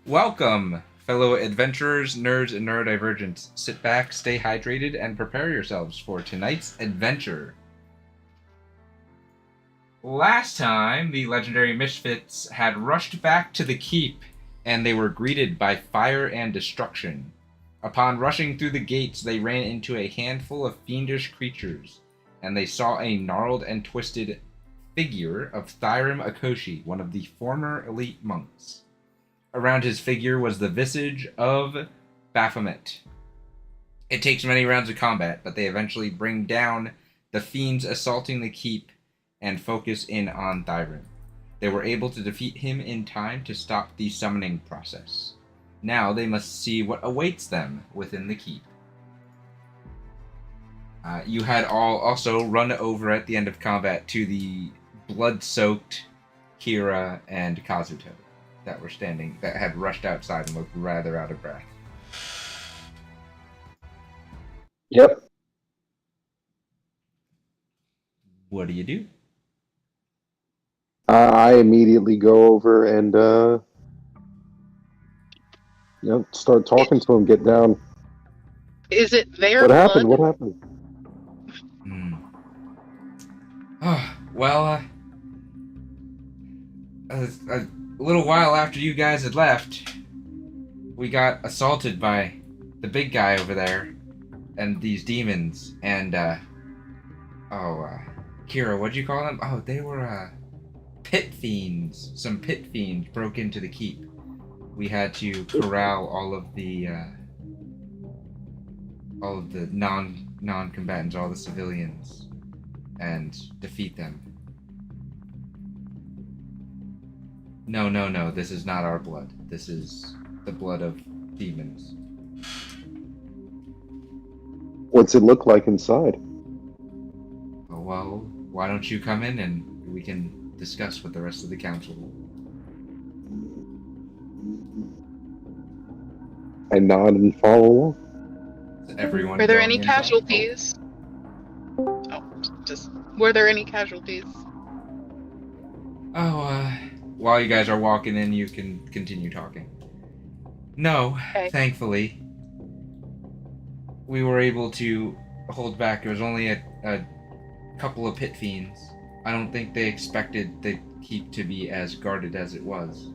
Welcome, fellow adventurers, nerds, and neurodivergents. Sit back, stay hydrated, and prepare yourselves for tonight's adventure. Last time, the Legendary Misfits had rushed back to the keep, and they were greeted by fire and destruction. Upon rushing through the gates, they ran into a handful of fiendish creatures, and they saw a gnarled and twisted figure of Thyrim Akoshi, one of the former elite monks. Around his figure was the visage of Baphomet. It takes many rounds of combat, but they eventually bring down the fiends assaulting the keep and focus in on Thyrim. They were able to defeat him in time to stop the summoning process. Now they must see what awaits them within the keep. You had all also run over at the end of combat to the blood-soaked Kira and Kazuto that had rushed outside and looked rather out of breath. Yep. What do you do? I immediately go over and start talking to him. Get down. Is it their What blood? happened? What happened? Oh, well, a little while after you guys had left, we got assaulted by the big guy over there and these demons. And, Kira, what'd you call them? Oh, they were, pit fiends. Some pit fiends broke into the keep. We had to corral all of the non-combatants, all the civilians, and defeat them. No, this is not our blood. This is the blood of demons. What's it look like inside? Oh, well, why don't you come in and we can discuss with the rest of the council. I nod and follow along. Is everyone Were there going any inside? casualties? Were there any casualties? While you guys are walking in, you can continue talking. No, Okay. Thankfully. We were able to hold back. It was only a couple of pit fiends. I don't think they expected the keep to be as guarded as it was.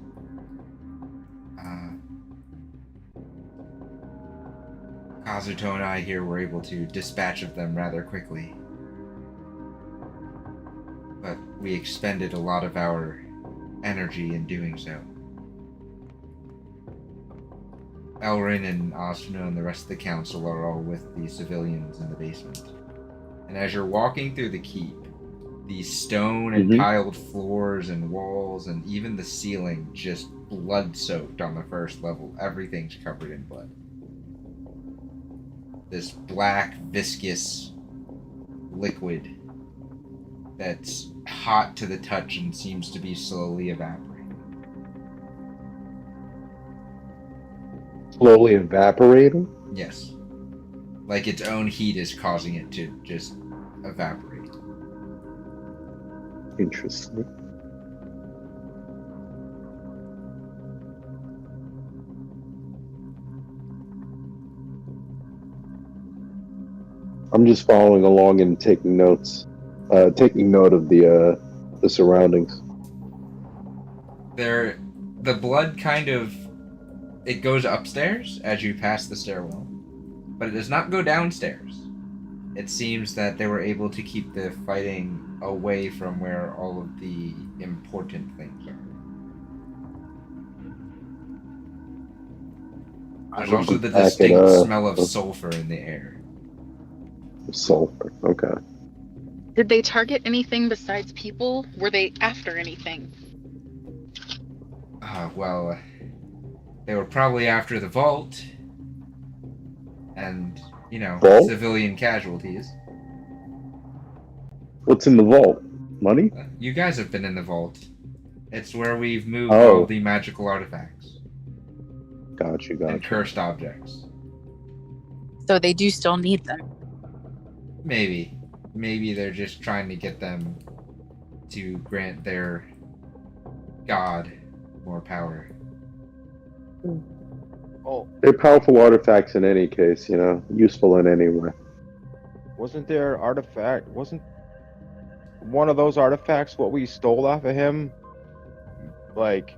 Kazuto and I here were able to dispatch of them rather quickly. But we expended a lot of our energy in doing so. Elrin and Asuna and the rest of the council are all with the civilians in the basement. And as you're walking through the keep, the stone and tiled floors and walls and even the ceiling just blood-soaked on the first level. Everything's covered in blood. This black, viscous liquid that's hot to the touch and seems to be slowly evaporating. Slowly evaporating? Yes. Like its own heat is causing it to just evaporate. Interesting. I'm just following along and taking notes. Taking note of the surroundings. The blood kind of, it goes upstairs as you pass the stairwell, but it does not go downstairs. It seems that they were able to keep the fighting away from where all of the important things are. There's also the distinct smell of sulfur in the air. Sulfur, okay. Did they target anything besides people? Were they after anything? Well, they were probably after the vault. And, vault? Civilian casualties. What's in the vault? Money? You guys have been in the vault. It's where we've moved all the magical artifacts. Gotcha. And cursed objects. So they do still need them. Maybe they're just trying to get them to grant their god more power. Oh, They're powerful artifacts in any case, useful in any way. wasn't there an artifact? Wasn't one of those artifacts what we stole off of him, like,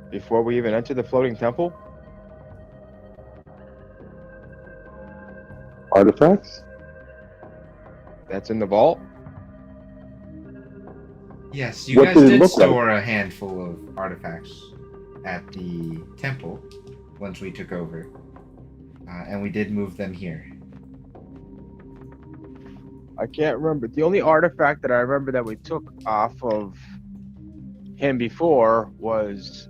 before we even entered the floating temple? Artifacts? That's in the vault? Yes, you What guys did it did look like? store a handful of artifacts at the temple once we took over, and we did move them here. I can't remember. The only artifact that I remember that we took off of him before was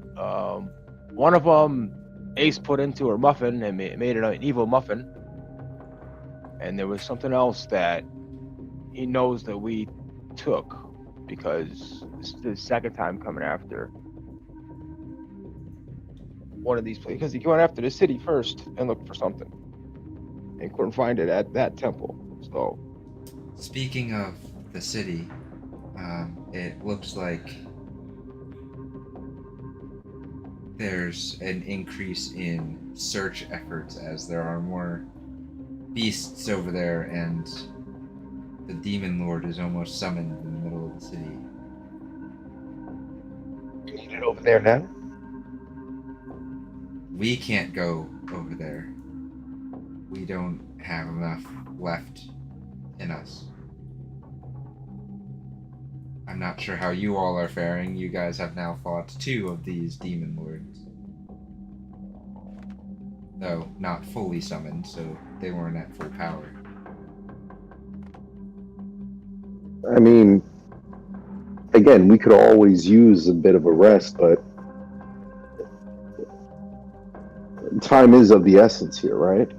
one of them Ace put into her muffin and made it an evil muffin. And there was something else that he knows that we took because this is the second time coming after one of these places. Because he went after the city first and looked for something and couldn't find it at that temple. So, Speaking of the city, it looks like there's an increase in search efforts as there are more beasts over there, and the demon lord is almost summoned in the middle of the city. You need it over there now? We can't go over there. We don't have enough left in us. I'm not sure how you all are faring. You guys have now fought 2 of these demon lords. Though not fully summoned, so they weren't at full power. I mean, again, we could always use a bit of a rest, but time is of the essence here, right?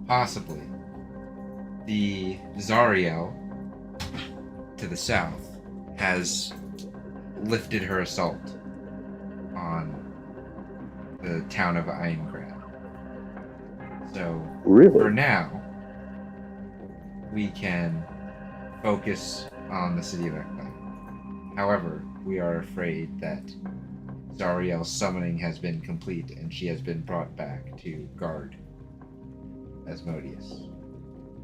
Possibly. The Zariel to the south has lifted her assault on the town of Eingrad. So, Really? for now, we can focus on the city of Ekban. However, we are afraid that Zariel's summoning has been complete and she has been brought back to guard Asmodeus.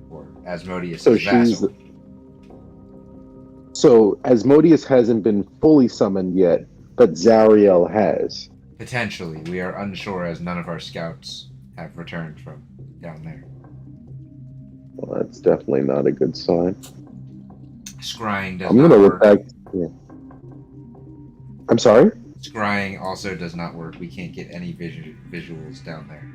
Or Asmodeus' So vassal. So Asmodeus hasn't been fully summoned yet, but Zariel has. Potentially. We are unsure as none of our scouts have returned from down there. Well, that's definitely not a good sign. Scrying does I'm not gonna work. look back. Yeah. I'm sorry? Scrying also does not work. We can't get any visuals down there.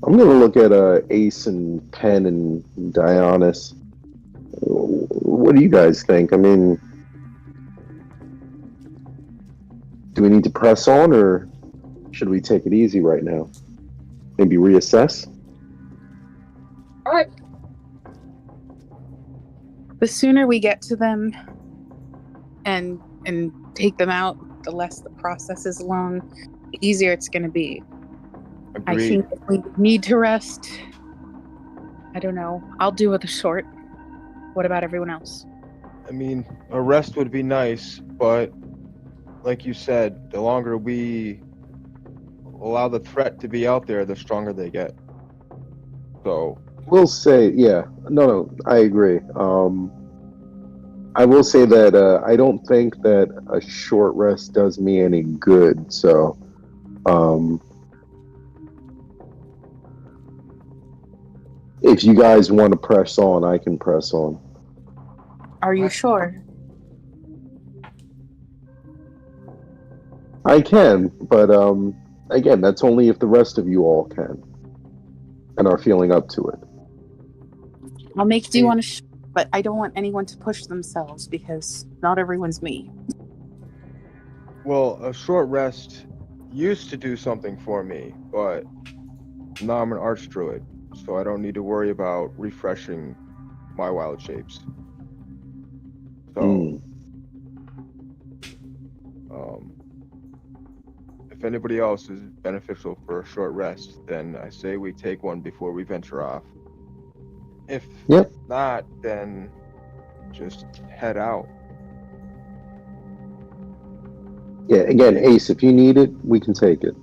I'm gonna look at Ace and Pen and Dionys. What do you guys think? I mean, do we need to press on, or should we take it easy right now? Maybe reassess? All right. The sooner we get to them and take them out, the less the process is long, the easier it's going to be. I agreed. think if we need to rest, I don't know. I'll do with a short. What about everyone else? I mean, a rest would be nice, but like you said, the longer we allow the threat to be out there, the stronger they get. So, We'll say, yeah. No, I agree. I will say that I don't think that a short rest does me any good. So, if you guys want to press on, I can press on. Are you What? sure? I can, but again, that's only if the rest of you all can and are feeling up to it. I'll make do on a short, but I don't want anyone to push themselves because not everyone's me. well, a short rest used to do something for me, but now I'm an archdruid, so I don't need to worry about refreshing my wild shapes. So, if anybody else is beneficial for a short rest, then I say we take one before we venture off. If Yep. not, then just head out. Yeah, again, Ace, if you need it, we can take it.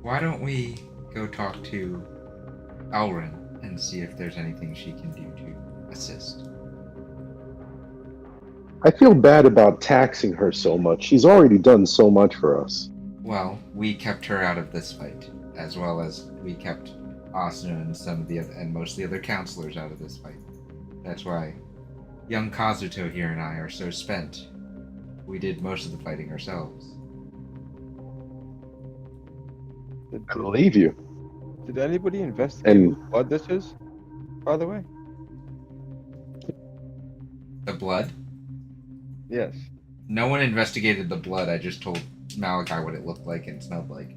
Why don't we go talk to Elrin and see if there's anything she can do to assist? I feel bad about taxing her so much. She's already done so much for us. Well, we kept her out of this fight, as well as we kept Asuna and some of the other, and most of the other counselors out of this fight. That's why young Kazuto here and I are so spent. We did most of the fighting ourselves. I believe you. Did anybody investigate And- whose blood this is? By the way. The blood? Yes. No one investigated the blood. I just told Malachi what it looked like and smelled like.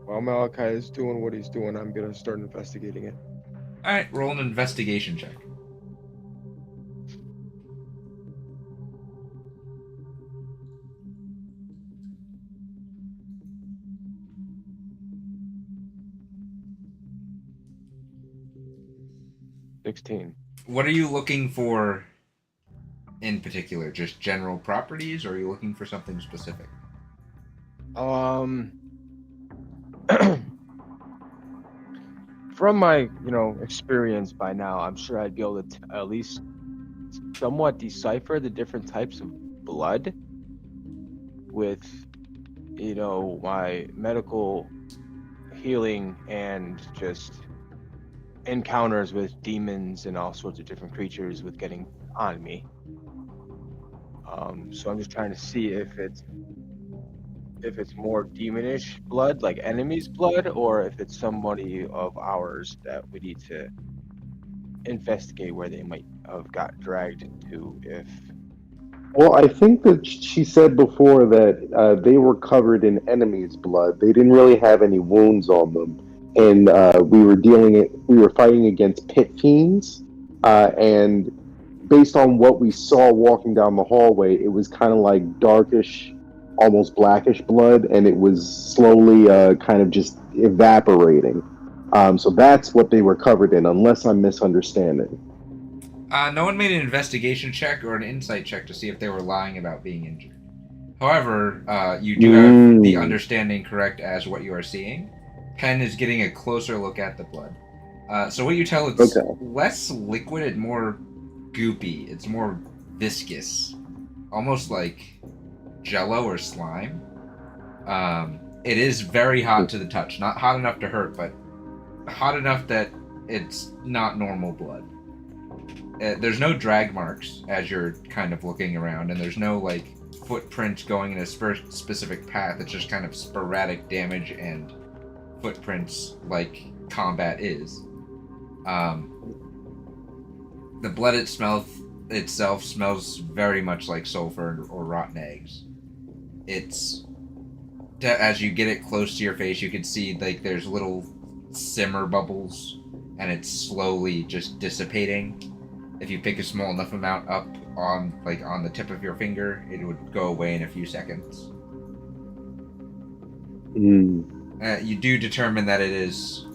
While Malachi is doing what he's doing, I'm gonna start investigating it. Alright, roll an investigation check. $16. What are you looking for in particular? Just general properties, or are you looking for something specific? From my, experience by now, I'm sure I'd be able to at least somewhat decipher the different types of blood with, my medical healing and just encounters with demons and all sorts of different creatures with getting on me. So I'm just trying to see if it's more demonish blood, like enemies' blood, or if it's somebody of ours that we need to investigate where they might have got dragged into. Well, I think that she said before that they were covered in enemy's blood. They didn't really have any wounds on them, and we were fighting against pit fiends, and based on what we saw walking down the hallway, it was kind of like darkish, almost blackish blood, and it was slowly kind of just evaporating. So that's what they were covered in, unless I'm misunderstanding. No one made an investigation check or an insight check to see if they were lying about being injured. However, you do have the understanding correct as what you are seeing. Pen is getting a closer look at the blood. So what you tell, it's less liquid and more goopy. It's more viscous. Almost like jello or slime. It is very hot to the touch. Not hot enough to hurt, but hot enough that it's not normal blood. There's no drag marks as you're kind of looking around, and there's no like footprint going in a specific path. It's just kind of sporadic damage and footprints like combat is. The blood itself smells very much like sulfur or rotten eggs. As you get it close to your face, you can see like there's little simmer bubbles, and it's slowly just dissipating. If you pick a small enough amount up on the tip of your finger, it would go away in a few seconds. You do determine that it is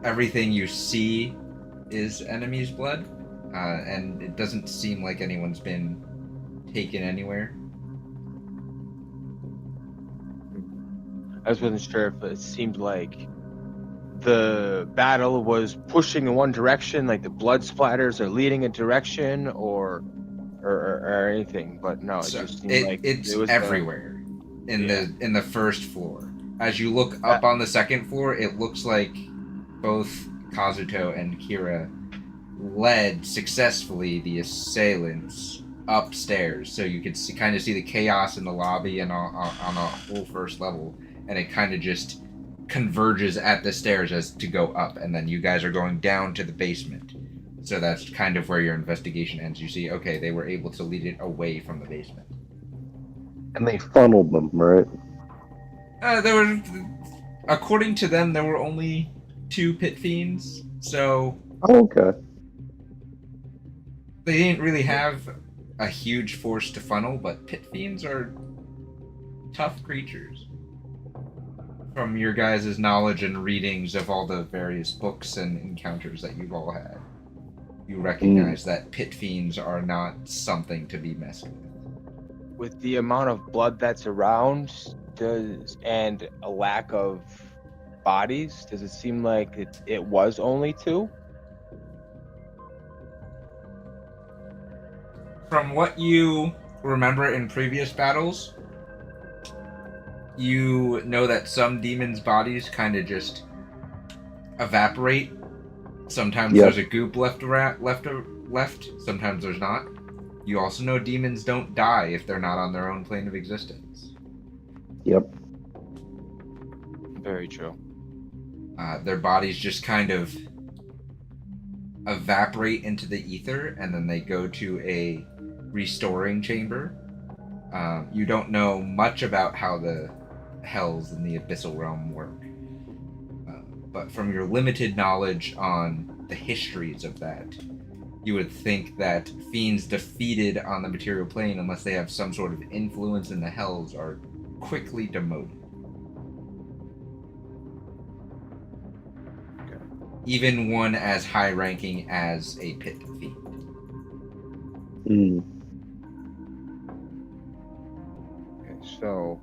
everything you see is enemy's blood, and it doesn't seem like anyone's been taken anywhere. I just wasn't sure if it seemed like the battle was pushing in one direction, like the blood splatters are leading a direction, or anything. But no, it just seemed like it's it was everywhere in the first floor. As you look up on the second floor, it looks like both Kazuto and Kira led successfully the assailants upstairs, so you could kind of see the chaos in the lobby and on a whole first level, and it kind of just converges at the stairs as to go up, and then you guys are going down to the basement. So that's kind of where your investigation ends. You see, okay, they were able to lead it away from the basement. And they funneled them, right? According to them, there were only 2 pit fiends, so... Oh, okay. They didn't really have a huge force to funnel, but pit fiends are tough creatures. From your guys' knowledge and readings of all the various books and encounters that you've all had, You recognize that pit fiends are not something to be messed with. With the amount of blood that's around, and a lack of bodies, does it seem like it was only 2? From what you remember in previous battles, you know that some demons' bodies kind of just evaporate. Sometimes there's a goop left. Sometimes there's not. You also know demons don't die if they're not on their own plane of existence. Yep. Very true. Their bodies just kind of evaporate into the ether, and then they go to a restoring chamber. You don't know much about how the hells in the abyssal realm work. But from your limited knowledge on the histories of that, you would think that fiends defeated on the material plane, unless they have some sort of influence in the hells, are quickly demoted. Okay. Even one as high-ranking as a pit fiend. Mm. Okay, so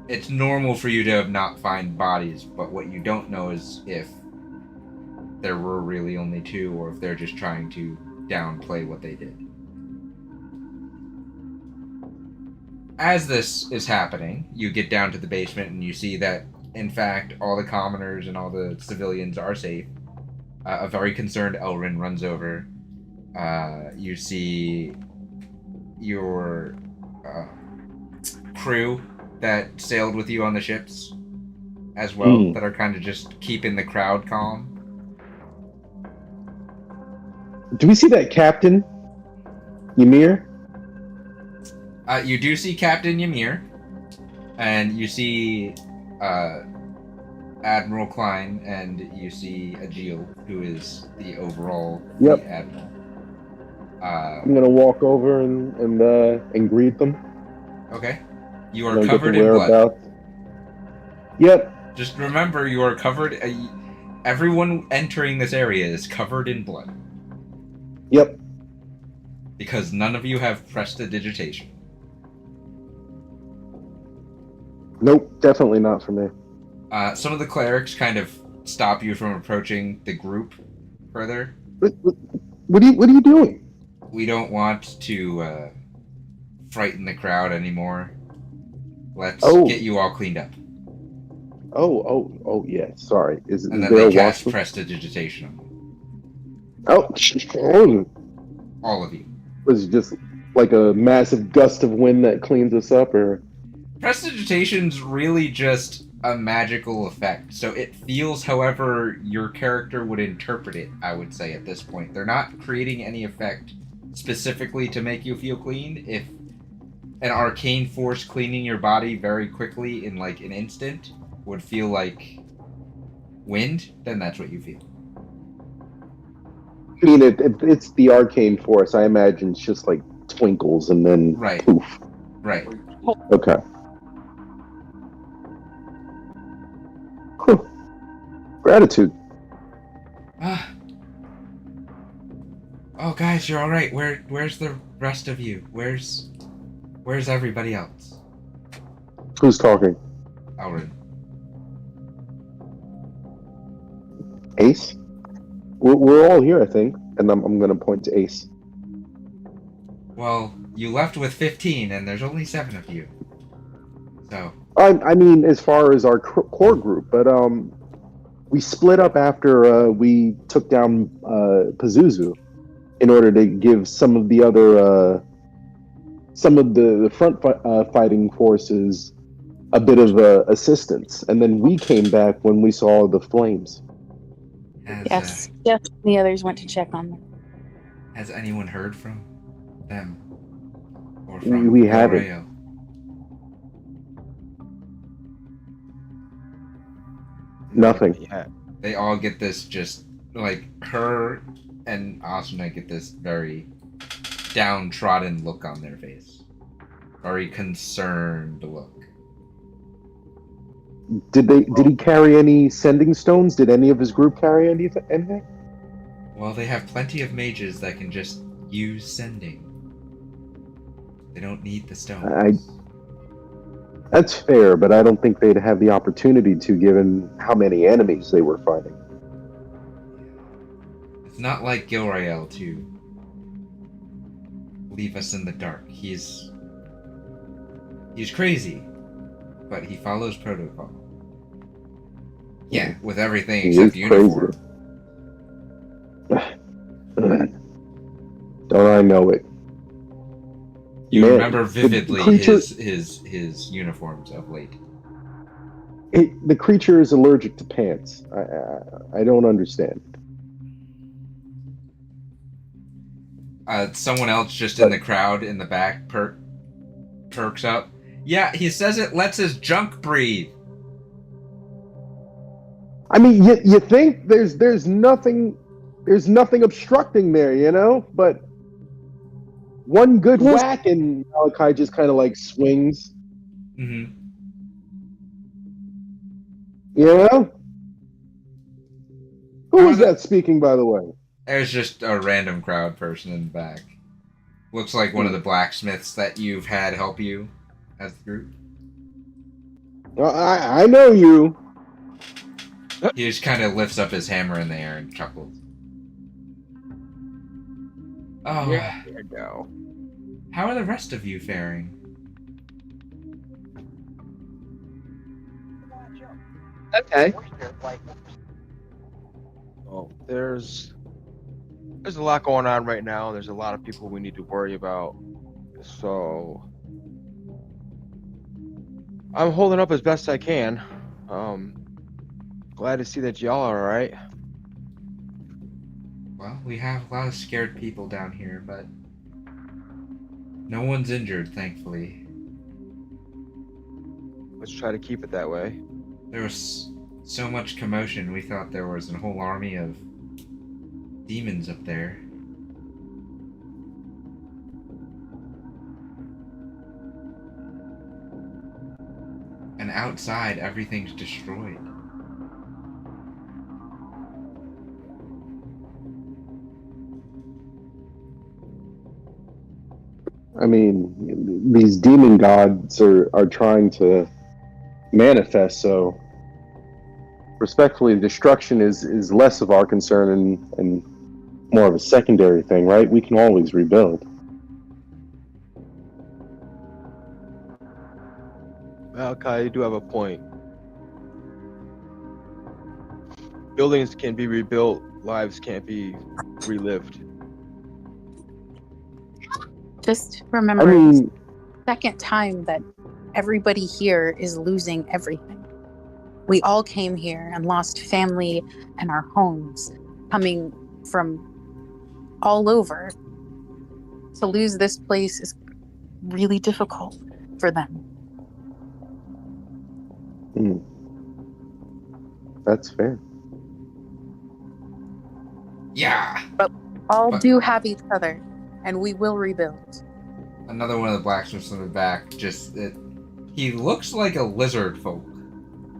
It's normal for you to not find bodies, but what you don't know is if there were really only 2, or if they're just trying to downplay what they did. As this is happening, you get down to the basement and you see that, in fact, all the commoners and all the civilians are safe. A very concerned Elrin runs over. You see your crew that sailed with you on the ships as well, that are kind of just keeping the crowd calm. Do we see that captain, Ymir? You do see Captain Ymir, and you see Admiral Klein, and you see Agil, who is the overall fleet admiral. I'm gonna walk over and greet them. Okay. You are covered in blood. Yep. Just remember, you are covered. Everyone entering this area is covered in blood. Yep. Because none of you have prestidigitation. Nope, definitely not for me. Some of the clerics kind of stop you from approaching the group further. What are you doing? We don't want to frighten the crowd anymore. Let's get you all cleaned up. Oh, yeah. Sorry. And then they cast prestidigitation on you. Oh, all of you. Was it just like a massive gust of wind that cleans us up, or? Prestidigitation's really just a magical effect, so it feels however your character would interpret it, I would say, at this point. They're not creating any effect specifically to make you feel clean. If an arcane force cleaning your body very quickly in like an instant would feel like wind, then that's what you feel. I mean, it's the arcane force. I imagine it's just like twinkles and then poof. Right. Okay. Cool. Gratitude. Oh, guys, you're all right. Where's the rest of you? Where's everybody else? Who's talking? Elrin. Ace? We're all here, I think, and I'm going to point to Ace. Well, you left with 15, and there's only 7 of you. So. I mean, as far as our core group, but we split up after we took down Pazuzu in order to give some of the other, some of the front fighting forces a bit of assistance, and then we came back when we saw the flames. Yes, Jeff and the others went to check on them. Has anyone heard from them? Or from we haven't. Nothing. Yeah. They all get this just, like, her and Asuna get this very downtrodden look on their face. Very concerned look. Did he carry any sending stones? Did any of his group carry anything? Well, they have plenty of mages that can just use sending. They don't need the stones. That's fair, but I don't think they'd have the opportunity to, given how many enemies they were fighting. It's not like Gilrael to leave us in the dark. He's crazy, but he follows protocol. Yeah, with everything He except is uniform. Don't I know it? You Man, remember the vividly creature- his uniforms of late. The creature is allergic to pants. I don't understand. Someone else just in the crowd in the back perks up. Yeah, he says it lets his junk breathe. I mean, you think there's nothing obstructing there, you know? But one good whack and Malachi just kind of like swings, Mm-hmm. you know? Who was that speaking, by the way? There's just a random crowd person in the back. Looks like one of the blacksmiths that you've had help you as the group. Well, I know you. He just kind of lifts up his hammer in the air and chuckles. Oh, Yeah, there you go. how are the rest of you faring? Okay. Oh, there's a lot going on right now. There's a lot of people we need to worry about. So I'm holding up as best I can. Glad to see that y'all are all right. Well, we have a lot of scared people down here, but no one's injured, thankfully. Let's try to keep it that way. There was so much commotion, we thought there was a whole army of demons up there. And outside, everything's destroyed. I mean, these demon gods are trying to manifest, so respectfully, destruction is less of our concern and more of a secondary thing, right? We can always rebuild. Malachi, you do have a point. Buildings can be rebuilt, lives can't be relived. Just remember, I mean, second time that everybody here is losing everything. We all came here and lost family and our homes, coming from all over. To lose this place is really difficult for them. that's fair. Yeah! All But- do have each other, and we will rebuild. Another one of the blacksmiths in the back, he looks like a lizard folk,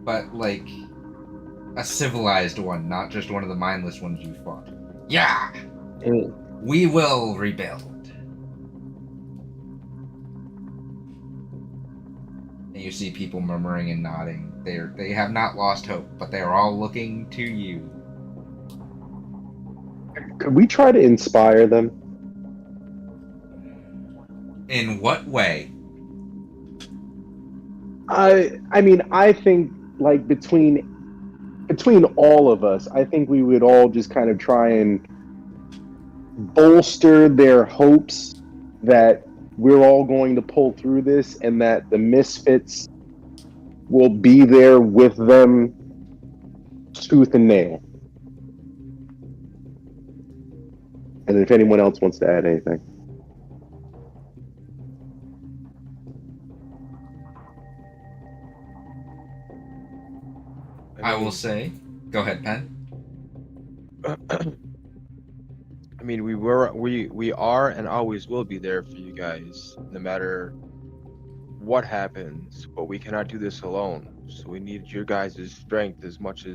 but like a civilized one, not just one of the mindless ones you fought. Yeah! We will rebuild. And you see people murmuring and nodding. They have not lost hope, but they are all looking to you. Could we try to inspire them? In what way? I mean, I think like between all of us, I think we would all just kind of try and bolster their hopes that we're all going to pull through this and that the Misfits will be there with them tooth and nail. And if anyone else wants to add anything. I will say, go ahead, Pen. I mean, we are and always will be there for you guys, no matter what happens. But we cannot do this alone. So we need your guys' strength as much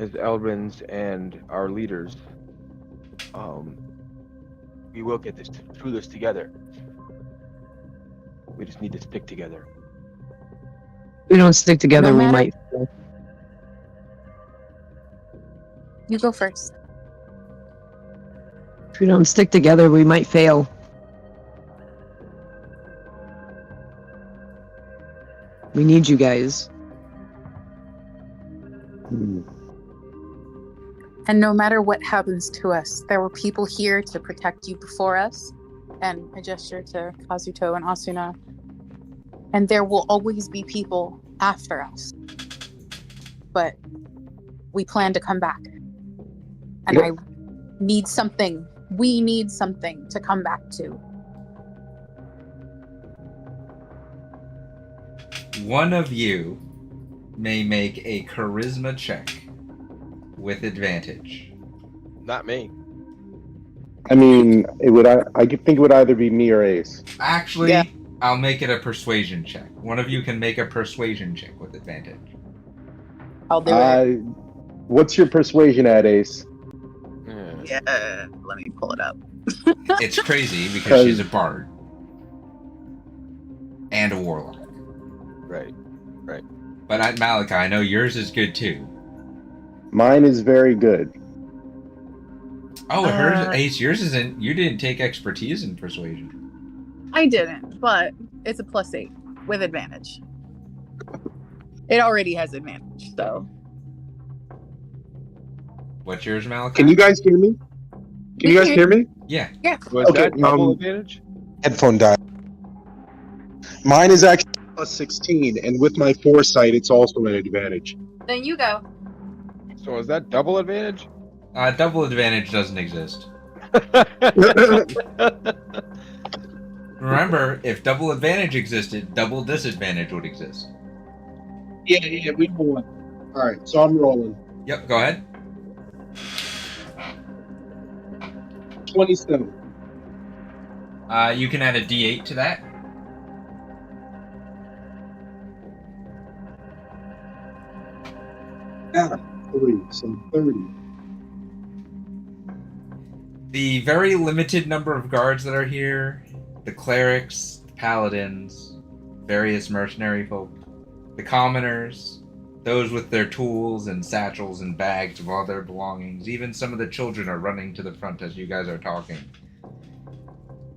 as Elrins and our leaders, we will get through this together. We just need to stick together. If we don't stick together, No we matter- might fail. You go first. If we don't stick together, we might fail. We need you guys. Hmm. And no matter what happens to us, there were people here to protect you before us. And I gesture to Kazuto and Asuna. And there will always be people after us. But we plan to come back. And Yep. I need something. We need something to come back to. One of you may make a charisma check with advantage. Not me. I mean, I could think it would either be me or Ace. Actually, Yeah. I'll make it a persuasion check. One of you can make a persuasion check with advantage. I'll do it. What's your persuasion at, Ace? Yeah. Yeah, let me pull it up. It's crazy because she's a bard and a warlock. Right. But Malachi, I know yours is good too. Mine is very good. Oh, hers, Ace, yours isn't. You didn't take expertise in persuasion. I didn't, but it's a +8 with advantage. It already has advantage, so. What's yours, Malachi? Can you guys hear me? Can you guys hear me? Yeah. Was Okay, that double advantage? Headphone died. Mine is actually +16, and with my foresight, it's also an advantage. Then you go. So is that double advantage? Double advantage doesn't exist. Remember, if double advantage existed, double disadvantage would exist. Yeah, we know one. All right, so I'm rolling. Yep, go ahead. 27. You can add a D8 to that. Ah, 3, so 30. The very limited number of guards that are here, the clerics, the paladins, various mercenary folk, the commoners, those with their tools and satchels and bags of all their belongings, even some of the children are running to the front as you guys are talking.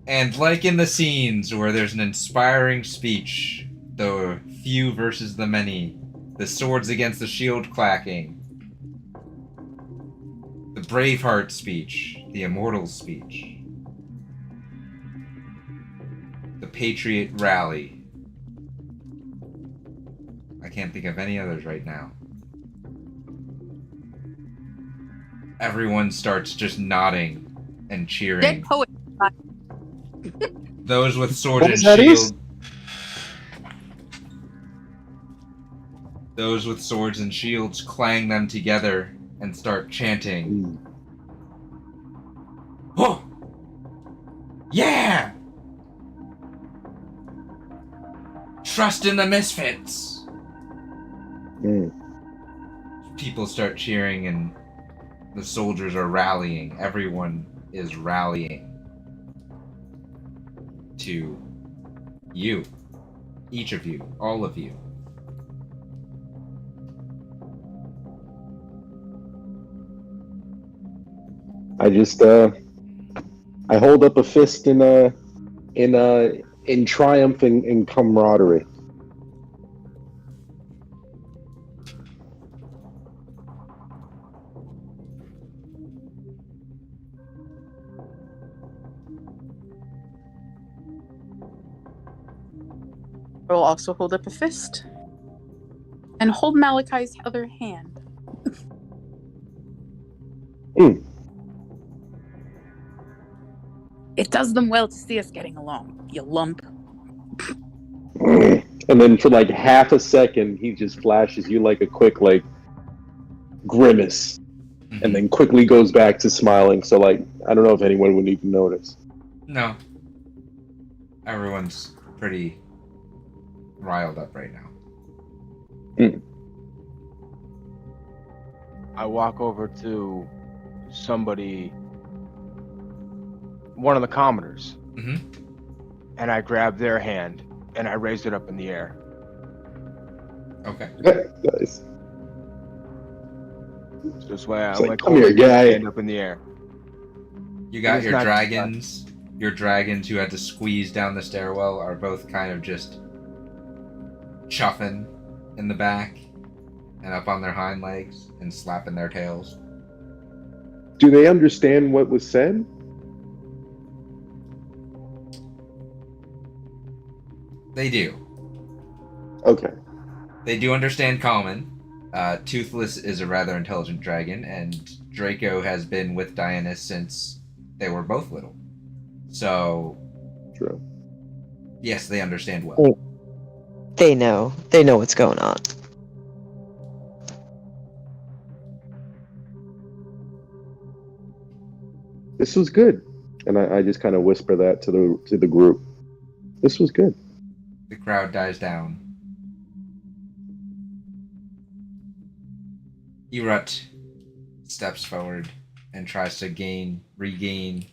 And like in the scenes where there's an inspiring speech, the few versus the many, the swords against the shield clacking, the Braveheart speech, the Immortals speech, the Patriot rally. I can't think of any others right now. Everyone starts just nodding and cheering. Dead poet. Those with sword What and was that, Ace? shield. Those with swords and shields clang them together and start chanting. Oh! Yeah! Trust in the Misfits! Mm. People start cheering and the soldiers are rallying. Everyone is rallying to you. Each of you. All of you. I just I hold up a fist in triumph and camaraderie. I will also hold up a fist. And hold Malachi's other hand. It does them well to see us getting along, you lump. And then for like half a second, he just flashes you like a quick grimace, and then quickly goes back to smiling. So I don't know if anyone would even notice. No. Everyone's pretty riled up right now. I walk over to somebody, one of the commoners, Mm-hmm. and I grab their hand and I raise it up in the air. Okay. Nice. So this way It's I'm like, like come here, holding his guy. hand up in the air. You got It's your not too bad. dragons. Your dragons who had to squeeze down the stairwell are both kind of just chuffing in the back and up on their hind legs and slapping their tails. Do they understand what was said? They do. Okay. They do understand common. Toothless is a rather intelligent dragon, and Draco has been with Diana since they were both little. So, True. yes, they understand well. Oh. They know what's going on. This was good. And I just kind of whisper that to the group. This was good. The crowd dies down. Erut steps forward and tries to regain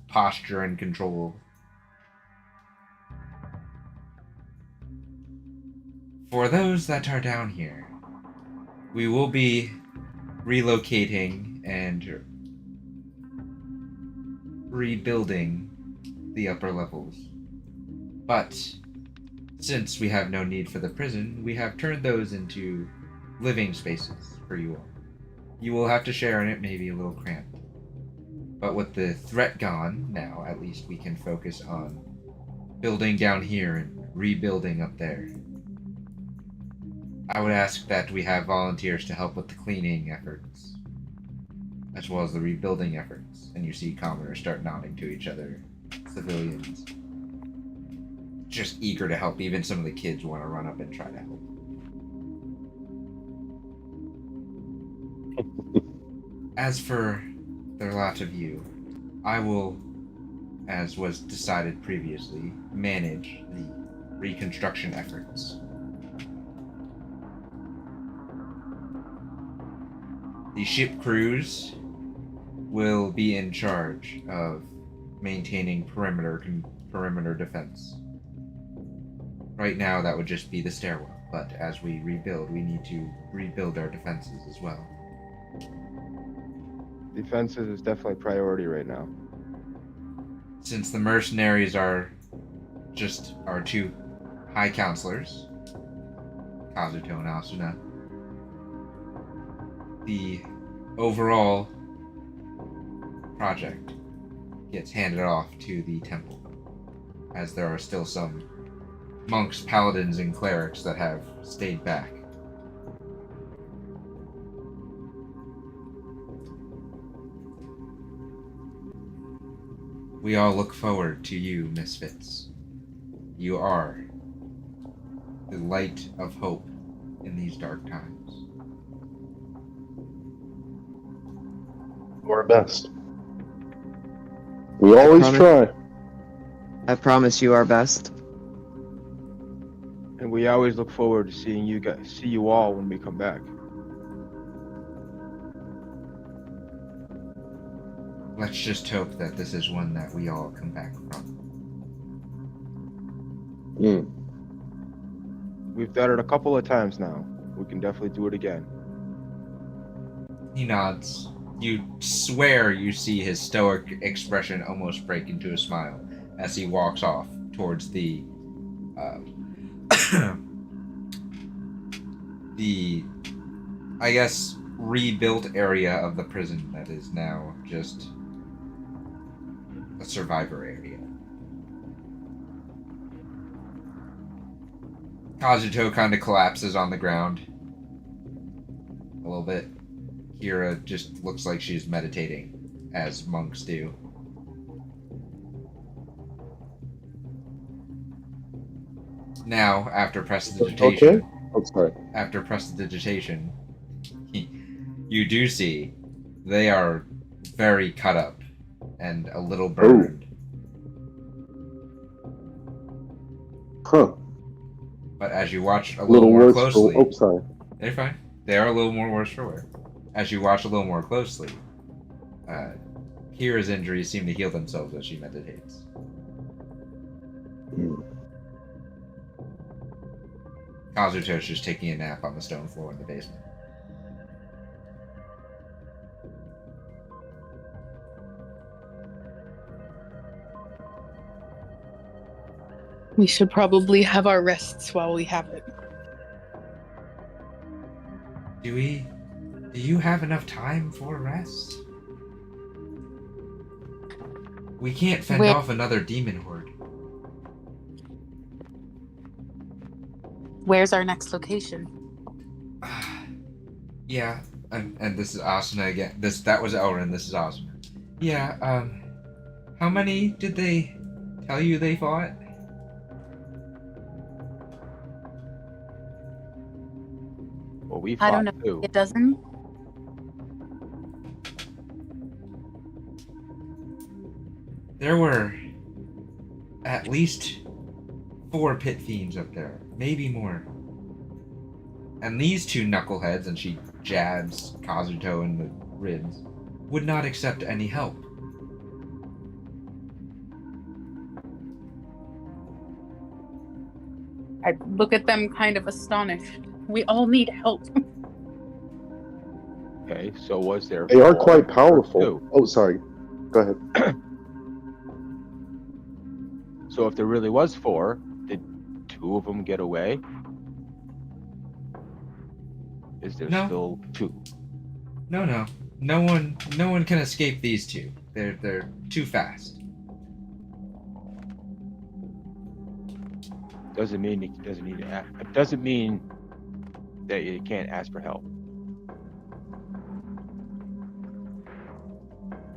posture and control. For those that are down here, we will be relocating and rebuilding the upper levels. But since we have no need for the prison, we have turned those into living spaces for you all. You will have to share in it, maybe a little cramped. But with the threat gone, now at least we can focus on building down here and rebuilding up there. I would ask that we have volunteers to help with the cleaning efforts, as well as the rebuilding efforts. And you see commoners start nodding to each other, civilians. Just eager to help. Even some of the kids want to run up and try to help. As for the lot of you, I will, as was decided previously, manage the reconstruction efforts. The ship crews will be in charge of maintaining perimeter defense. Right now, that would just be the stairwell, but as we rebuild, we need to rebuild our defenses as well. Defenses is definitely priority right now. Since the mercenaries are just our two high counselors, Kazuto and Asuna, the overall project gets handed off to the temple, as there are still some monks, paladins, and clerics that have stayed back. We all look forward to you, Misfits. You are the light of hope in these dark times. Our best. We always try. I promise you our best. And we always look forward to see you all when we come back. Let's just hope that this is one that we all come back from. We've done it a couple of times now. We can definitely do it again. He nods. You swear you see his stoic expression almost break into a smile as he walks off towards the I guess, rebuilt area of the prison that is now just a survivor area. Kazuto kind of collapses on the ground a little bit. Kira just looks like she's meditating, as monks do. Now, after prestidigitation, Okay. I'm sorry. after prestidigitation, you do see they are very cut up and a little burned. Huh. But as you watch a little more worse closely, for. Oh, sorry. they're fine. They are a little more worse for wear. as you watch a little more closely, Kira's injuries seem to heal themselves as she meditates. Kazuto's just taking a nap on the stone floor in the basement. We should probably have our rests while we have it. Do you have enough time for rest? We can't fend Where- off another demon horde. Where's our next location? Yeah, and this is Asuna again. That was Elrin, this is Asuna. Yeah, how many did they tell you they fought? Well, we I fought don't know. too. A dozen? There were at least 4 pit fiends up there, maybe more. And these 2 knuckleheads, and she jabs Kazuto in the ribs, would not accept any help. I look at them kind of astonished. We all need help. Okay, so was there? They are 4 quite or powerful. 2? Oh, sorry. Go ahead. So if there really was 4, did 2 of them get away? Is there No. still 2? No. No one can escape these 2. They're too fast. Doesn't mean it doesn't mean that you can't ask for help.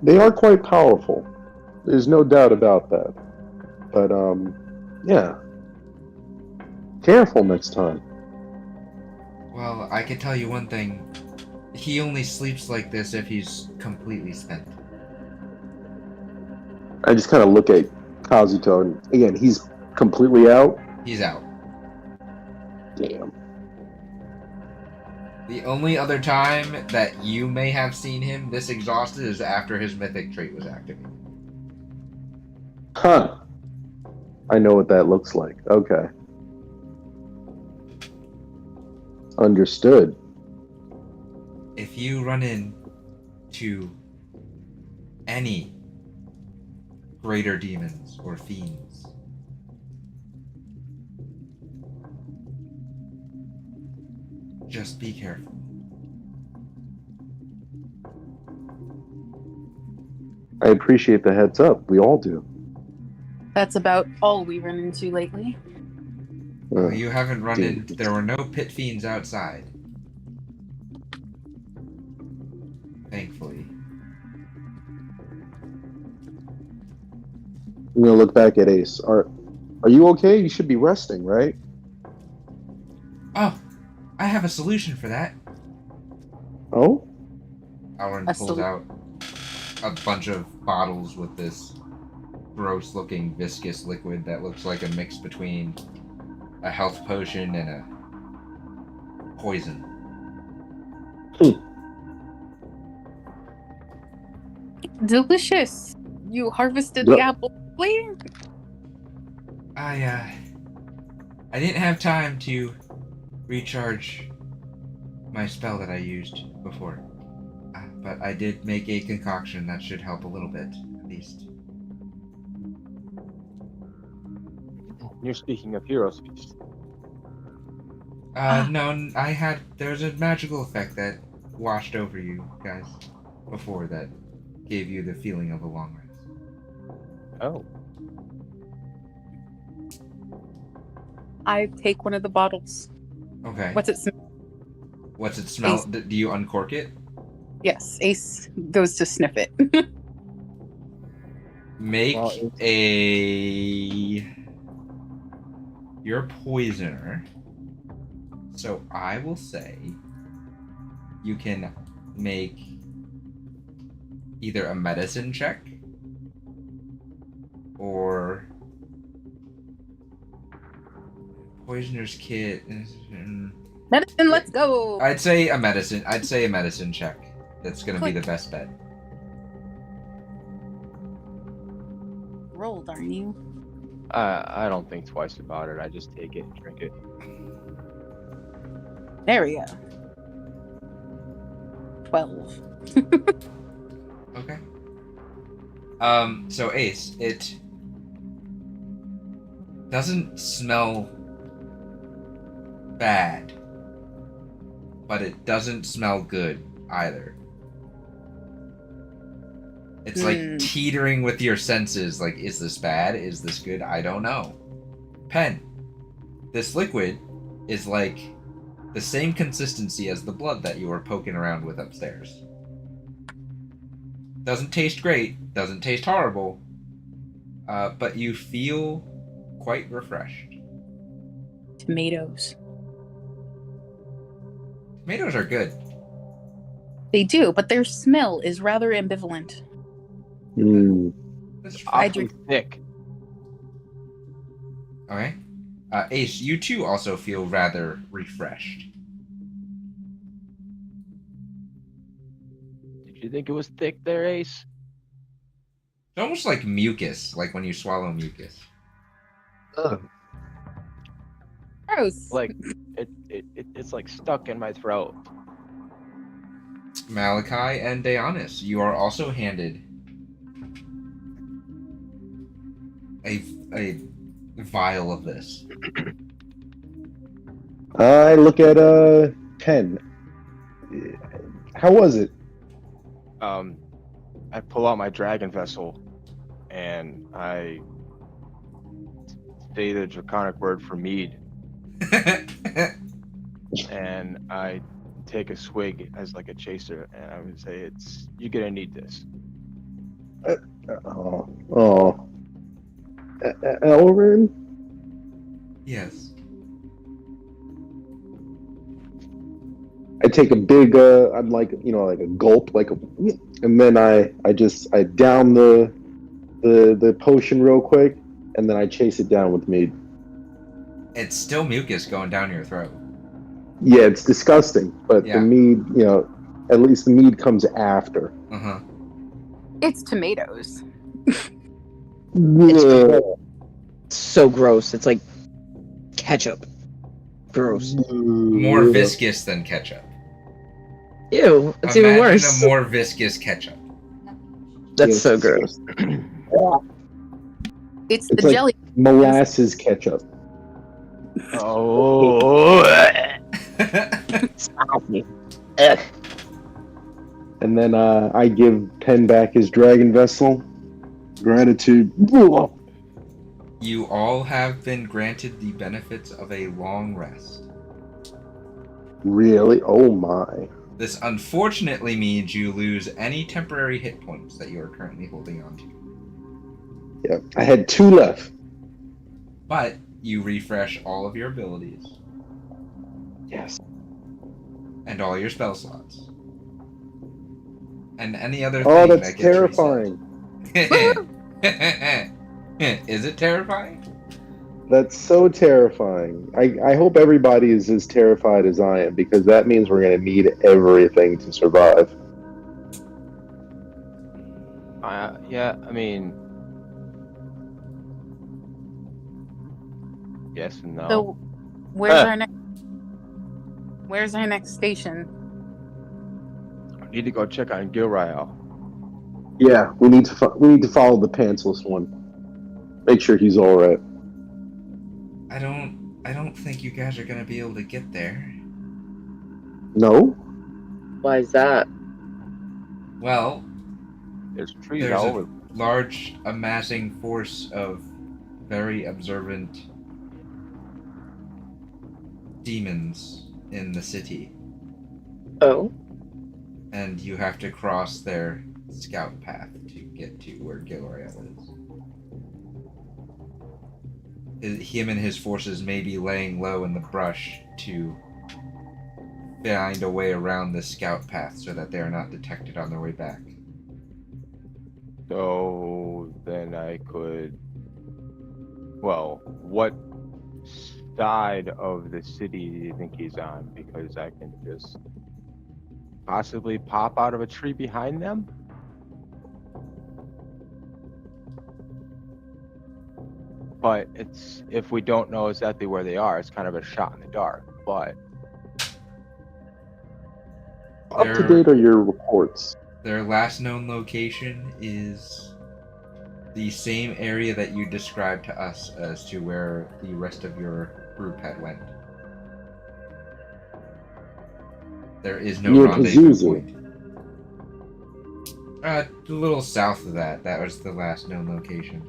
They are quite powerful. There's no doubt about that. But, yeah. Careful next time. Well, I can tell you one thing. He only sleeps like this if he's completely spent. I just kind of look at Kazuto, and again, he's completely out. He's out. Damn. The only other time that you may have seen him this exhausted is after his mythic trait was activated. Huh. I know what that looks like. Okay. Understood. If you run into any greater demons or fiends, just be careful. I appreciate the heads up. We all do. That's about all we run into lately. Well, you haven't run in. Dude. There were no pit fiends outside. Thankfully. I'm gonna look back at Ace. Are you okay? You should be resting, right? Oh, I have a solution for that. Oh? Auron A pulls out a bunch of bottles with this gross-looking viscous liquid that looks like a mix between a health potion and a poison. Delicious. You harvested Yep. the apple. Please. I didn't have time to recharge my spell that I used before. But I did make a concoction that should help a little bit, at least. You're speaking of Heroes Feast. No, there was a magical effect that washed over you guys before that gave you the feeling of a long rest. Oh. I take one of the bottles. Okay. What's it smell? What's it smell? Ace. Do you uncork it? Yes, Ace goes to sniff it. Make Well, You're a poisoner. So I will say you can make either a medicine check or poisoner's kit. Medicine, let's go. I'd say a medicine check. That's going to be the best bet. Rolled, aren't you? I don't think twice about it. I just take it and drink it. There we go. 12. Okay. So Ace, it doesn't smell bad, but it doesn't smell good either. It's like teetering with your senses, like, is this bad? Is this good? I don't know. Pen, this liquid is like the same consistency as the blood that you were poking around with upstairs. Doesn't taste great, doesn't taste horrible, but you feel quite refreshed. Tomatoes. Tomatoes are good. They do, but their smell is rather ambivalent. That's Awfully thick. Okay. Ace, you too also feel rather refreshed. Did you think it was thick there, Ace? It's almost like mucus, like when you swallow mucus. Ugh. Gross. Like it's like stuck in my throat. Malachi and Daeonis, you are also handed a vial of this. I look at Pen. How was it? I pull out my dragon vessel and I say the draconic word for mead, and I take a swig as like a chaser, and I would say you're gonna need this. Elrin? Yes. I take a big, I'm like, like a gulp, and then I down the potion real quick, and then I chase it down with mead. It's still mucus going down your throat. Yeah, it's disgusting, but the mead, at least the mead comes after. Uh-huh. It's tomatoes. Yeah. It's so gross. It's like ketchup. Gross. More viscous than ketchup. Ew, it's Imagine even worse. a more viscous ketchup. That's so gross. It's It's the like jelly. molasses ketchup. Oh. And then I give Pen back his dragon vessel. Gratitude. You all have been granted the benefits of a long rest. Really? Oh my. This unfortunately means you lose any temporary hit points that you are currently holding on to. Yeah, I had 2 left. But you refresh all of your abilities. Yes. And all your spell slots. And any other Oh, thing that's that gets terrifying. reset. Is it terrifying? That's so terrifying. I hope everybody is as terrified as I am, because that means we're going to need everything to survive. Yeah, I mean, yes and no. So, where's our next station? I need to go check on Gilrael. Yeah, we need to follow the pantsless one. Make sure he's all right. I don't think you guys are gonna be able to get there. No? Why is that? Well, There's trees there's all a over. large amassing force of very observant demons in the city. Oh. And you have to cross their scout path to get to where Gilrael is. Him and his forces may be laying low in the brush to find a way around the scout path so that they are not detected on their way back. So then I could. Well, what side of the city do you think he's on? Because I can just possibly pop out of a tree behind them. But it's, if we don't know exactly where they are, it's kind of a shot in the dark. But Up to date are your reports? Their last known location is the same area that you described to us as to where the rest of your group had went. There is no Near rendezvous Pazuzu. point. A little south of that. That was the last known location.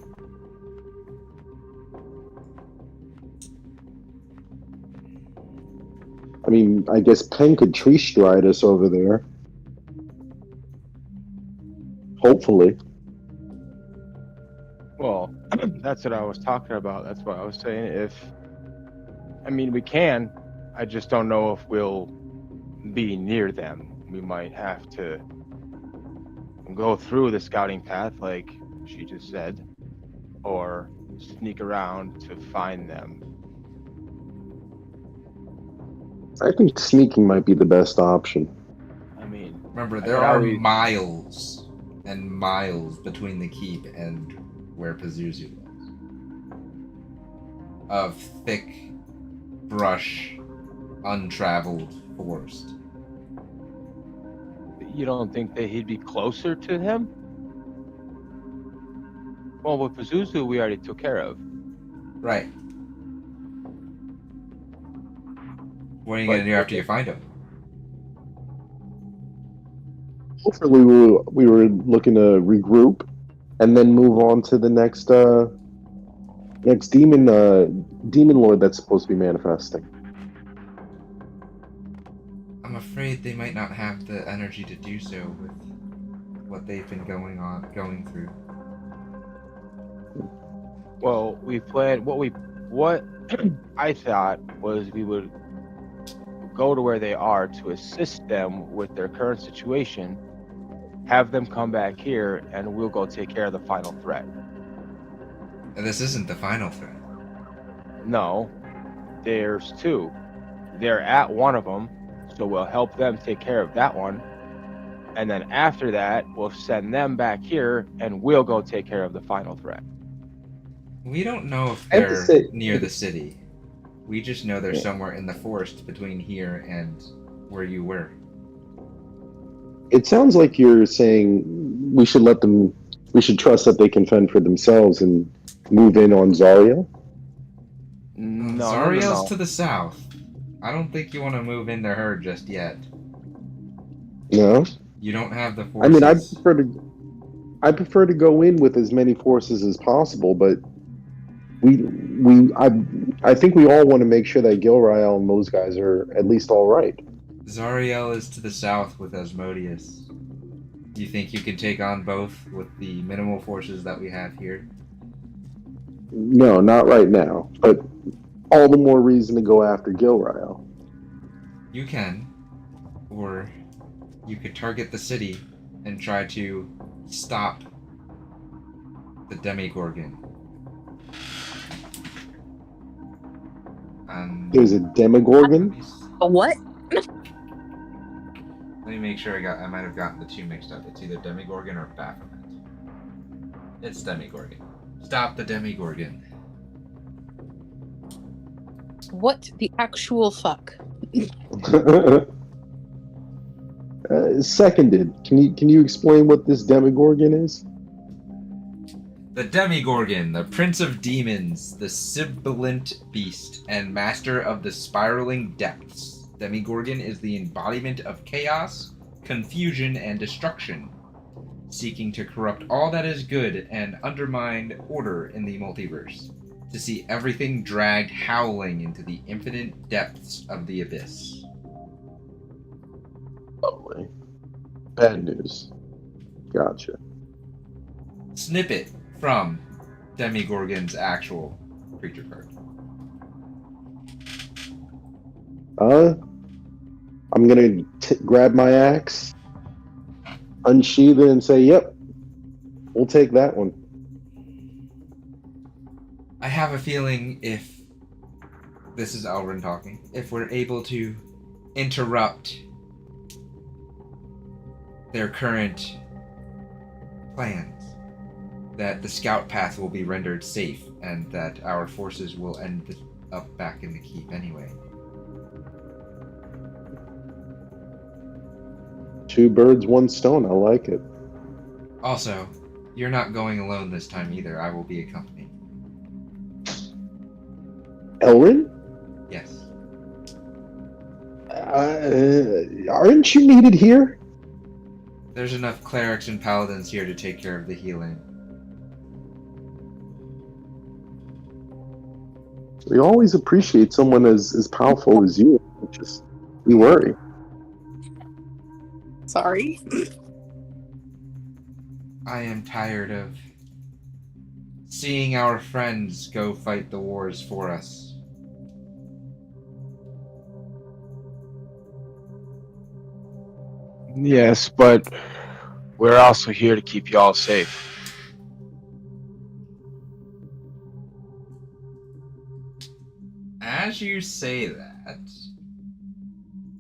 I mean, I guess Penn could tree stride us over there. Hopefully. well, that's what I was talking about. That's what I was saying. I mean, we can. I just don't know if we'll be near them. We might have to go through the scouting path, like she just said, or sneak around to find them. I think sneaking might be the best option. I mean, Remember, I there could are always- miles and miles between the keep and where Pazuzu was. Of thick brush, untraveled forest. You don't think that he'd be closer to him? Well, with Pazuzu, we already took care of. Right. What are you But- gonna do after you find him? Hopefully, we were looking to regroup and then move on to the next demon lord that's supposed to be manifesting. I'm afraid they might not have the energy to do so with what they've been going through. Well, we planned what I thought was we would go to where they are to assist them with their current situation, have them come back here, and we'll go take care of the final threat. And this isn't the final threat. No, there's two. They're at one of them, so we'll help them take care of that one. And then after that, we'll send them back here, and we'll go take care of the final threat. We don't know if I have to they're say- near the city. We just know they're Yeah. somewhere in the forest between here and where you were. It sounds like you're saying we should trust that they can fend for themselves and move in on Zarya. No, Zariel's no. to the south. I don't think you want to move into her just yet. No? You don't have the I forces. mean, I prefer to go in with as many forces as possible, but I think we all want to make sure that Gilrael and those guys are at least all right. Zariel is to the south with Asmodeus. Do you think you can take on both with the minimal forces that we have here? No, not right now, but all the more reason to go after Gilrael. You can. Or you could target the city and try to stop the Demigorgon. There's a Demogorgon? A what? Let me make sure I might have gotten the two mixed up. It's either Demigorgon or Baphomet. It's Demigorgon. Stop the Demigorgon. What the actual fuck? Seconded. Can you explain what this Demogorgon is? The Demigorgon, the Prince of Demons, the sibilant beast, and master of the spiraling depths. Demigorgon is the embodiment of chaos, confusion, and destruction, seeking to corrupt all that is good and undermine order in the multiverse, to see everything dragged howling into the infinite depths of the abyss. Lovely. Bad news. Gotcha. Snippet from Demigorgon's actual creature card. I'm gonna grab my axe, unsheath it, and say, "Yep, we'll take that one." I have a feeling if this is Elrin talking, if we're able to interrupt their current plans. That the scout path will be rendered safe, and that our forces will end up back in the keep anyway. Two birds, one stone. I like it. Also, you're not going alone this time either. I will be accompanied. Elrin? Yes. Aren't you needed here? There's enough clerics and paladins here to take care of the healing. We always appreciate someone as powerful as you. We worry. Sorry. I am tired of seeing our friends go fight the wars for us. Yes, but we're also here to keep y'all safe. As you say that,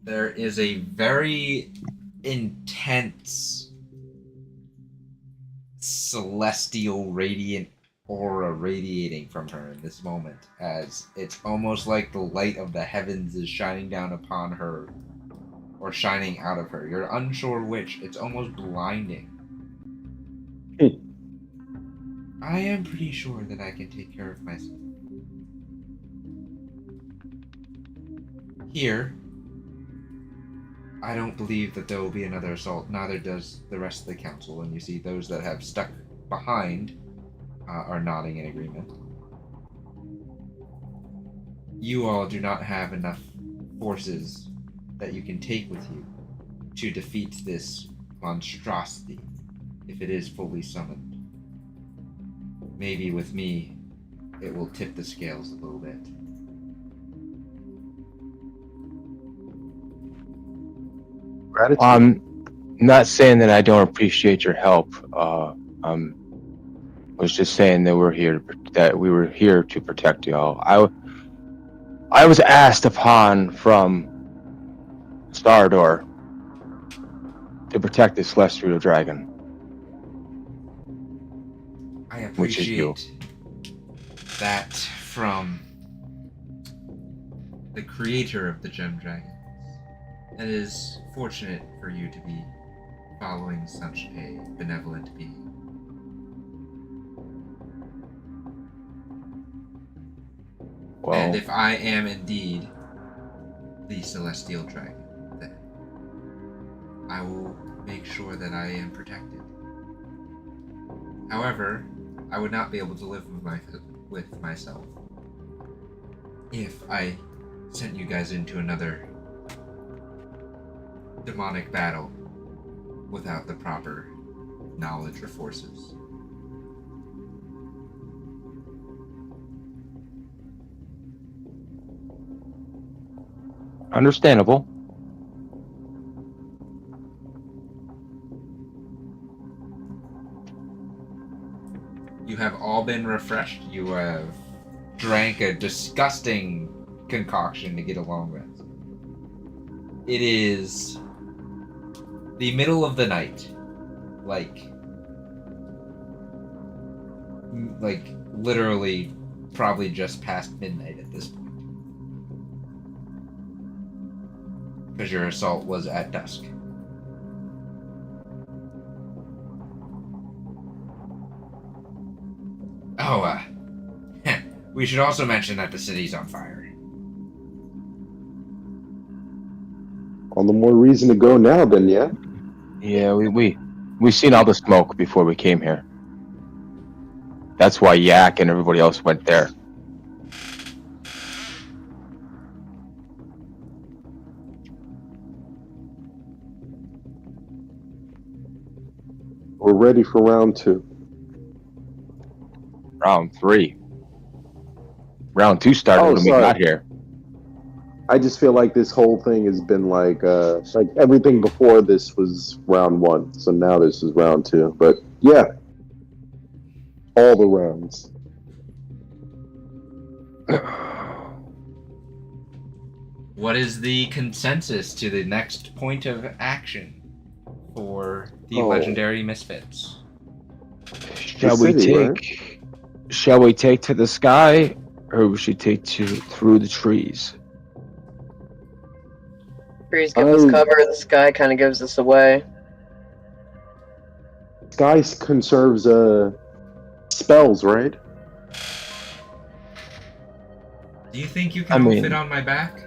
there is a very intense celestial radiant aura radiating from her in this moment, as it's almost like the light of the heavens is shining down upon her or shining out of her. You're unsure which. It's almost blinding. I am pretty sure that I can take care of myself. Here, I don't believe that there will be another assault, neither does the rest of the council, and you see those that have stuck behind are nodding in agreement. You all do not have enough forces that you can take with you to defeat this monstrosity if it is fully summoned. Maybe with me, it will tip the scales a little bit. Gratitude. I'm not saying that I don't appreciate your help. Was just saying that we were here to protect y'all. I was asked upon from Stardor to protect the celestial dragon. I Which is you. appreciate that from the creator of the Gem Dragons. It is fortunate for you to be following such a benevolent being. Well, And if I am indeed the Celestial Dragon, then I will make sure that I am protected. However, I would not be able to live with myself if I sent you guys into another demonic battle without the proper knowledge or forces. understandable. You have all been refreshed. You have drank a disgusting concoction to get a long rest. It is the middle of the night. Like literally probably just past midnight at this point. Because your assault was at dusk. Oh, we should also mention that the city's on fire. All the more reason to go now, then, yeah? Yeah, we seen all the smoke before we came here. That's why Yak and everybody else went there. We're ready for round 2. Round 3. Round 2 started when we sorry. got here. I just feel like this whole thing has been like everything before this was round 1, so now this is round 2. But yeah, all the rounds. What is the consensus to the next point of action for the Oh. Legendary Misfits. Shall The we city, take? right? Shall we take to the sky, or we should take to through the trees? Trees give us I- cover, the sky kind of gives us away. Sky conserves spells, right? Do you think you can I all mean- fit on my back?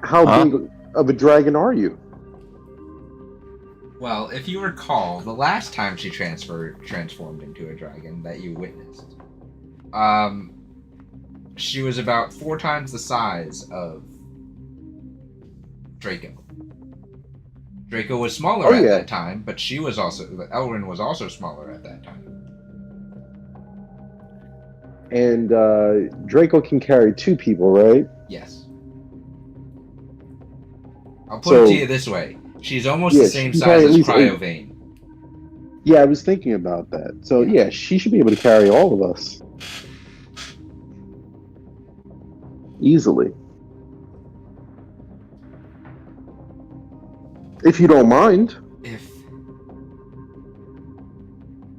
How Huh? big of a dragon are you? Well, if you recall, the last time she transformed into a dragon that you witnessed, she was about 4 times the size of Draco. Draco was smaller Oh, at yeah. that time, but Elrin was also smaller at that time. And Draco can carry 2 people, right? Yes. I'll put it to you this way. She's almost Yeah, the she same can size carry at as least 8. Cryovane. Yeah, I was thinking about that. So Yeah. yeah, she should be able to carry all of us easily, if you don't mind. If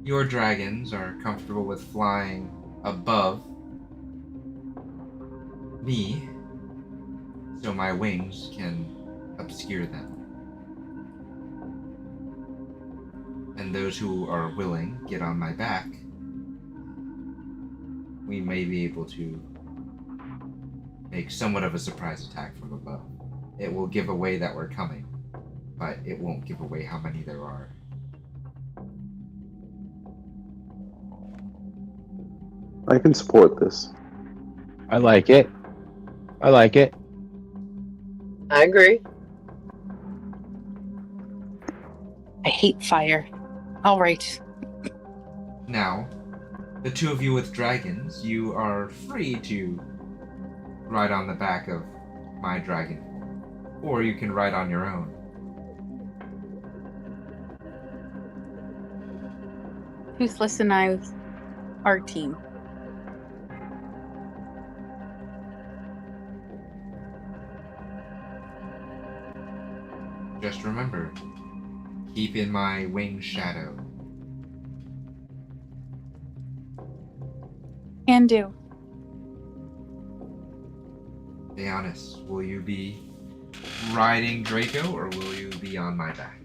your dragons are comfortable with flying above me, so my wings can obscure them. And those who are willing get on my back, we may be able to make somewhat of a surprise attack from above. It will give away that we're coming, but it won't give away how many there are. I can support this. I like it. I like it. I agree. I hate fire. All right. Now, the 2 of you with dragons, you are free to ride on the back of my dragon, or you can ride on your own. Toothless and I, our team. Just remember, keep in my wing's shadow. Can do. Be honest, will you be riding Draco, or will you be on my back?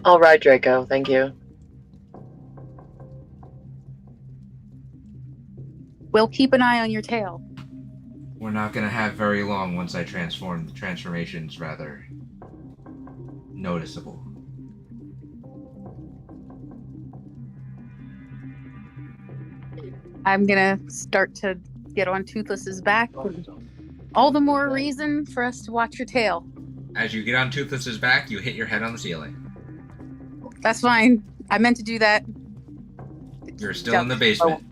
All right, Draco. Thank you. We'll keep an eye on your tail. We're not gonna have very long once I transform. The transformation's rather noticeable. I'm gonna start to get on Toothless's back. All the more reason for us to watch your tail. As you get on Toothless's back, you hit your head on the ceiling. That's fine. I meant to do that. You're still in the basement.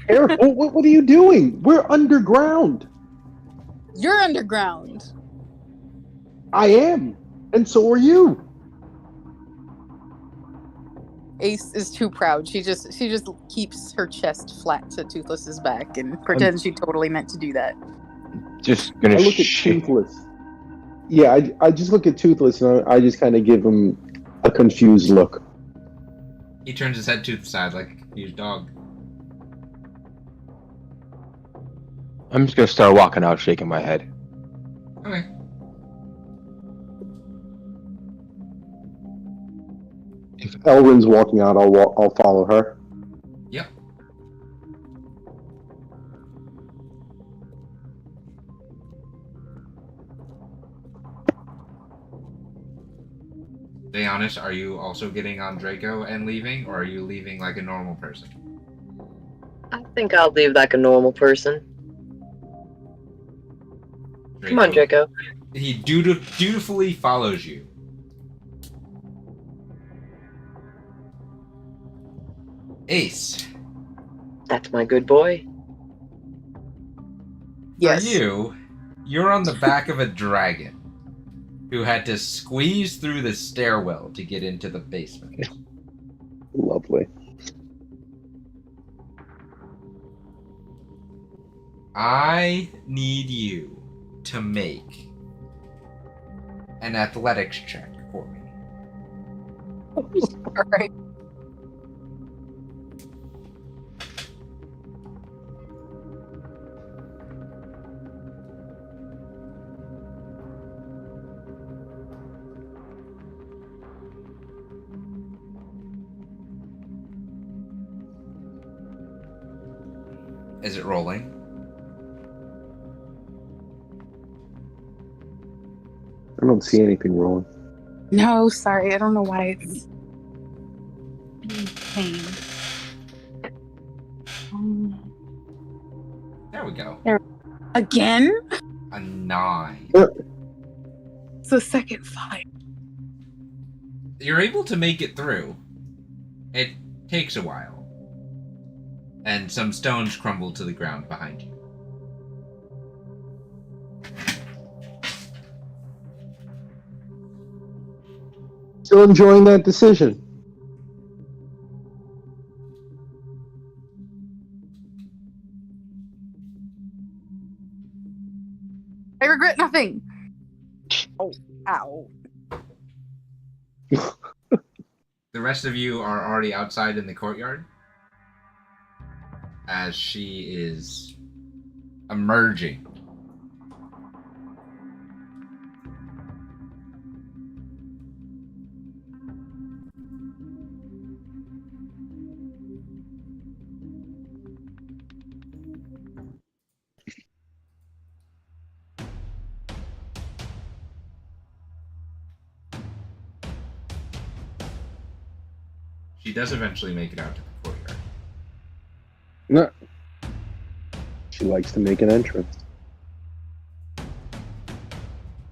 Careful! What are you doing? We're underground. You're underground. I am, and so are you. Ace is too proud. She just keeps her chest flat to Toothless's back and pretends she totally meant to do that. Just gonna I look at shake. Toothless. Yeah, I just look at Toothless and I just kind of give him a confused look. He turns his head to the side like a confused dog. I'm just gonna start walking out, shaking my head. Okay. If Elrin's walking out, I'll follow her. Yep. Be honest, are you also getting on Draco and leaving, or are you leaving like a normal person? I think I'll leave like a normal person. Come on, Draco. He dutifully follows you. Ace, That's my good boy. Yes. for you're on the back of a dragon who had to squeeze through the stairwell to get into the basement. Lovely. I need you to make an athletics check for me. All right. Is it rolling? I don't see anything rolling. No, sorry. I don't know why it's pain. There we go. Again? A 9. It's the second 5. You're able to make it through. It takes a while. And some stones crumble to the ground behind you. Still enjoying that decision. I regret nothing. Oh, ow. The rest of you are already outside in the courtyard as she is emerging. She does eventually make it out to the courtyard. No. She likes to make an entrance.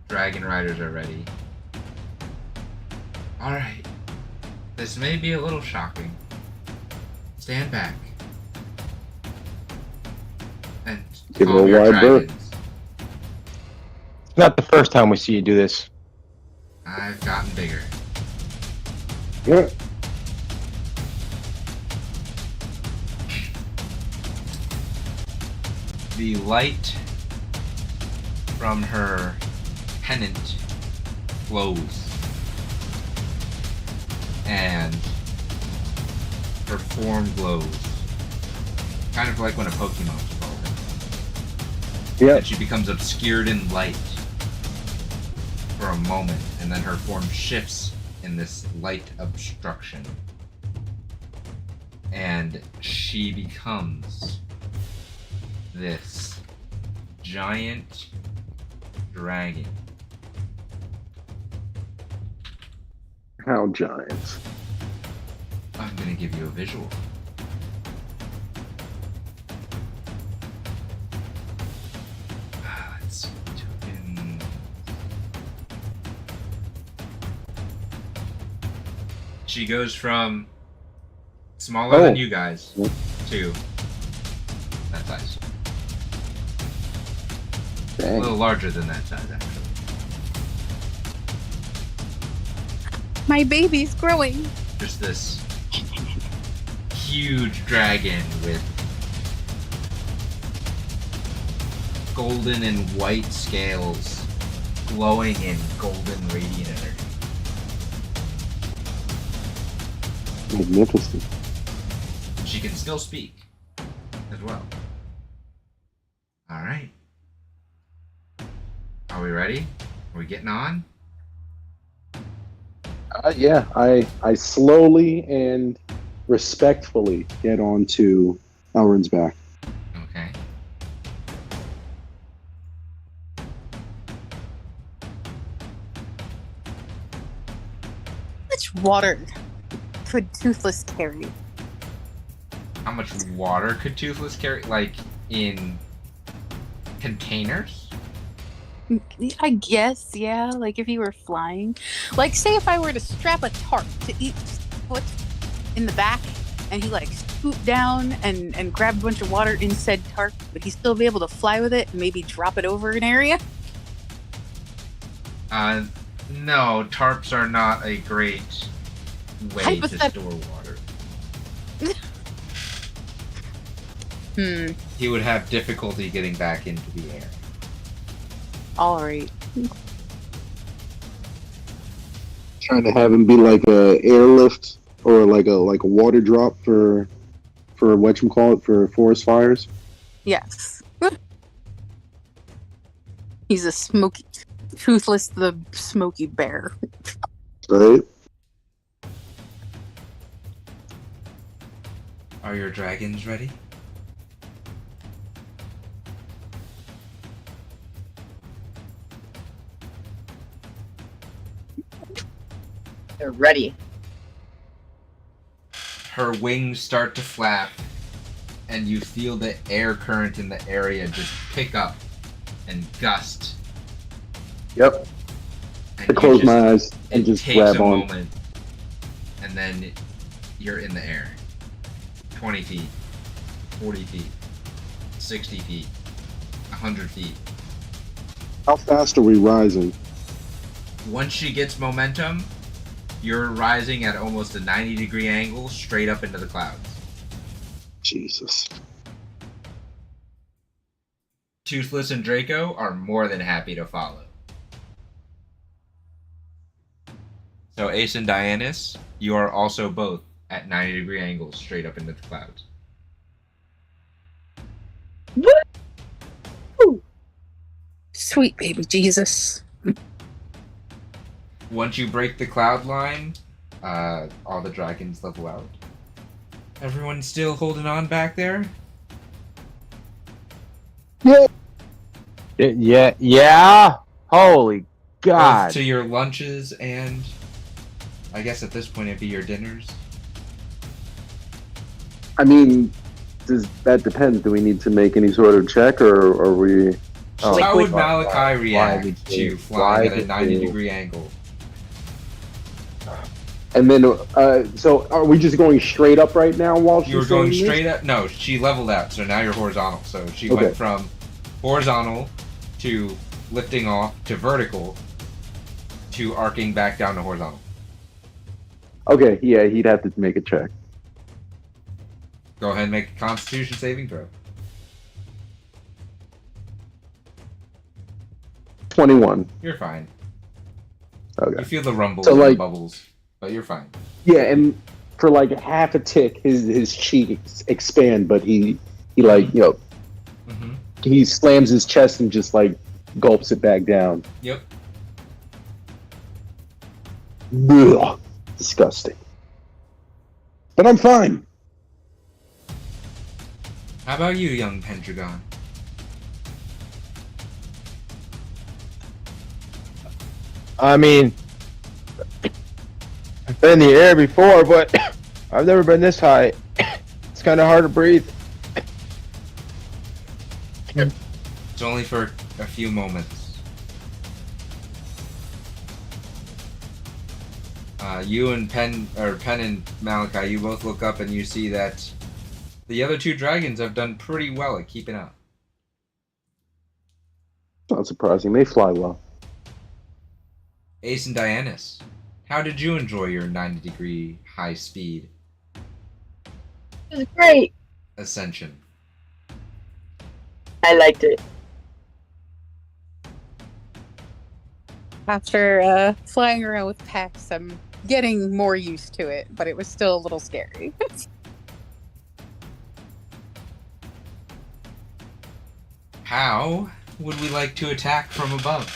Dragon riders are ready. Alright. This may be a little shocking. Stand back. And Give her calm a your wide berth. dragons. It's not the first time we see you do this. I've gotten bigger. Yeah. The light from her pennant glows, and her form glows, kind of like when a Pokemon's evolving. Yeah. And she becomes obscured in light for a moment, and then her form shifts in this light obstruction, and she becomes this giant dragon. How giants. I'm gonna give you a visual. Let's see. Token. She goes from smaller than you guys to that size. A Dang. little larger than that size, actually. My baby's growing. Just this huge dragon with golden and white scales glowing in golden radiant energy. Magnificent. She can still speak as well. Alright. Are we ready? Are we getting on? Yeah, I slowly and respectfully get onto Elrond's back. Okay. How much water could Toothless carry? How much water could Toothless carry? Like, in containers? I guess, yeah. Like if you were flying. Like, say if I were to strap a tarp to each foot in the back, and he like scooped down and grabbed a bunch of water in said tarp, would he still be able to fly with it and maybe drop it over an area? No, tarps are not a great way to store water. He would have difficulty getting back into the air. All right. Trying to have him be like a airlift or like a water drop for whatchamacallit, for forest fires. Yes. He's a smoky, Toothless the smoky bear. Right? Are your dragons ready? They're ready. Her wings start to flap, and you feel the air current in the area just pick up and gust. Yep. And I close my eyes it and just takes grab a on. moment, and then you're in the air. 20 feet, 40 feet, 60 feet, 100 feet. How fast are we rising? Once she gets momentum, you're rising at almost a 90-degree angle straight up into the clouds. Jesus. Toothless and Draco are more than happy to follow. So Ace and Dianus, you are also both at 90-degree angles straight up into the clouds. Sweet baby Jesus. Once you break the cloud line, all the dragons level out. Everyone still holding on back there? Yeah. Holy God. Both to your lunches and, I guess at this point it'd be your dinners. I mean, that depends. Do we need to make any sort of check, or are we? Oh, How would why- Malachi react would to you- flying why at a would 90-degree angle? And then, so are we just going straight up right now while she's You were going saying this? straight up? No, she leveled out, so now you're horizontal. So she Okay. went from horizontal to lifting off to vertical to arcing back down to horizontal. Okay, yeah, he'd have to make a check. Go ahead and make a Constitution saving throw. 21. You're fine. Okay. You feel the rumbles So, and the like- bubbles, but you're fine. Yeah, and for like half a tick, his cheeks expand, but he like, Mm-hmm. he slams his chest and just like gulps it back down. Yep. Ugh, disgusting. But I'm fine. How about you, young Pendragon? I mean, I've been in the air before, but I've never been this high. It's kind of hard to breathe. It's only for a few moments. You and Pen and Malachi, you both look up and you see that the other two dragons have done pretty well at keeping up. Not surprising. They fly well. Ace and Dianus, how did you enjoy your 90-degree high speed It was great. ascension? I liked it. After flying around with packs, I'm getting more used to it, but it was still a little scary. How would we like to attack from above?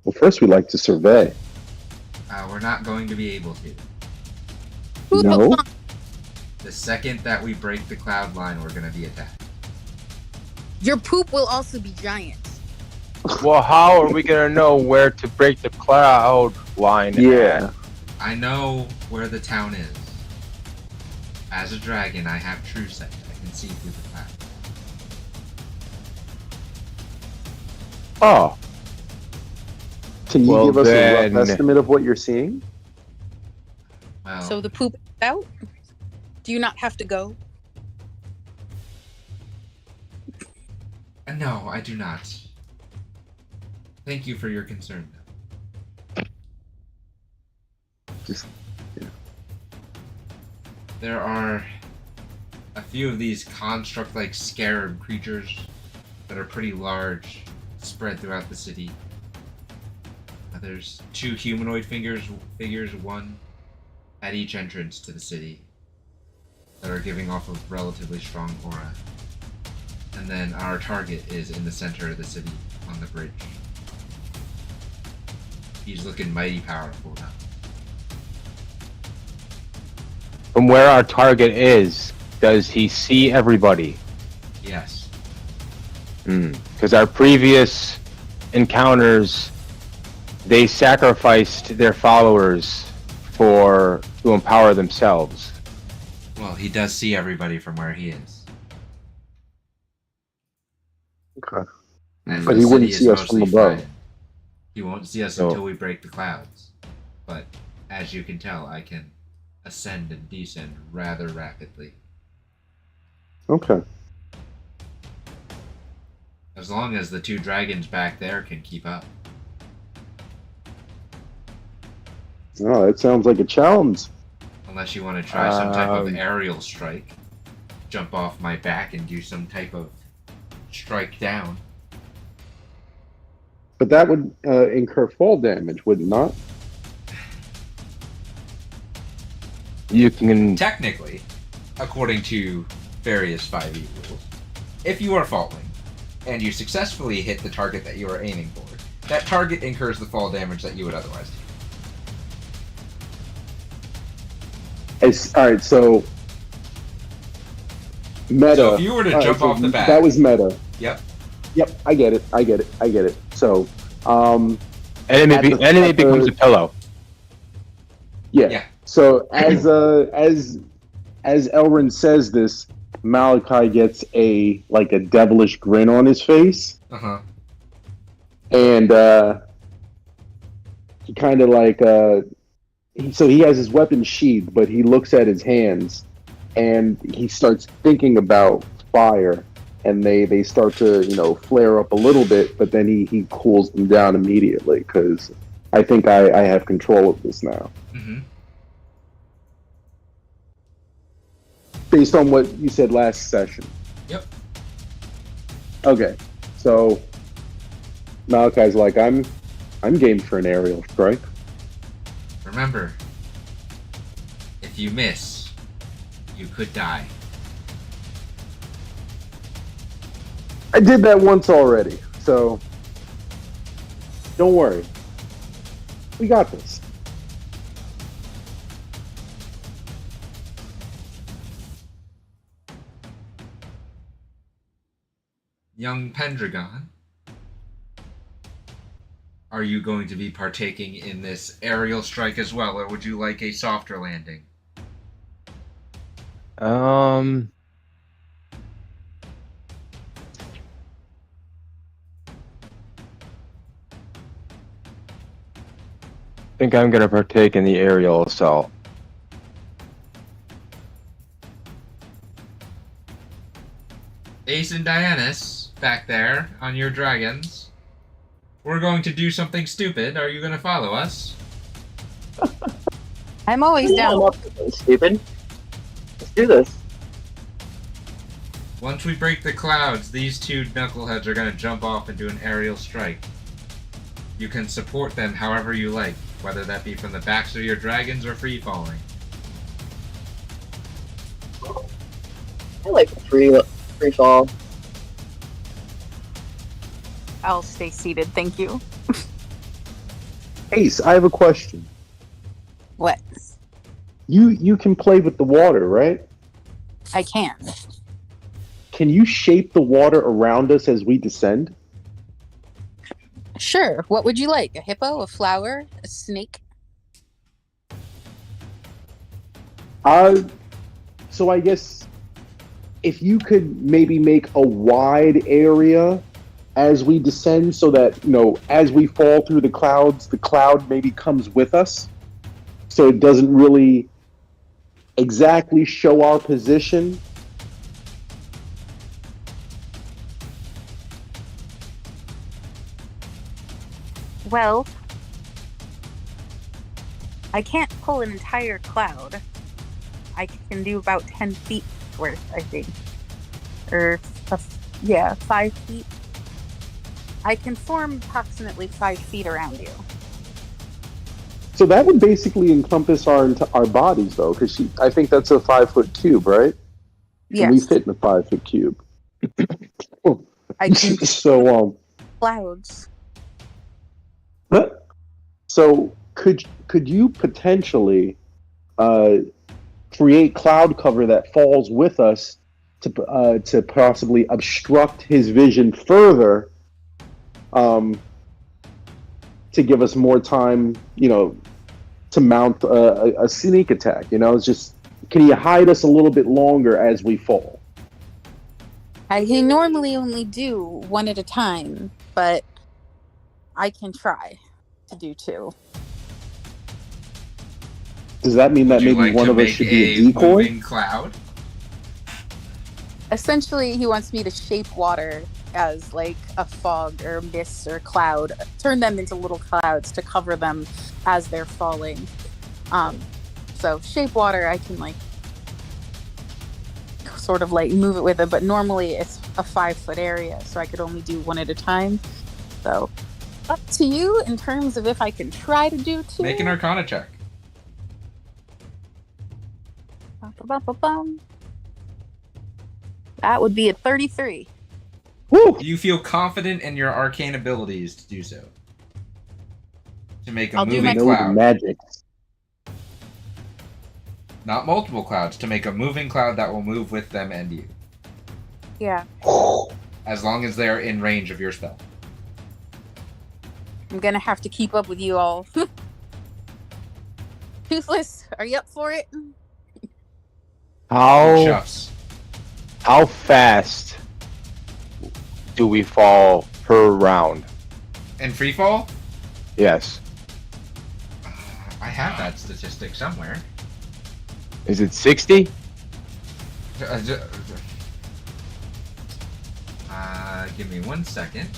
Well, first we like to survey. We're not going to be able to. Who No? belongs- The second that we break the cloud line, we're going to be attacked. Your poop will also be giant. Well, how are we gonna know where to break the cloud line? Yeah. I know where the town is. As a dragon, I have true sight. I can see through the cloud. Oh, Can you Well, give us a then- rough estimate of what you're seeing? Well, So the poop is out? Do you not have to go? no, I do not. Thank you for your concern, though. Just There are a few of these construct-like scarab creatures that are pretty large, spread throughout the city. There's 2 humanoid figures, one at each entrance to the city, that are giving off a relatively strong aura. And then our target is in the center of the city, on the bridge. He's looking mighty powerful now. From where our target is, does he see everybody? Yes. Because our previous encounters, they sacrificed their followers to empower themselves. Well, he does see everybody from where he is. Okay. And But the he wouldn't city is see us from mostly above. fine. He won't see us No. until we break the clouds. But as you can tell, I can ascend and descend rather rapidly. Okay. As long as the 2 dragons back there can keep up. Oh, that sounds like a challenge. Unless you want to try some type of Um, aerial strike. Jump off my back and do some type of strike down. But that would incur fall damage, would it not? You can. Technically, according to various 5e rules, if you are falling and you successfully hit the target that you are aiming for, that target incurs the fall damage that you would otherwise do. Alright, so meta. So if you were to Alright, jump so off the back, that was meta. Yep. Yep, I get it. So, Enemy at the- becomes a pillow. yeah. Yeah. So as Elrin says this, Malachi gets a devilish grin on his face, Uh-huh. and he kind of so he has his weapon sheathed, but he looks at his hands, and he starts thinking about fire, and they start to flare up a little bit, but then he cools them down immediately because I think I have control of this now. Mm-hmm. Based on what you said last session. Yep. Okay, so Malachi's like, I'm game for an aerial strike. Remember, if you miss, you could die. I did that once already, so don't worry. We got this. Young Pendragon, are you going to be partaking in this aerial strike as well, or would you like a softer landing? I think I'm gonna partake in the aerial assault. Ace and Dianus, back there on your dragons. We're going to do something stupid. Are you going to follow us? I'm always I'm down. up to something stupid. Let's do this. Once we break the clouds, these 2 knuckleheads are going to jump off and do an aerial strike. You can support them however you like, whether that be from the backs of your dragons or free falling. I like free fall. I'll stay seated, thank you. Ace, I have a question. What? You can play with the water, right? I can. Can you shape the water around us as we descend? Sure. What would you like? A hippo? A flower? A snake? So I guess if you could maybe make a wide area as we descend so that, as we fall through the cloud maybe comes with us. So it doesn't really exactly show our position. Well, I can't pull an entire cloud. I can do about 10 feet worth, I think. Or, 5 feet. I can form approximately 5 feet around you. So that would basically encompass our bodies, though, because I think that's a 5-foot cube, right? And we Yes, fit in a 5-foot cube. I can So clouds. so could you potentially create cloud cover that falls with us to possibly obstruct his vision further, to give us more time, to mount a sneak attack? It's just, can you hide us a little bit longer as we fall? I can normally only do one at a time, but I can try to do two. Does that mean Would that you maybe like one to of us make should be a a decoy? moving cloud? Essentially, he wants me to shape water as like a fog or mist or cloud, turn them into little clouds to cover them as they're falling. So shape water, I can like sort of like move it with it, but normally it's a 5-foot area, so I could only do one at a time. So up to you in terms of if I can try to do two. Make an Arcana check. Ba-ba-ba-ba-bum. That would be a 33. Woo! Do you feel confident in your arcane abilities to do so? To make a I'll do moving my- No, the cloud. magic. Not multiple clouds, to make a moving cloud that will move with them and you. Yeah, As long as they're in range of your spell. I'm gonna have to keep up with you all. Toothless, are you up for it? Chuffs. How fast do we fall per round? In free fall? Yes. I have that statistic somewhere. Is it 60? Give me 1 second.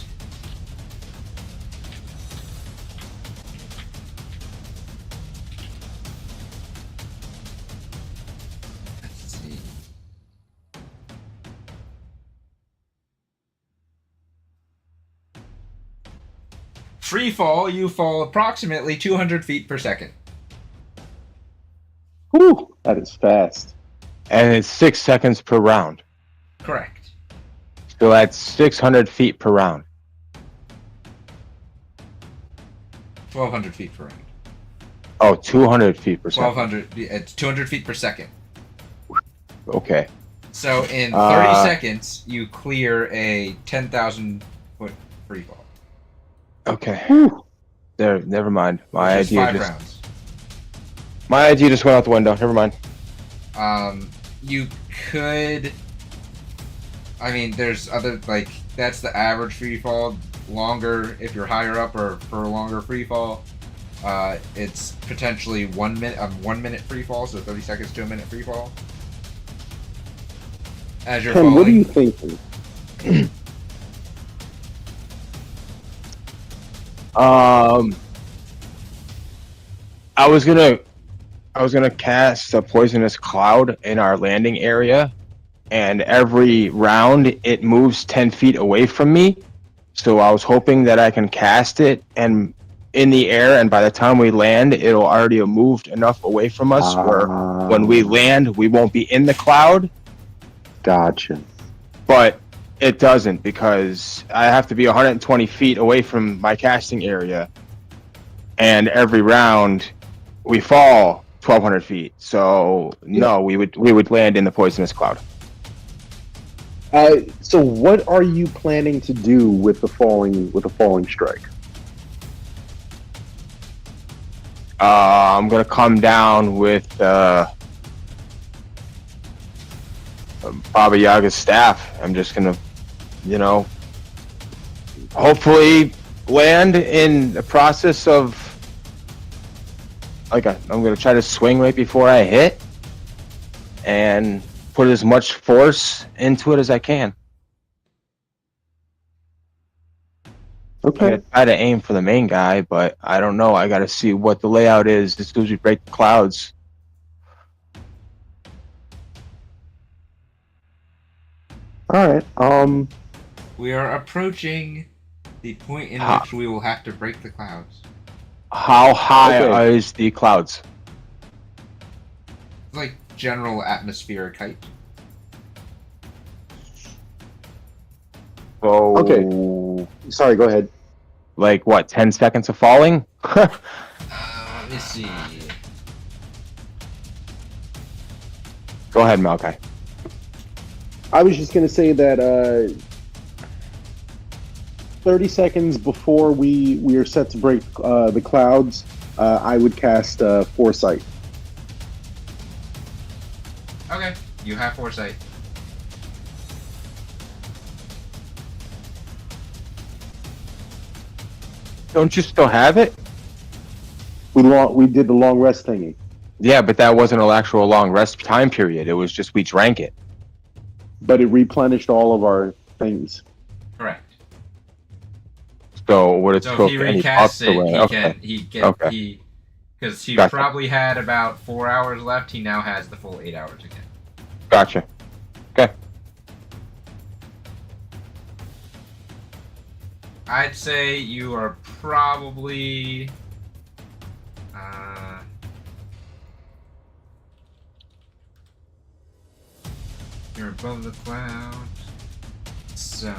Let's see. Free fall, you fall approximately 200 feet per second. Whew, that is fast. And it's 6 seconds per round. Correct. So that's 600 feet per round. 1,200 feet per round. Oh, 200 feet per second. 1,200. It's 200 feet per second. Okay. So in 30 seconds, you clear a 10,000 foot free fall. Okay. Whew. There. Never mind. My Which is idea 5 just. rounds. My idea just went out the window. Never mind. You could. I mean, there's other, like, that's the average free fall. Longer if you're higher up, or for a longer free fall. It's potentially 1 minute, 1 minute free fall, so 30 seconds to a minute free fall. As you're Ken, falling. what are you thinking? I was gonna cast a poisonous cloud in our landing area, and every round it moves 10 feet away from me. So I was hoping that I can cast it and in the air, and by the time we land, it'll already have moved enough away from us where when we land, we won't be in the cloud. Gotcha. But it doesn't, because I have to be 120 feet away from my casting area, and every round we fall 1,200 feet. So no, we would land in the poisonous cloud. So what are you planning to do with the falling strike? I'm gonna come down with Baba Yaga's staff. I'm just gonna, hopefully land in the process of. I'm gonna try to swing right before I hit, and put as much force into it as I can. I'm Okay. gonna try to aim for the main guy, but I don't know. I gotta see what the layout is as soon as we break the clouds. All right. We are approaching the point in Ah. which we will have to break the clouds. How high Okay. is the clouds? Like general atmospheric height. So, Okay. Sorry, go ahead. like what? 10 seconds of falling? Let me see. Go ahead, Malachi. I was just going to say that 30 seconds before we are set to break the clouds, I would cast Foresight. Okay, you have foresight. Don't you still have it? We did the long rest thingy. Yeah, but that wasn't an actual long rest time period. It was just we drank it. But it replenished all of our things. Correct. So would it So took if he any recasts buffs it, away? he Okay. because he Gotcha. probably had about 4 hours left. He now has the full 8 hours again. Gotcha. Okay. I'd say you are probably you're above the clouds, so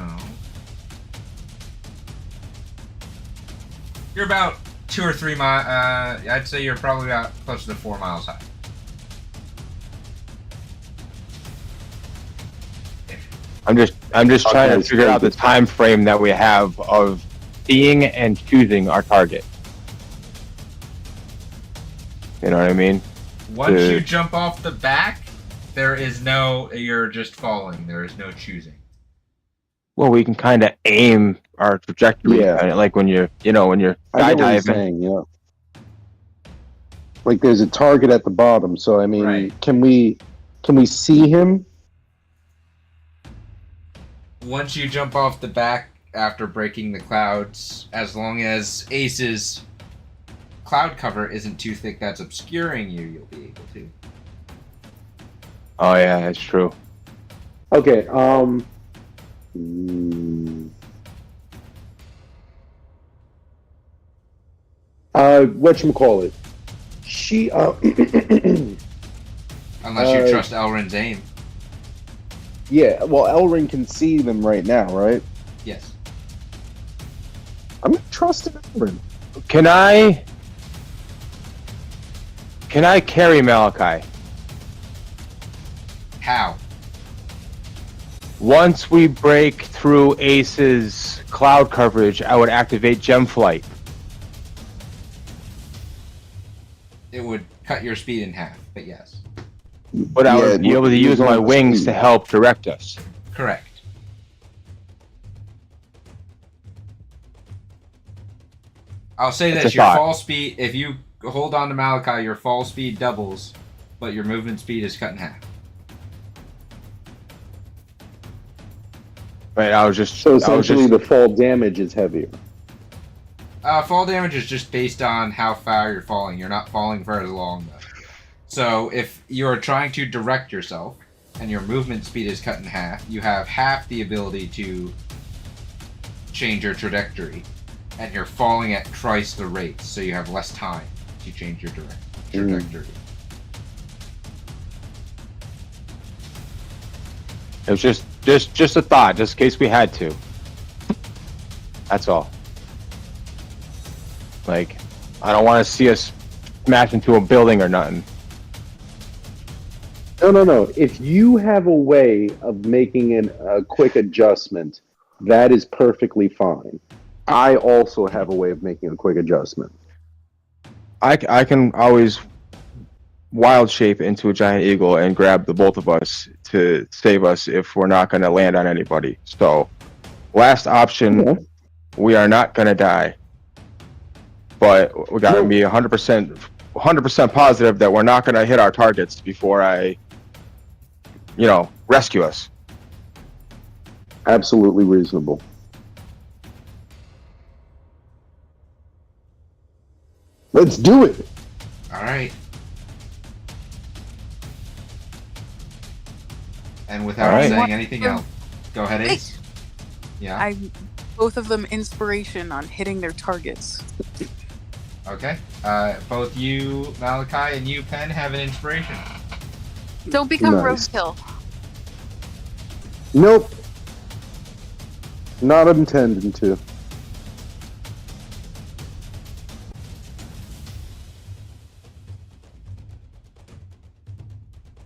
you're about 2 or 3 miles. I'd say you're probably about close to 4 miles high. I'm just trying to Okay, figure out the time frame that we have of seeing and choosing our target. You know what I mean? Once you jump off the back, you're just falling. There is no choosing. Well, we can kind of aim our trajectory, Yeah. kinda like when you're I get what you're skydiving. saying, yeah. Like there's a target at the bottom, so I mean, Right. can we see him? Once you jump off the back after breaking the clouds, as long as Ace's cloud cover isn't too thick that's obscuring you, you'll be able to. Oh yeah, that's true. Okay, whatchamacallit? She Unless you trust Elrin's aim. yeah, well Elrin can see them right now, right? Yes. I'm gonna trust Elrin. Can I carry Malachi? How? Once we break through Ace's cloud coverage, I would activate Gem Flight. It would cut your speed in half, but yes. But I would be able to use my wings to help direct us. Correct. I'll say That's this, a your thought. fall speed, if you hold on to Malachi, your fall speed doubles, but your movement speed is cut in half. Right, I was just So essentially the fall damage is heavier. Fall damage is just based on how far you're falling. You're not falling very long, though. So if you're trying to direct yourself, and your movement speed is cut in half, you have half the ability to change your trajectory. And you're falling at twice the rate, so you have less time to change your trajectory. It was just a thought, just in case we had to. That's all. Like, I don't want to see us smash into a building or nothing. No. If you have a way of making a quick adjustment, that is perfectly fine. I also have a way of making a quick adjustment. I can always wild shape into a giant eagle and grab the both of us to save us if we're not going to land on anybody. So, last option, Yeah. we are not going to die. But we got to be 100% positive that we're not going to hit our targets before I, rescue us. Absolutely reasonable. Let's do it. All right. And without All right. saying anything else, go ahead, Ace. Yeah. Both of them inspiration on hitting their targets. Okay. Both you, Malachi, and you, Penn, have an inspiration. Don't become Nice. roadkill. Nope. Not intending to.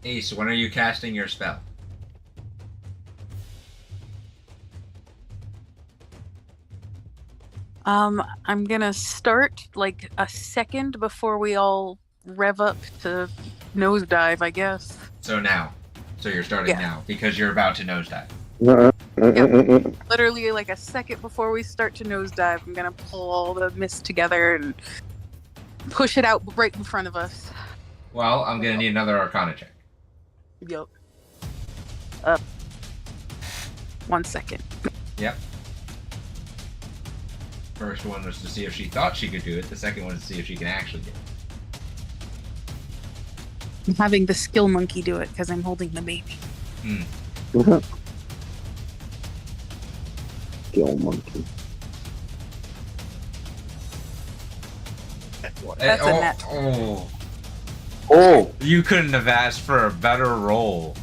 Ace, when are you casting your spell? I'm gonna start like a second before we all rev up to nosedive, I guess. So now. So you're starting Yeah. now because you're about to nosedive. Literally like a second before we start to nosedive, I'm gonna pull all the mist together and push it out right in front of us. Well, I'm gonna need another Arcana check. Yep. 1 second. Yep. First one was to see if she thought she could do it. The second one is to see if she can actually do it. I'm having the skill monkey do it because I'm holding the baby. Skill monkey. That's a net. Oh. You couldn't have asked for a better roll.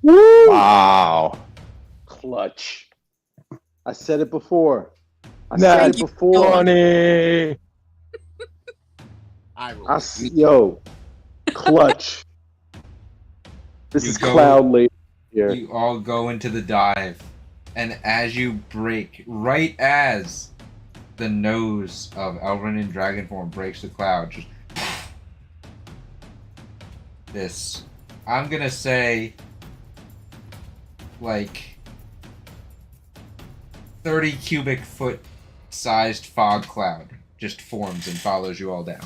Woo! Wow. Clutch. I said it before. I Nah, said it before. Funny. Yo, clutch. This You is go- Cloud Lady here. You all go into the dive, and as you break, right as the nose of Elrin in dragon form breaks the cloud, just this, I'm gonna say, like 30 cubic foot sized fog cloud just forms and follows you all down.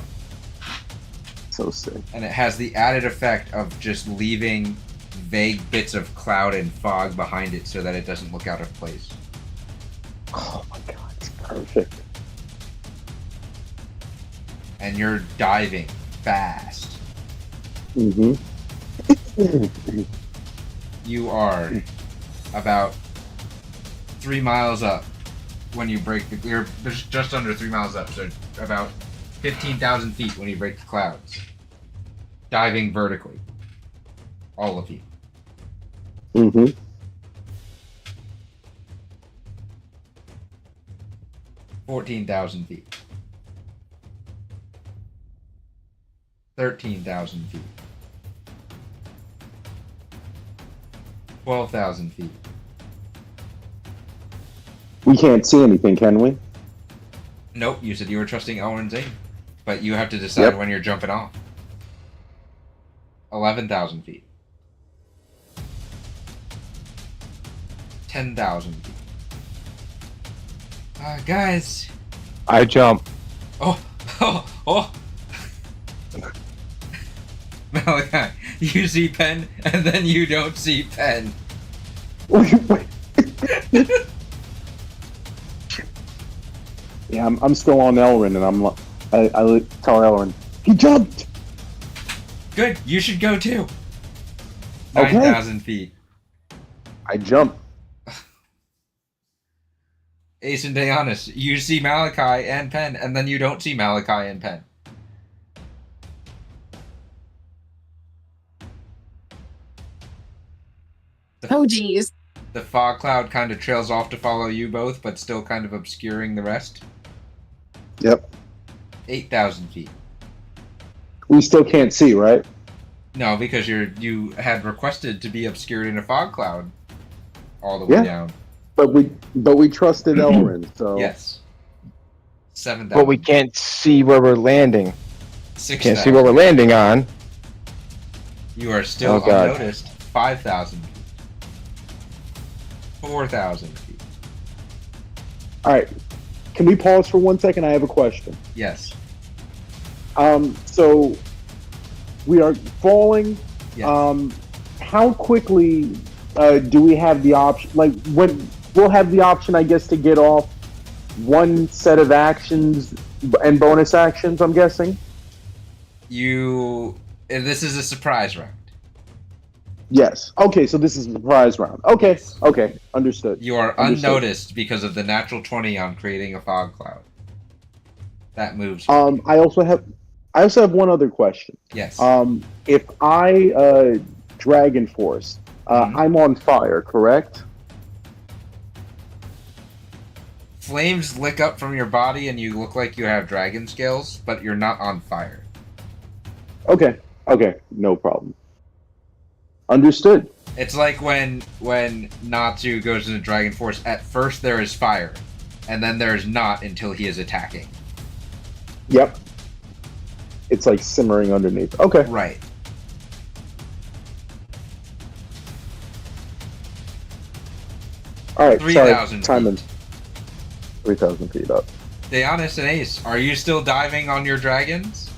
So sick. And it has the added effect of just leaving vague bits of cloud and fog behind it so that it doesn't look out of place. Oh my god, it's perfect. And you're diving fast. Mm-hmm. You are about 3 miles up when you break the... You're just under 3 miles up, so about 15,000 feet when you break the clouds. Diving vertically. All of you. Mm-hmm. $14,000 feet. 13,000 feet. 12,000 feet. We can't see anything, can we? Nope, you said you were trusting Elrin's aim. But you have to decide Yep. when you're jumping off. 11,000 feet. 10,000 feet. Guys. I jump. Oh. Malachi, you see Penn, and then you don't see Penn. Wait. Yeah, I'm still on Elrin, and I tell Elrin, he jumped. Good, you should go too. Okay. 9,000 feet. I jump. Ace and Daeonis, you see Malachi and Penn, and then you don't see Malachi and Penn. Oh, geez. The fog cloud kind of trails off to follow you both, but still kind of obscuring the rest. Yep. 8,000 feet. We still can't see, right? No, because you had requested to be obscured in a fog cloud all the way Yeah. down. But we trusted Elrin, so Yes. 7,000. But we can't see where we're landing. 6,000. Can't see what we're landing on. You are still Oh, God. unnoticed. 5,000 feet. 4,000 feet. All right. Can we pause for 1 second? I have a question. Yes. So we are falling. Yes. How quickly do we have the option? Like, when we'll have the option, I guess, to get off one set of actions and bonus actions, I'm guessing. This is a surprise round. Yes. Okay, so this is the surprise round. Okay. Yes. Okay. Understood. You are Understood. unnoticed because of the natural 20 on creating a fog cloud. That moves. I also have one other question. Yes. If I Dragon Force, Mhm. I'm on fire, correct? Flames lick up from your body and you look like you have dragon scales, but you're not on fire. Okay, no problem. Understood. It's like when Natsu goes into Dragon Force, at first there is fire, and then there is not until he is attacking. Yep. It's like simmering underneath. Okay. Right. All right. 3,000 Timing. feet. 3,000 feet up. Deonis and Ace, are you still diving on your dragons?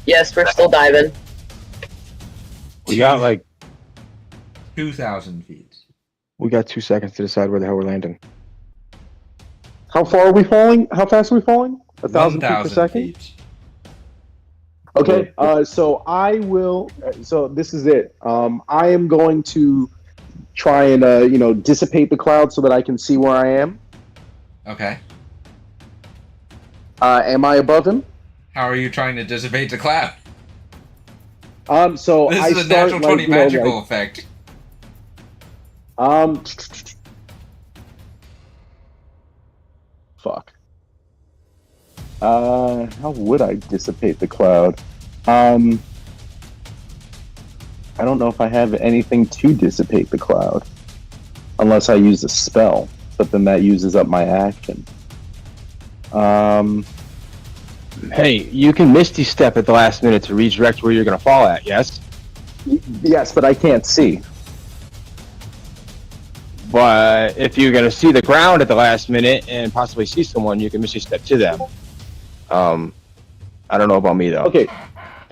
Yes, we're still diving. We got like 2,000 feet. we got 2 seconds to decide where the hell we're landing. How far are we falling? How fast are we falling? 1,000 feet per 1,000 second? feet. Okay, so I will. So this is it. I am going to try and dissipate the cloud so that I can see where I am. Okay. Am I above him? How are you trying to dissipate the cloud? So This I is a start, natural like, 20 magical effect. Fuck. How would I dissipate the cloud? I don't know if I have anything to dissipate the cloud. Unless I use a spell. But then that uses up my action. Hey, you can Misty Step at the last minute to redirect where you're going to fall at, yes? Yes, but I can't see. But if you're going to see the ground at the last minute and possibly see someone, you can Misty Step to them. I don't know about me, though. Okay.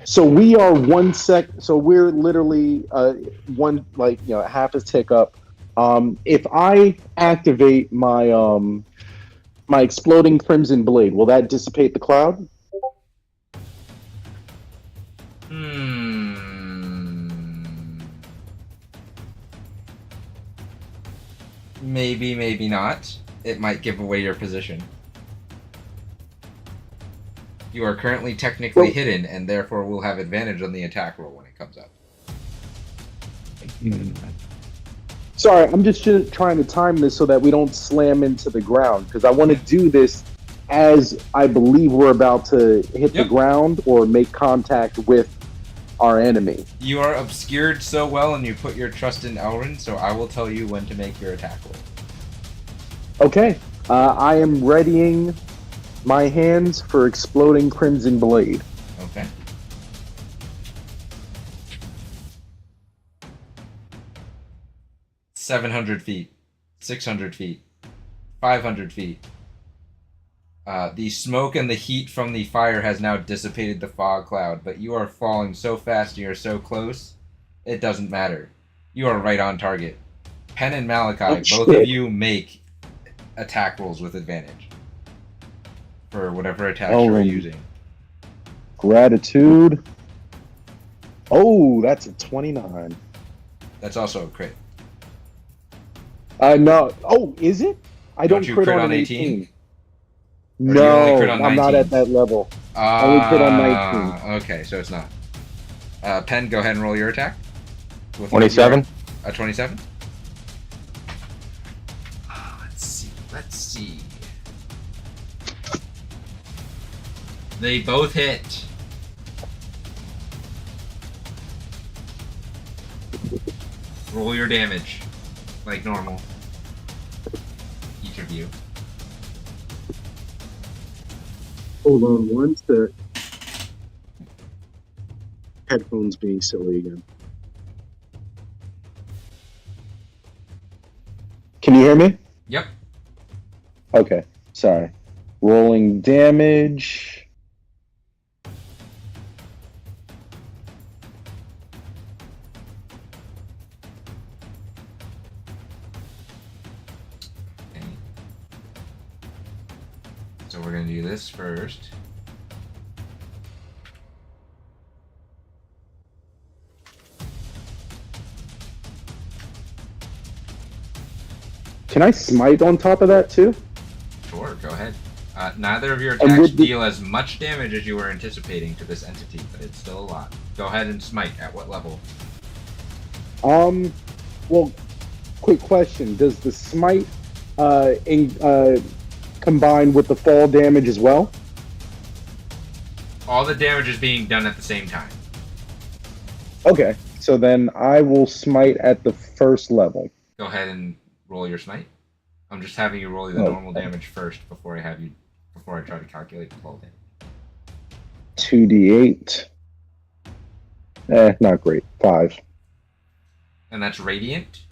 So we are so we're literally half a tick up. If I activate my my exploding crimson blade, will that dissipate the cloud? Maybe, maybe not. It might give away your position. You are currently technically hidden, and therefore will have advantage on the attack roll when it comes up. Sorry, I'm just trying to time this so that we don't slam into the ground, because I want to do this as I believe we're about to hit the ground or make contact with our enemy. You are obscured so well, and you put your trust in Elrin, so I will tell you when to make your attack roll. Okay, I am readying my hands for exploding crimson blade. Okay. $700 feet, 600 feet, 500 feet. The smoke and the heat from the fire has now dissipated the fog cloud, but you are falling so fast and you're so close, it doesn't matter. You are right on target. Pen and Malachi, both of you make attack rolls with advantage for whatever attacks you're using. Gratitude. Oh, that's a 29. That's also a crit. No. Oh, is it? I don't you crit crit on on an 18? 18. Or No, you only crit on I'm not 19s? at that level. Only crit on 19. Okay, so it's not. Pen, go ahead and roll your attack. With 27? A 27? Let's see. They both hit. Roll your damage. Like normal. Each of you. Hold on one sec. Headphones being silly again. Can you hear me? Yep. Okay, sorry. Rolling damage. Okay. So we're gonna do this first. Can I smite on top of that too? Sure, go ahead. Neither of your And attacks with the- deal as much damage as you were anticipating to this entity, but it's still a lot. Go ahead and smite. At what level? Well, quick question: does the smite combine with the fall damage as well? All the damage is being done at the same time. Okay, so then I will smite at the first level. Go ahead and roll your smite. I'm just having you roll the normal damage first before I try to calculate the fall damage. 2d8. Not great. 5. And that's radiant.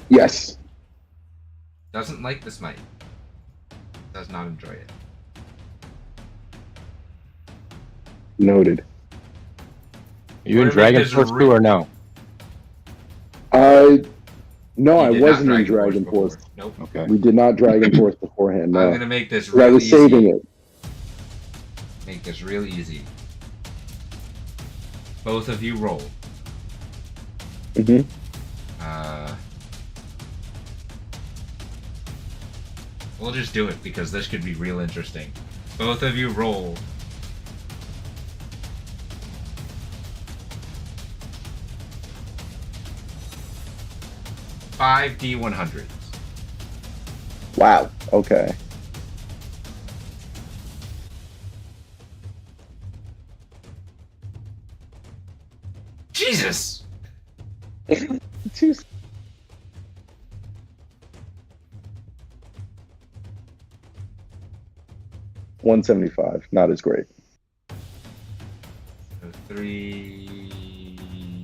Yes. Doesn't like the smite. Does not enjoy it. Noted. You in We're gonna make Dragon this Force re- 2 or no? No, I You did not wasn't in Dragon before. Force. Nope. Okay. We did not Dragon Force beforehand. I'm No. gonna make this 'Cause I real was easy. saving it. Make this real easy. Both of you roll. Mm-hmm. We'll just do it because this could be real interesting. Both of you roll. Five D100s. Wow. Okay. Jesus! Two. 175. Not as great. So 3,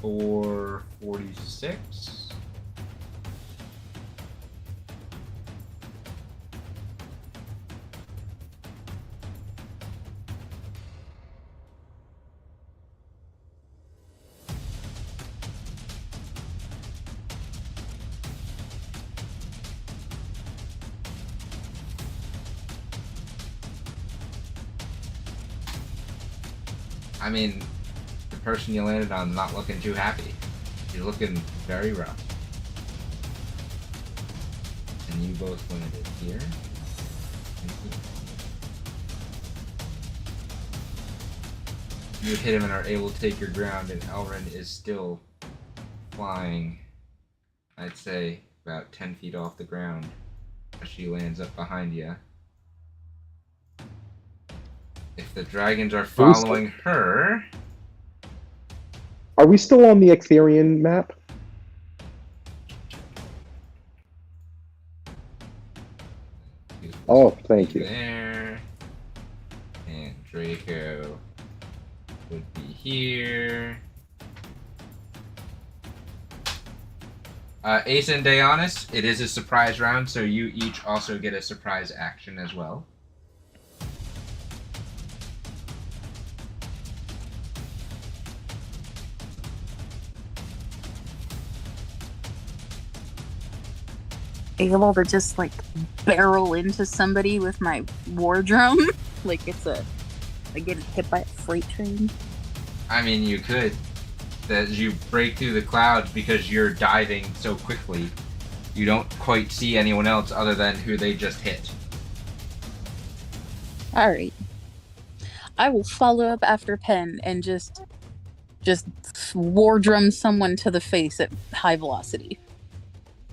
4, 46. I mean, the person you landed on not looking too happy. You're looking very rough. And you both landed here. And here. You hit him and are able to take your ground, and Elrin is still flying, I'd say, about 10 feet off the ground as she lands up behind you. If the dragons are following her... Are we still on the Ectherian map? Oh, thank you. There. And Draco would be here. Ace and Daeonis, it is a surprise round, so you each also get a surprise action as well. Able to just like barrel into somebody with my war drum, like it's like getting hit by a freight train. I mean, you could. As you break through the clouds because you're diving so quickly, you don't quite see anyone else other than who they just hit. All right, I will follow up after Pen and just war drum someone to the face at high velocity.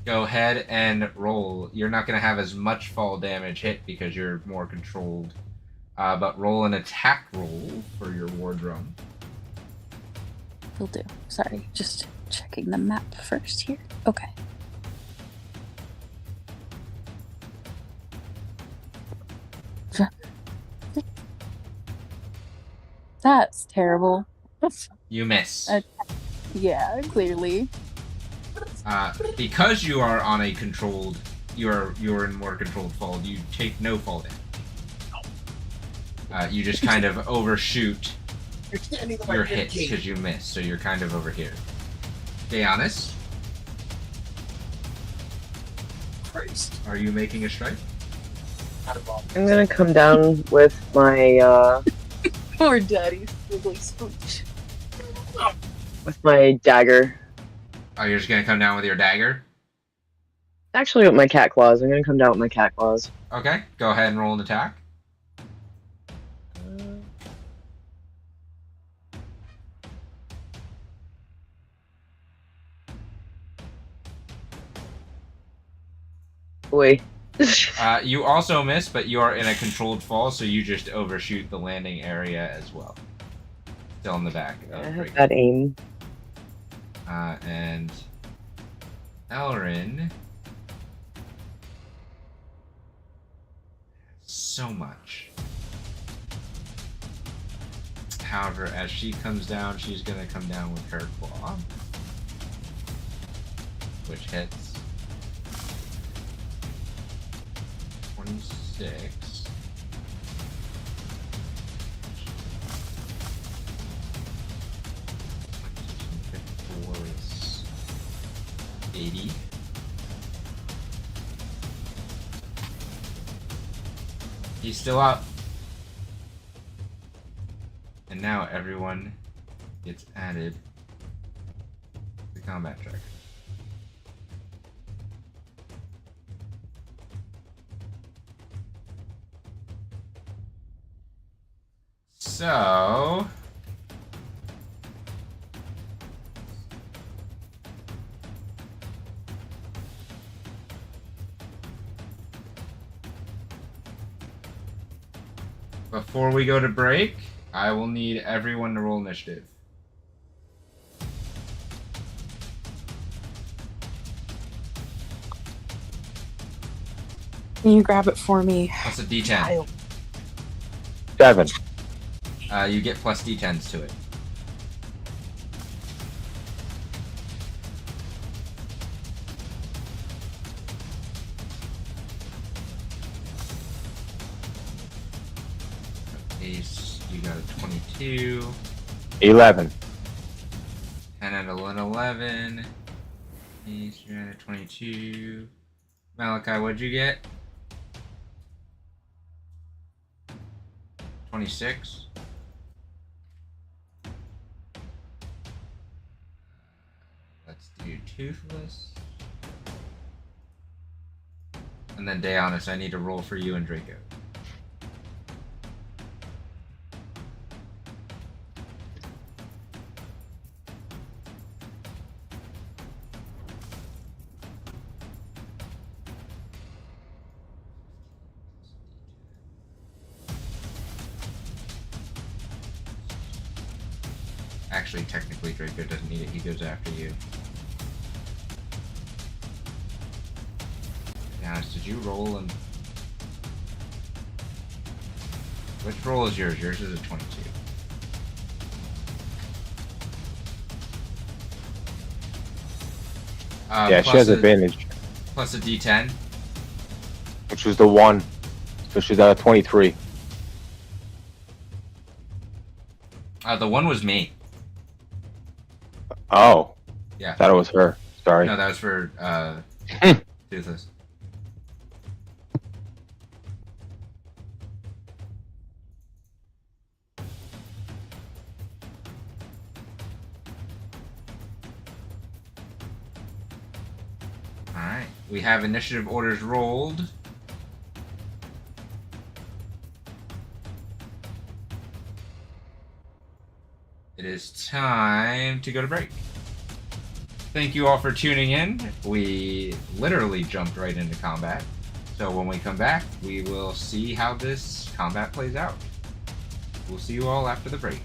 Go ahead and roll. You're not going to have as much fall damage hit because you're more controlled. But roll an attack roll for your war drum. Will do. Sorry, just checking the map first here. Okay. That's terrible. You miss. Yeah, clearly. Because you are on a controlled, you're in more controlled fall. You take no fall damage. You just kind of overshoot your hit because you miss, so you're kind of over here. Daeonis, are you making a strike? I'm gonna come down with my Poor daddy's ugly scooch. with my dagger. Oh, you're just gonna come down with your dagger? Actually, with my cat claws. I'm gonna come down with my cat claws. Okay, go ahead and roll an attack. Wait. You also miss, but you are in a controlled fall, so you just overshoot the landing area as well. Still in the back. I have bad aim. And Elrin. So much. However, as she comes down, she's going to come down with her claw, which hits 26. Is 80. He's still up. And now everyone gets added to the combat tracker. So before we go to break, I will need everyone to roll initiative. Can you grab it for me? Plus a D10. 7. You get plus D10s to it. Ace, you got a 22. 11. 10 and 11. Ace, you got a 22. Malachi, what'd you get? 26. Let's do Toothless. And then Daeonis, I need to roll for you and Draco. Actually, technically, Draco doesn't need it. He goes after you. Giannis, did you roll and... Which roll is yours? Yours is a 22. Yeah, she has advantage. Plus a D10. Which was the 1. So she's at a 23. The 1 was me. Oh. Yeah. Thought it was her. Sorry. No, that was for Toothless. Alright. We have initiative orders rolled. It is time to go to break. Thank you all for tuning in. We literally jumped right into combat. So when we come back, we will see how this combat plays out. We'll see you all after the break.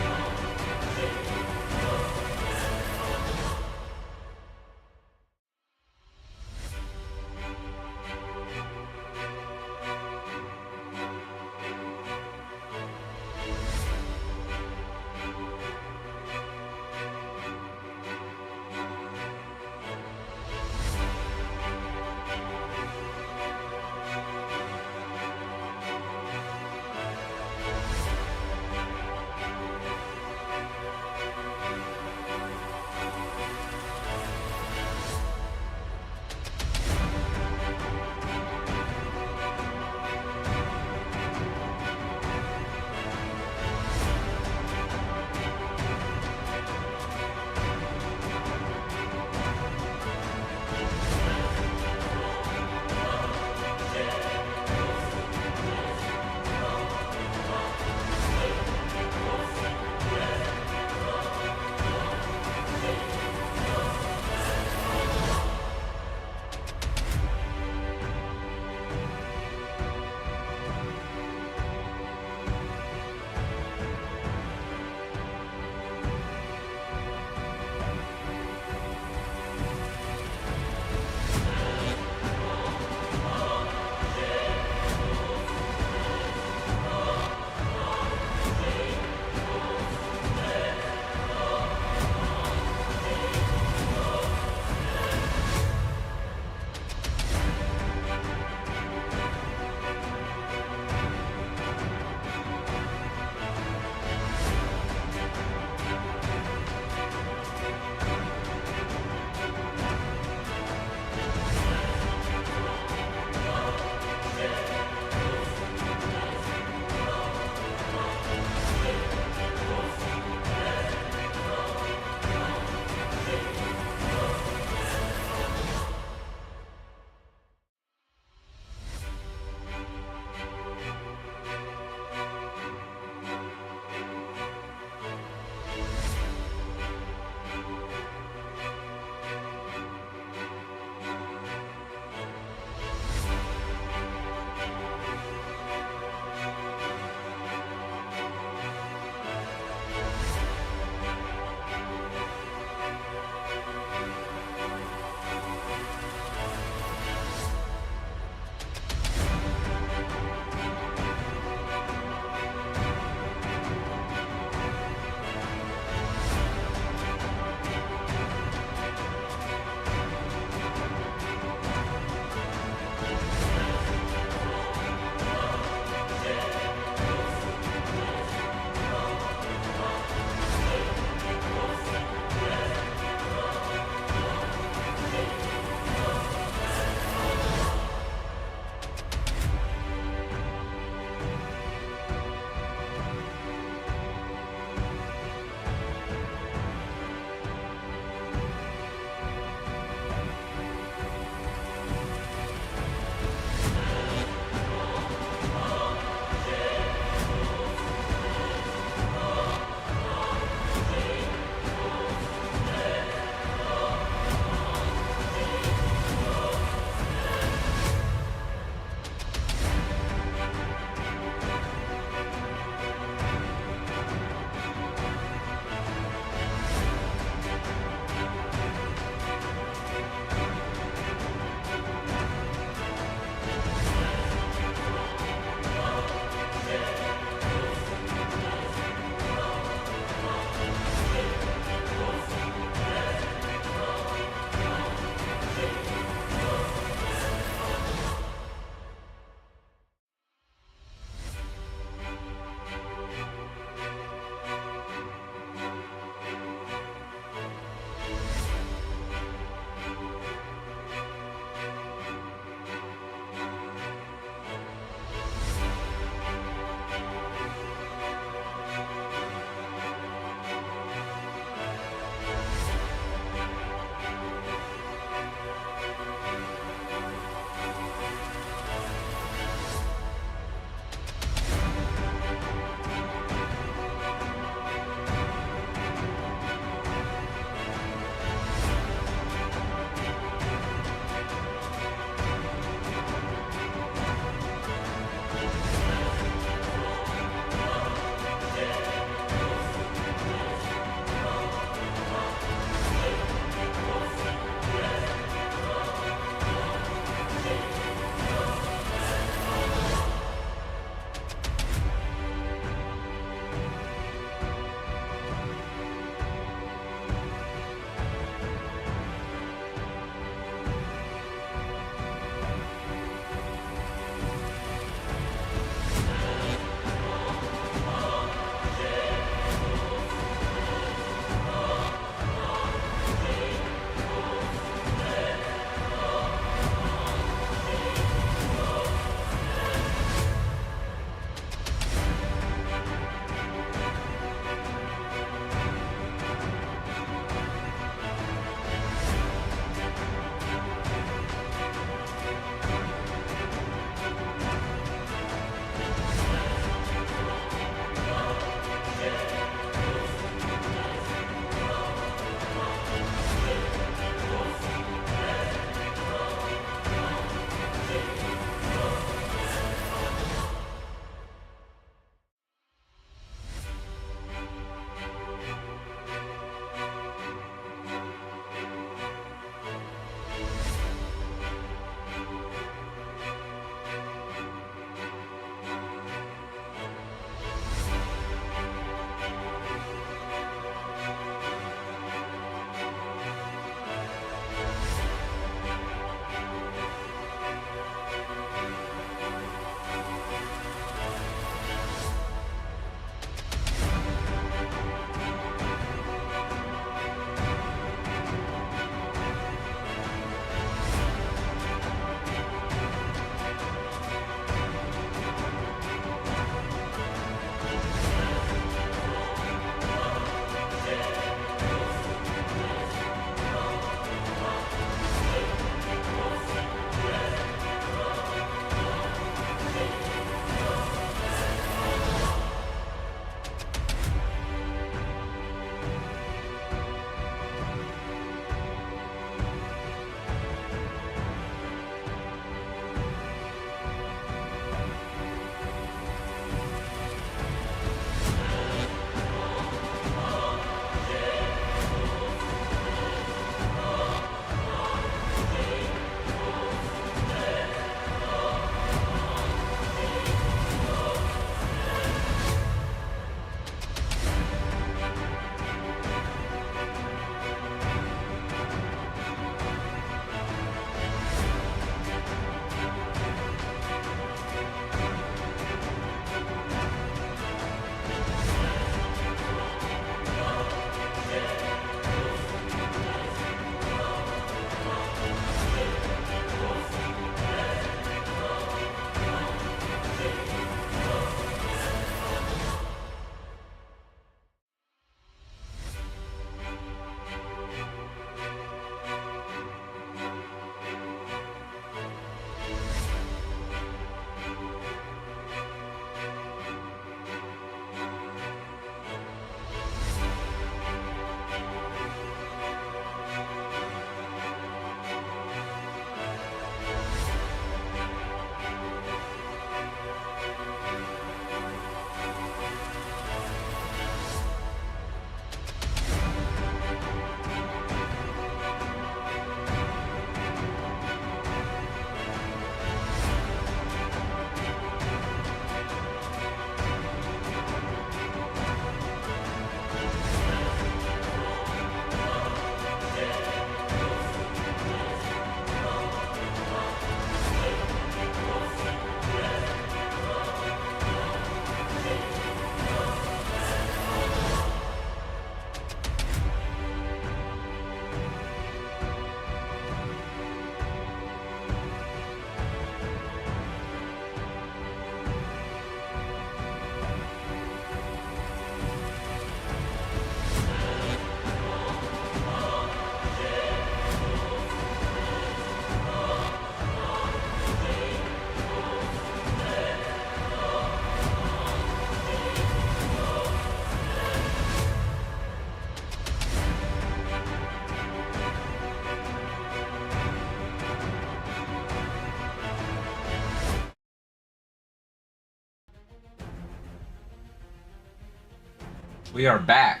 We are back.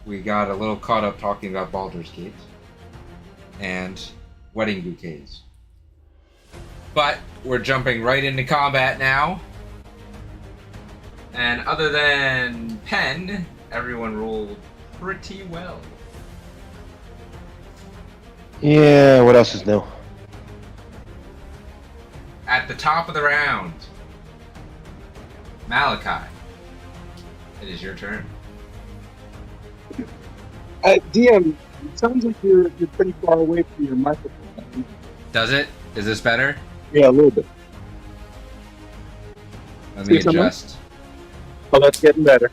We got a little caught up talking about Baldur's Gate and wedding bouquets. But we're jumping right into combat now. And other than Penn, everyone rolled pretty well. Yeah, what else is new? At the top of the round, Malachi, it is your turn. DM, it sounds like you're pretty far away from your microphone. Does it? Is this better? Yeah, a little bit. Let me Say something? adjust. Oh, that's getting better.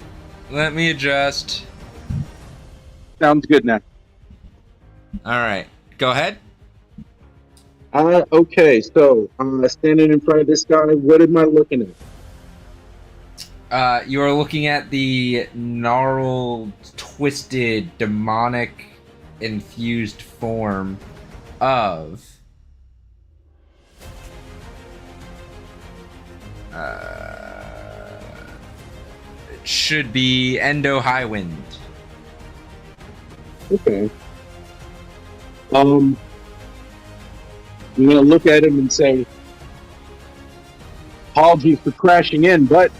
Let me adjust. Sounds good now. Alright, go ahead. Okay, so standing in front of this guy, what am I looking at? You are looking at the gnarled, twisted, demonic, infused form of it should be Endo Highwind. Okay. I'm gonna look at him and say, apologies for crashing in, but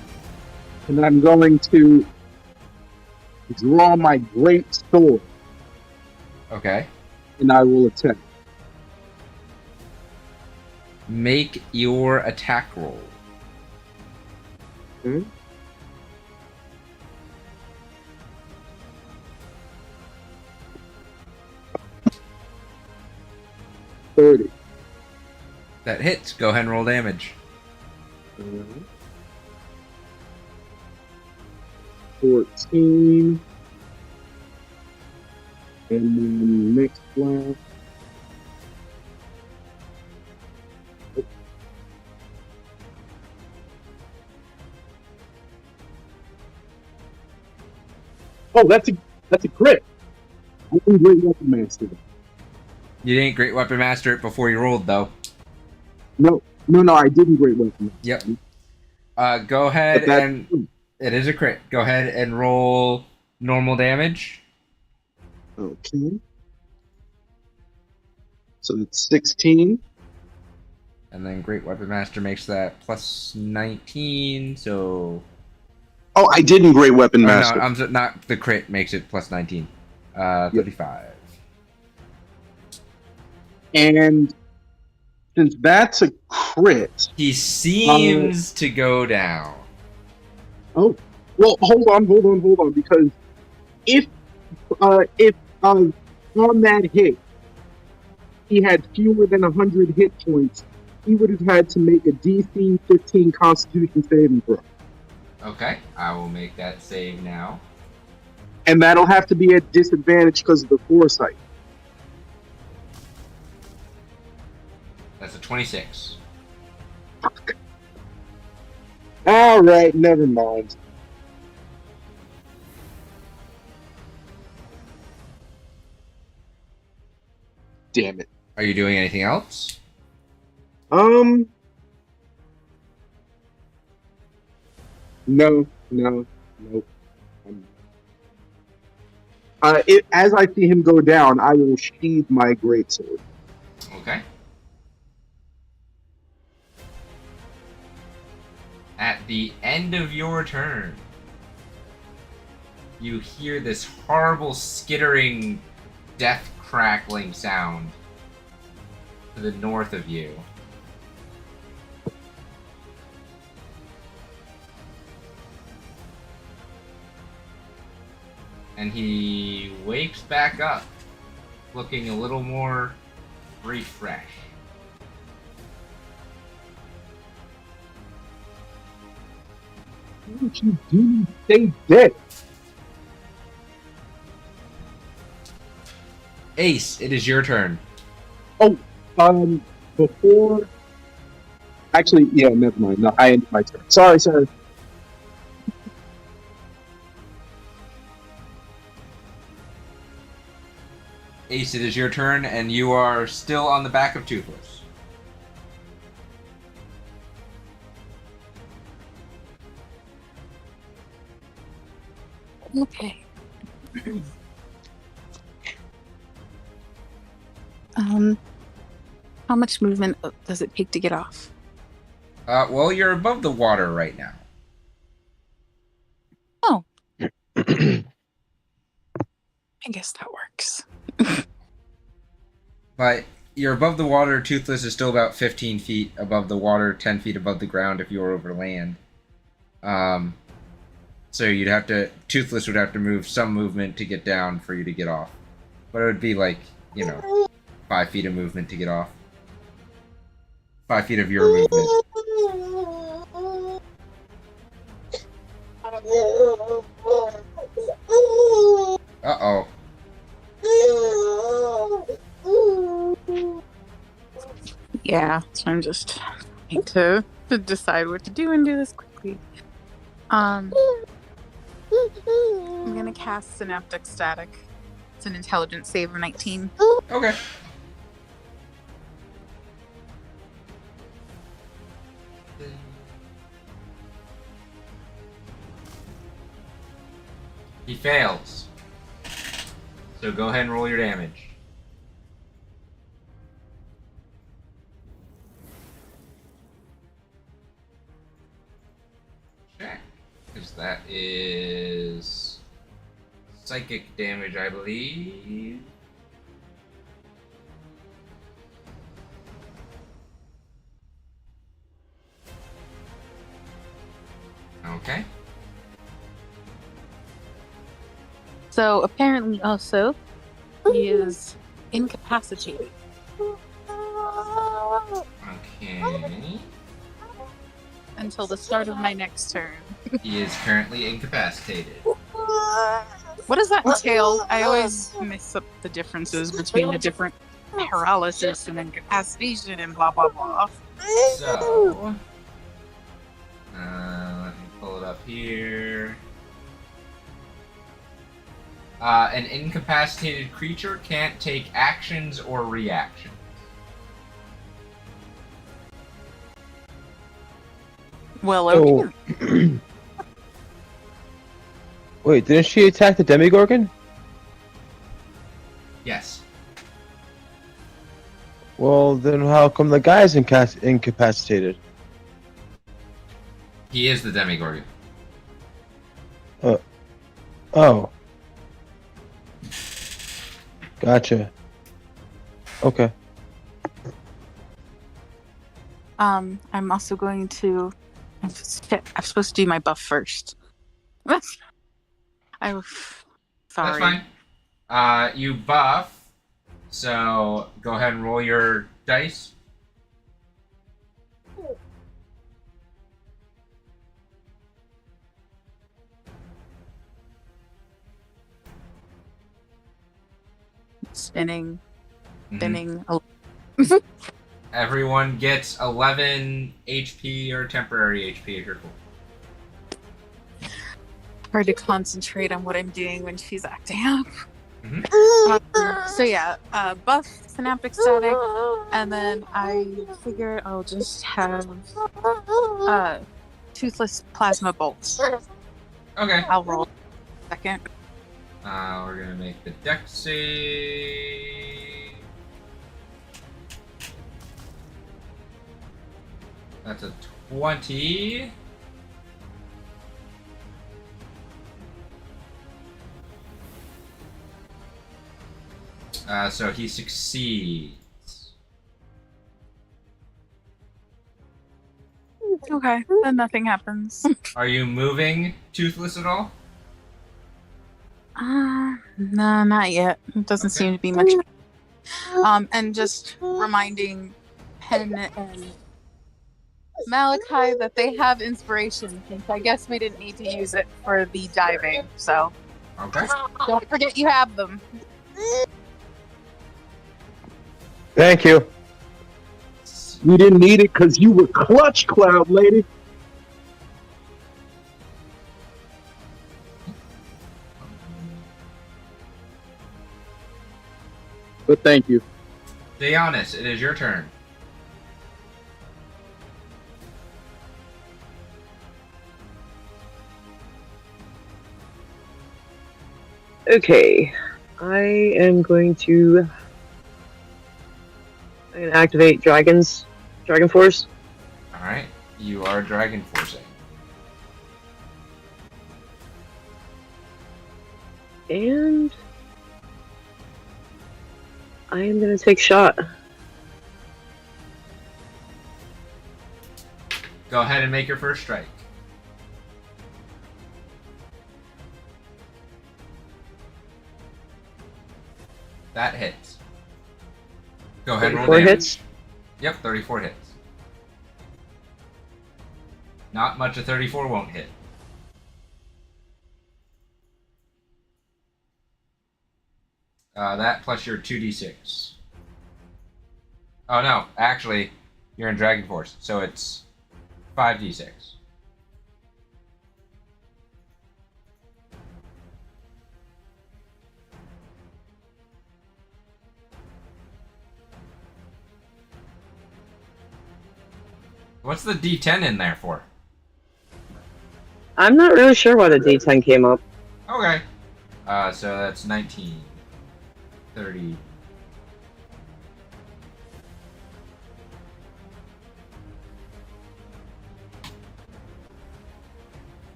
and I'm going to draw my great sword Okay. and I will attack. Make your attack roll. Okay. $30. That hits. Go ahead and roll damage. 14. And then next blast. Oh, that's a crit. I can great weapon master. You didn't Great Weapon Master it before you rolled, though. No, I didn't great weapon master. Yep. Go ahead But that's and... true. It is a crit. Go ahead and roll normal damage. Okay. So it's 16. And then Great Weapon Master makes that plus 19, so... Oh, I didn't great weapon Oh, master. no, not the crit makes it plus 19. 35. And since that's a crit, He seems to go down. oh, well, hold on, because if on that hit he had fewer than 100 hit points, he would have had to make a DC 15 Constitution saving throw, Okay, I will make that save now. and that'll have to be at disadvantage because of the foresight. That's a 26. All right, never mind. Damn it. Are you doing anything else? No. As I see him go down, I will sheathe my greatsword. Okay. At the end of your turn, you hear this horrible skittering, death crackling sound to the north of you. And he wakes back up, looking a little more refreshed. Why don't you do stay dead? Ace, it is your turn. Before... Actually, yeah, never mind. No, I ended my turn. Sorry. Ace, it is your turn, and you are still on the back of Toothless. Okay. How much movement does it take to get off? Well, you're above the water right now. Oh. I guess that works. But you're above the water. Toothless is still about 15 feet above the water, 10 feet above the ground if you were over land. So you'd have to... Toothless would have to move some movement to get down for you to get off. But it would be like, 5 feet of movement to get off. 5 feet of your movement. Uh-oh. Yeah, so I'm just trying to decide what to do and do this quickly. I'm gonna cast Synaptic Static. It's an intelligence save of 19. Okay. He fails. So go ahead and roll your damage. Check. Because that is psychic damage, I believe. Okay. So apparently also he is incapacitated. Okay. Until the start of my next turn. He is currently incapacitated. What does that entail? I always mix up the differences between the different paralysis and incapacitation and blah blah blah. So, let me pull it up here. An incapacitated creature can't take actions or reactions. Well, okay. Oh. Wait, didn't she attack the Demigorgon? Yes. Well, then how come the guy's incapacitated? He is the Demigorgon. Oh. Gotcha. Okay. I'm also going to... I'm supposed to do my buff first. I'm sorry. That's fine. You buff, so go ahead and roll your dice. Spinning. Everyone gets 11 HP or temporary HP if you're cool. Hard to concentrate on what I'm doing when she's acting up. So yeah, buff Synaptic Static, and then I figure I'll just have Toothless Plasma Bolts. Okay. I'll roll a second. We're gonna make the dex save. That's a 20. So he succeeds. Okay, then nothing happens. Are you moving Toothless at all? No, not yet. It doesn't Okay. seem to be much. And just reminding Pen and Malachi that they have inspiration, since I guess we didn't need to use it for the diving, so Okay. don't forget you have them. Thank you. You didn't need it because you were clutch, Cloud Lady. But thank you. Deonis, it is your turn. Okay. I am going to activate Dragon Force. Alright, you are dragon forcing. And I am going to take shot. Go ahead and make your first strike. That hits. Go ahead and roll 34 damage. hits? Yep, 34 hits. Not much of 34 won't hit. That plus your 2d6. Oh no, actually, you're in Dragon Force, so it's 5d6. What's the d10 in there for? I'm not really sure why the D10 came up. Okay. So that's 19. 30.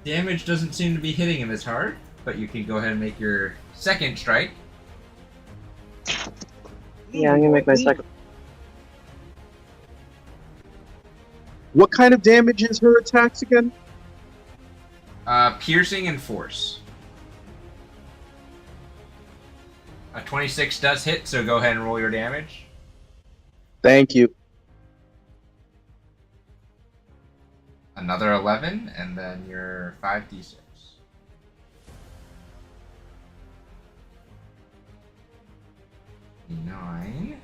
Damage doesn't seem to be hitting him as hard, but you can go ahead and make your second strike. Yeah, I'm gonna make my second. What kind of damage is her attacks again? Piercing and force. A 26 does hit, so go ahead and roll your damage. Thank you. Another 11, and then your 5d6. Nine.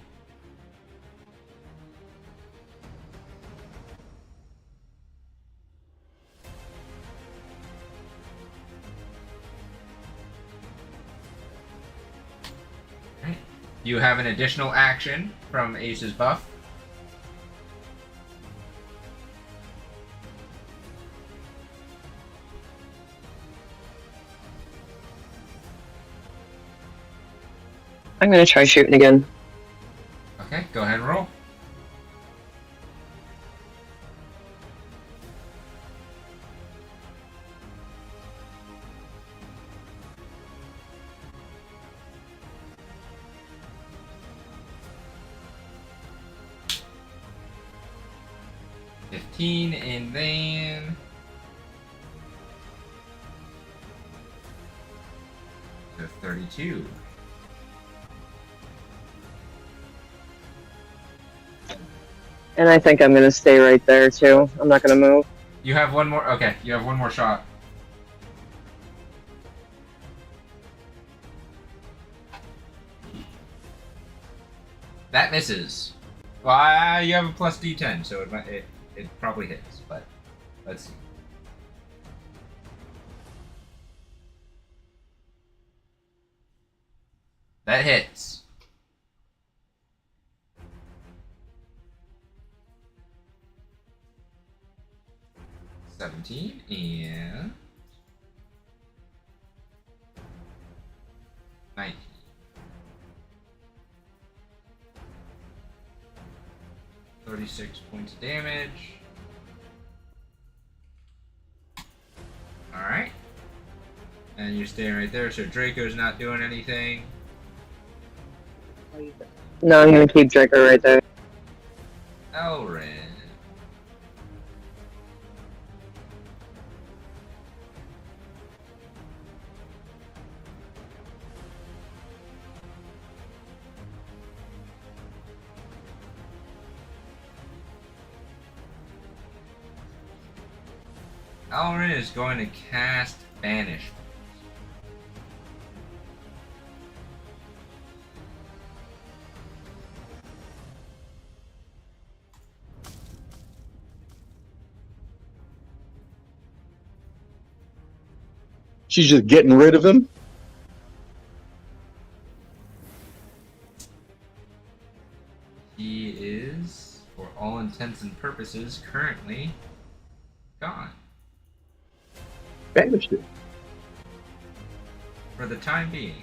Right. You have an additional action from Ace's buff. I'm gonna try shooting again. Okay, go ahead and roll. And then so 32. And I think I'm gonna stay right there too. I'm not gonna move. You have one more. Okay, you have one more shot. That misses. Well, you have a plus D10, so it probably hits. But let's see. That hits. $17 and 19. 36 points of damage. Alright. And you're staying right there, so Draco's not doing anything. No, I'm gonna keep Draco right there. Elrin. Elrin is going to cast Banish. She's just getting rid of him. He is, for all intents and purposes, currently gone. Banished it. For the time being.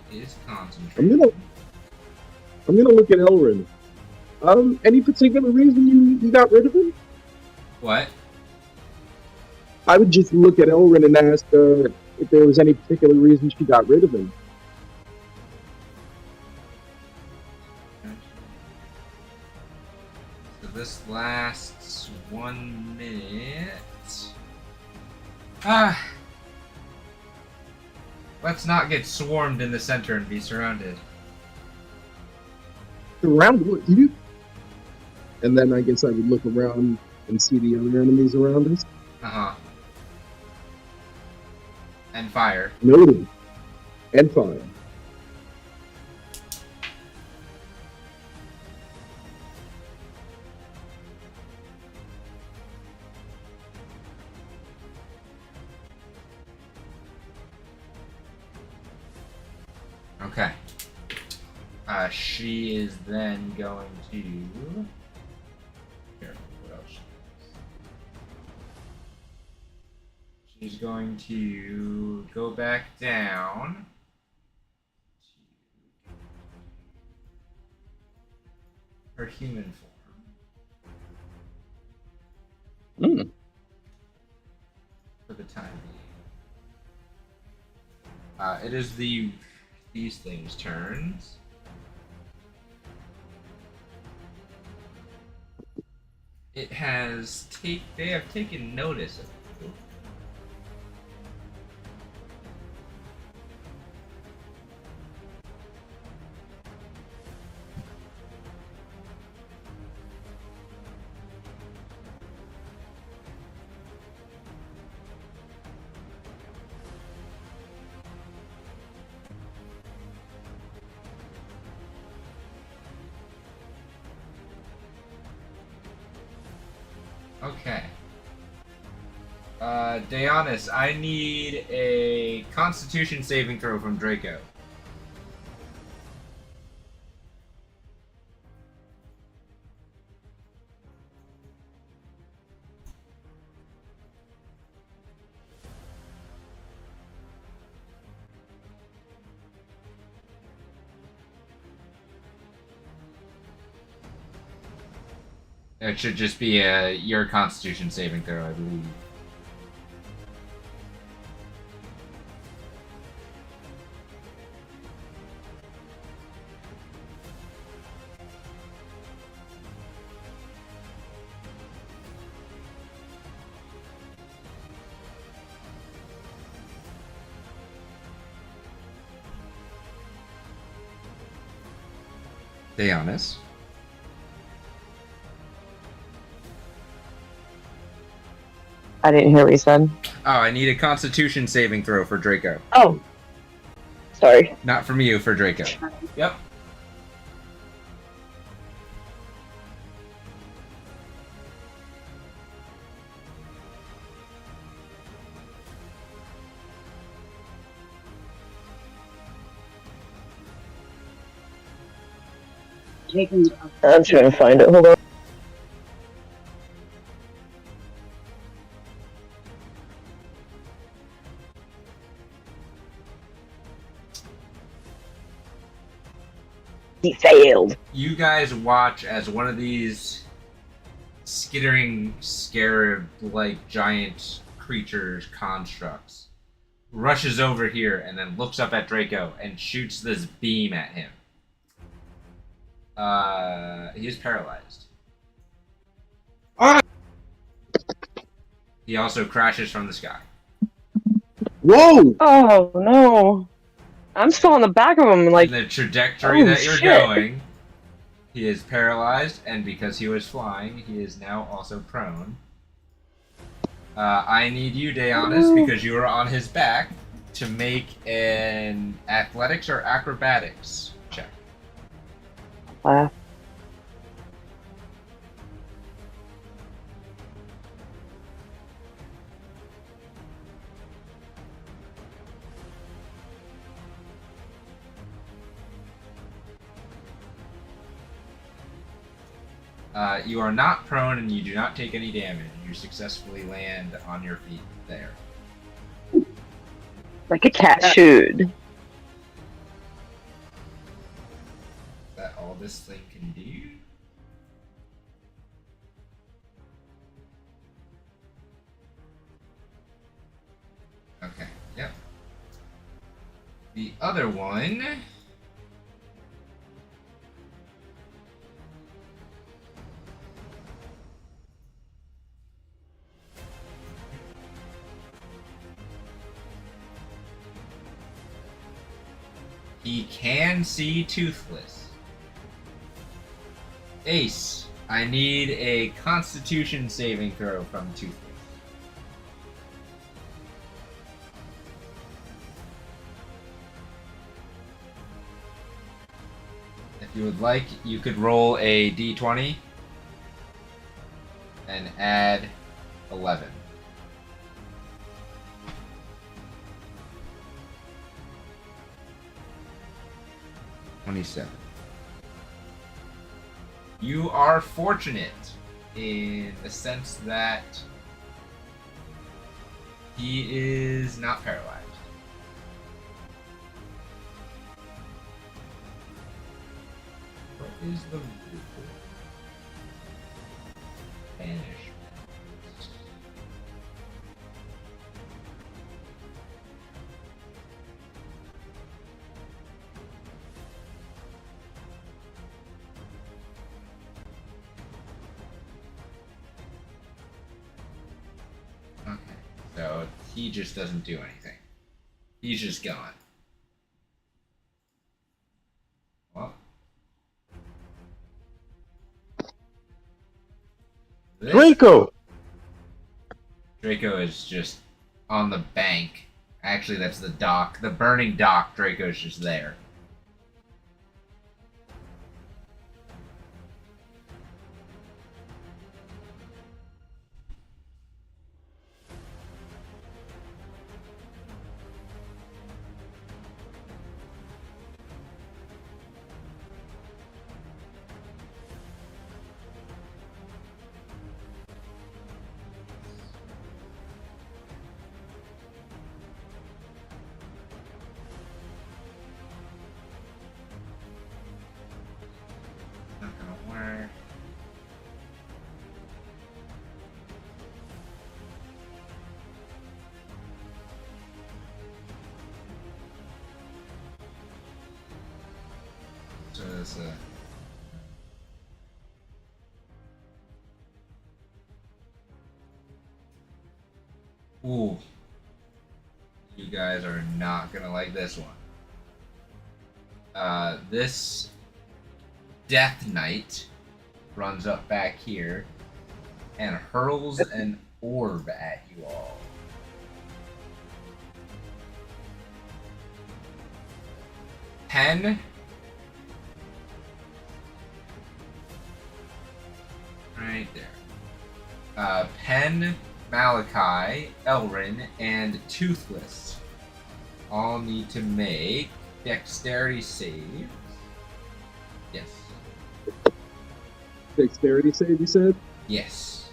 He is concentrating. I'm gonna look at Elrin. Any particular reason you got rid of him? What? I would just look at Elrin and ask if there was any particular reason she got rid of him. So this lasts 1 minute. Ah! Let's not get swarmed in the center and be surrounded. Around what you? And then I guess I would look around and see the other enemies around us. Uh-huh. And fire. Noted. And fire. Okay. She is then going to... Here, what else? She's going to go back down. To her human form. For the time being. It is these things' turns. It has they have taken notice of you. Okay. Deonis, I need a Constitution saving throw from Draco. It should just be your Constitution saving throw, I believe. Deonis. I didn't hear what you said. Oh, I need a Constitution saving throw for Draco. Oh. Sorry. Not from you, for Draco. Yep. I'm trying to find it. Hold on. He failed. You guys watch as one of these skittering, scarab-like giant creatures, constructs, rushes over here and then looks up at Draco and shoots this beam at him. He is paralyzed. Ah! He also crashes from the sky. Whoa! Oh no. I'm still on the back of him, like. In the trajectory oh, that you're shit. going, he is paralyzed, and because he was flying, he is now also prone. I need you, Deonis, because you are on his back, to make an athletics or acrobatics check. Laugh. You are not prone and you do not take any damage. You successfully land on your feet there. Like a cat should. Is that all this thing can do? Okay, yep. The other one... He can see Toothless. Ace, I need a Constitution saving throw from Toothless. If you would like, you could roll a d20 and add 11. You are fortunate in the sense that he is not paralyzed. What is the rule? Banishment. Okay, so he just doesn't do anything. He's just gone. Well. Draco! Draco is just on the bank. Actually, that's the dock. The burning dock, Draco's just there. Not gonna work. So it's Ooh. You guys are not gonna like this one. This Death Knight runs up back here and hurls an orb at you all. Pen. Right there. Pen, Malachi, Elrin, and Toothless all need to make dexterity saves. Yes. Dexterity save, you said? Yes.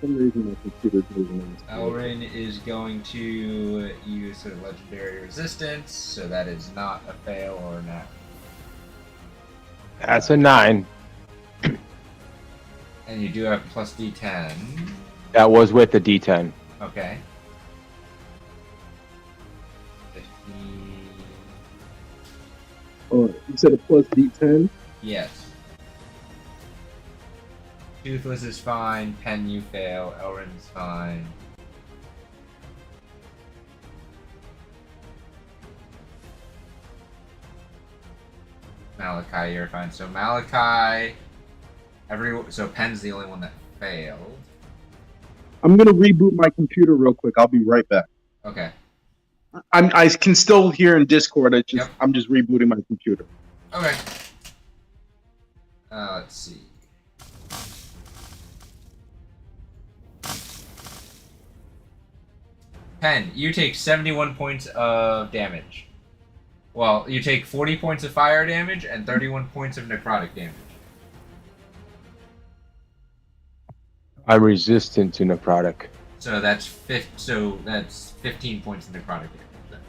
For some reason my computer's moving on. Elrin is going to use a legendary resistance, so that is not a fail or not. That's a 9. And you do have plus D10. That was with the D10. Okay. 15. Oh, you said a plus D10? Yes. Toothless is fine. Pen, you fail. Elrin's fine. Malachi, you're fine. So Malachi, so Pen's the only one that failed. I'm gonna reboot my computer real quick. I'll be right back. Okay. I can still hear in Discord. Yep. I'm just rebooting my computer. Okay. Let's see. Pen, you take 71 points of damage. Well, you take 40 points of fire damage and 31 points of necrotic damage. I'm resistant to necrotic. So that's 15 points of necrotic damage.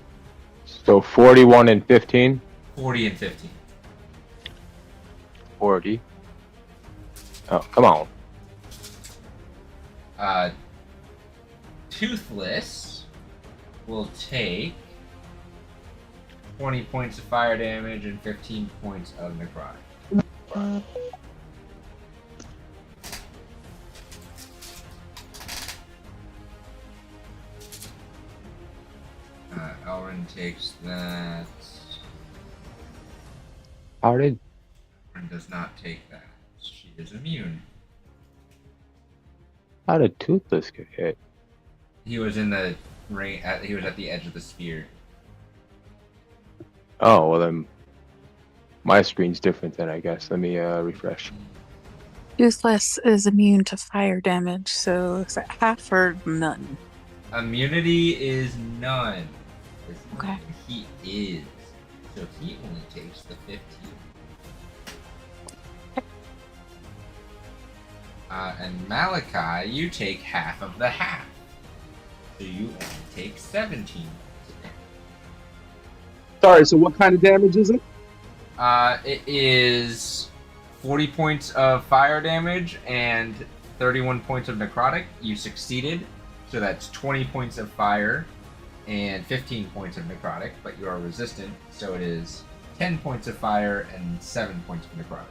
So 41 and 15? 40 and 15. 40. Oh, come on. Toothless will take 20 points of fire damage and 15 points of necrotic. Elrin takes that. How did? Elrin does not take that. She is immune. How did Toothless get hit? He was in the ring. He was at the edge of the sphere. Oh, well then my screen's different then, I guess. Let me refresh. Toothless is immune to fire damage, so is that half or none? Immunity is none. Okay. He is. So he only takes the 15. And Malachi, you take half of the half. So you only take 17. Sorry, so what kind of damage is it? It is 40 points of fire damage and 31 points of necrotic. You succeeded. So that's 20 points of fire and 15 points of necrotic, but you are resistant, so it is 10 points of fire and 7 points of necrotic.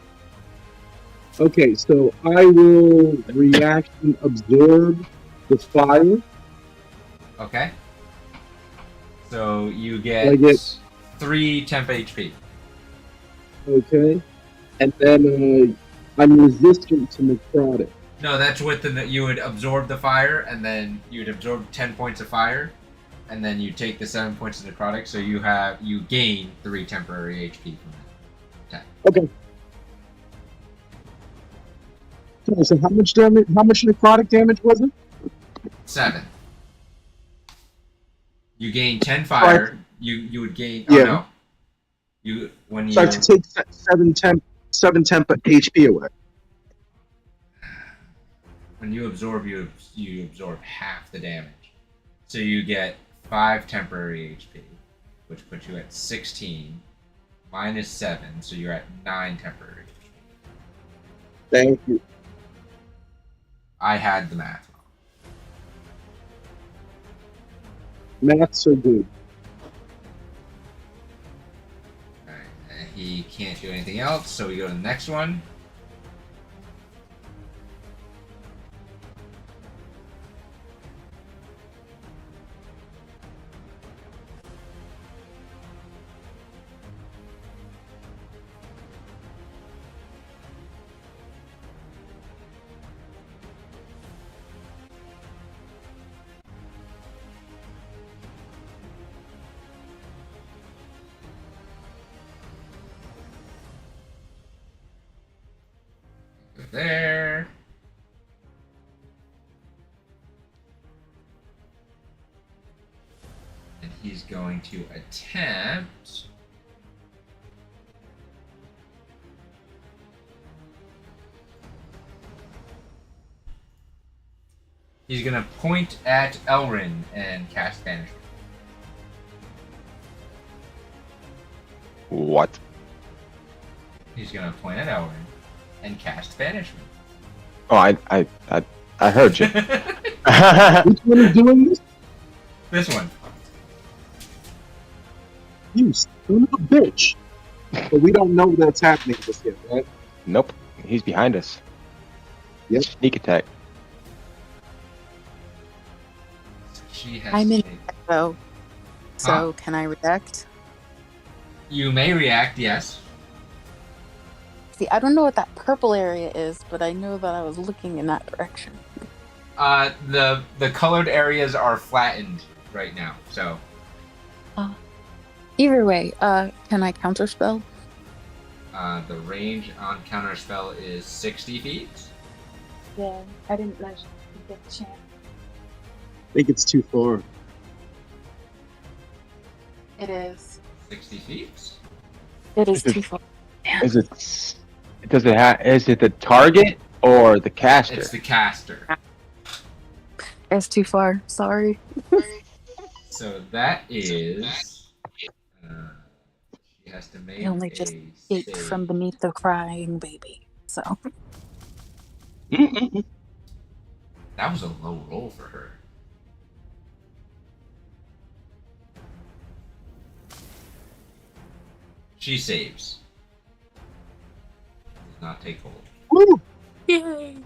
Okay, so I will reaction absorb the fire. Okay. So you get, I get 3 temp HP. Okay, and then I'm resistant to necrotic. No, that's with you would absorb the fire, and then you'd absorb 10 points of fire, and then you take the 7 points of necrotic, so you gain 3 temporary HP from that. Okay. So how much damage? How much necrotic damage was it? 7. You gain 10 fire. You would gain. Oh Yeah. no. When you. So I have to take 7 temp HP away. When you absorb, you absorb half the damage. So you get 5 temporary HP, which puts you at 16, minus 7, so you're at 9 temporary HP. Thank you. I had the math wrong. Maths are good. Alright, he can't do anything else, so we go to the next one. There. And he's going to attempt. He's going to point at Elrin and cast Banishment. What? He's going to point at Elrin and cast Banishment. Oh, I heard you. Which one is doing this? This one. You son of a bitch. But we don't know that's happening just yet, right? Nope. He's behind us. Yep. Sneak attack. She has I'm to in take- echo, so can I react? You may react, yes. See, I don't know what that purple area is, but I know that I was looking in that direction. The colored areas are flattened right now, so Either way, can I counterspell? the range on counterspell is 60 feet. Yeah, I didn't let you get the chance. I think it's too far. It is. 60 feet? It is too far. Is it? Does it have? Is it the target or the caster? It's the caster. It's too far. Sorry. So that is. She has to make I only just escaped save. from beneath the crying baby. So That was a low roll for her. She saves. Does not take hold. Woo! yay!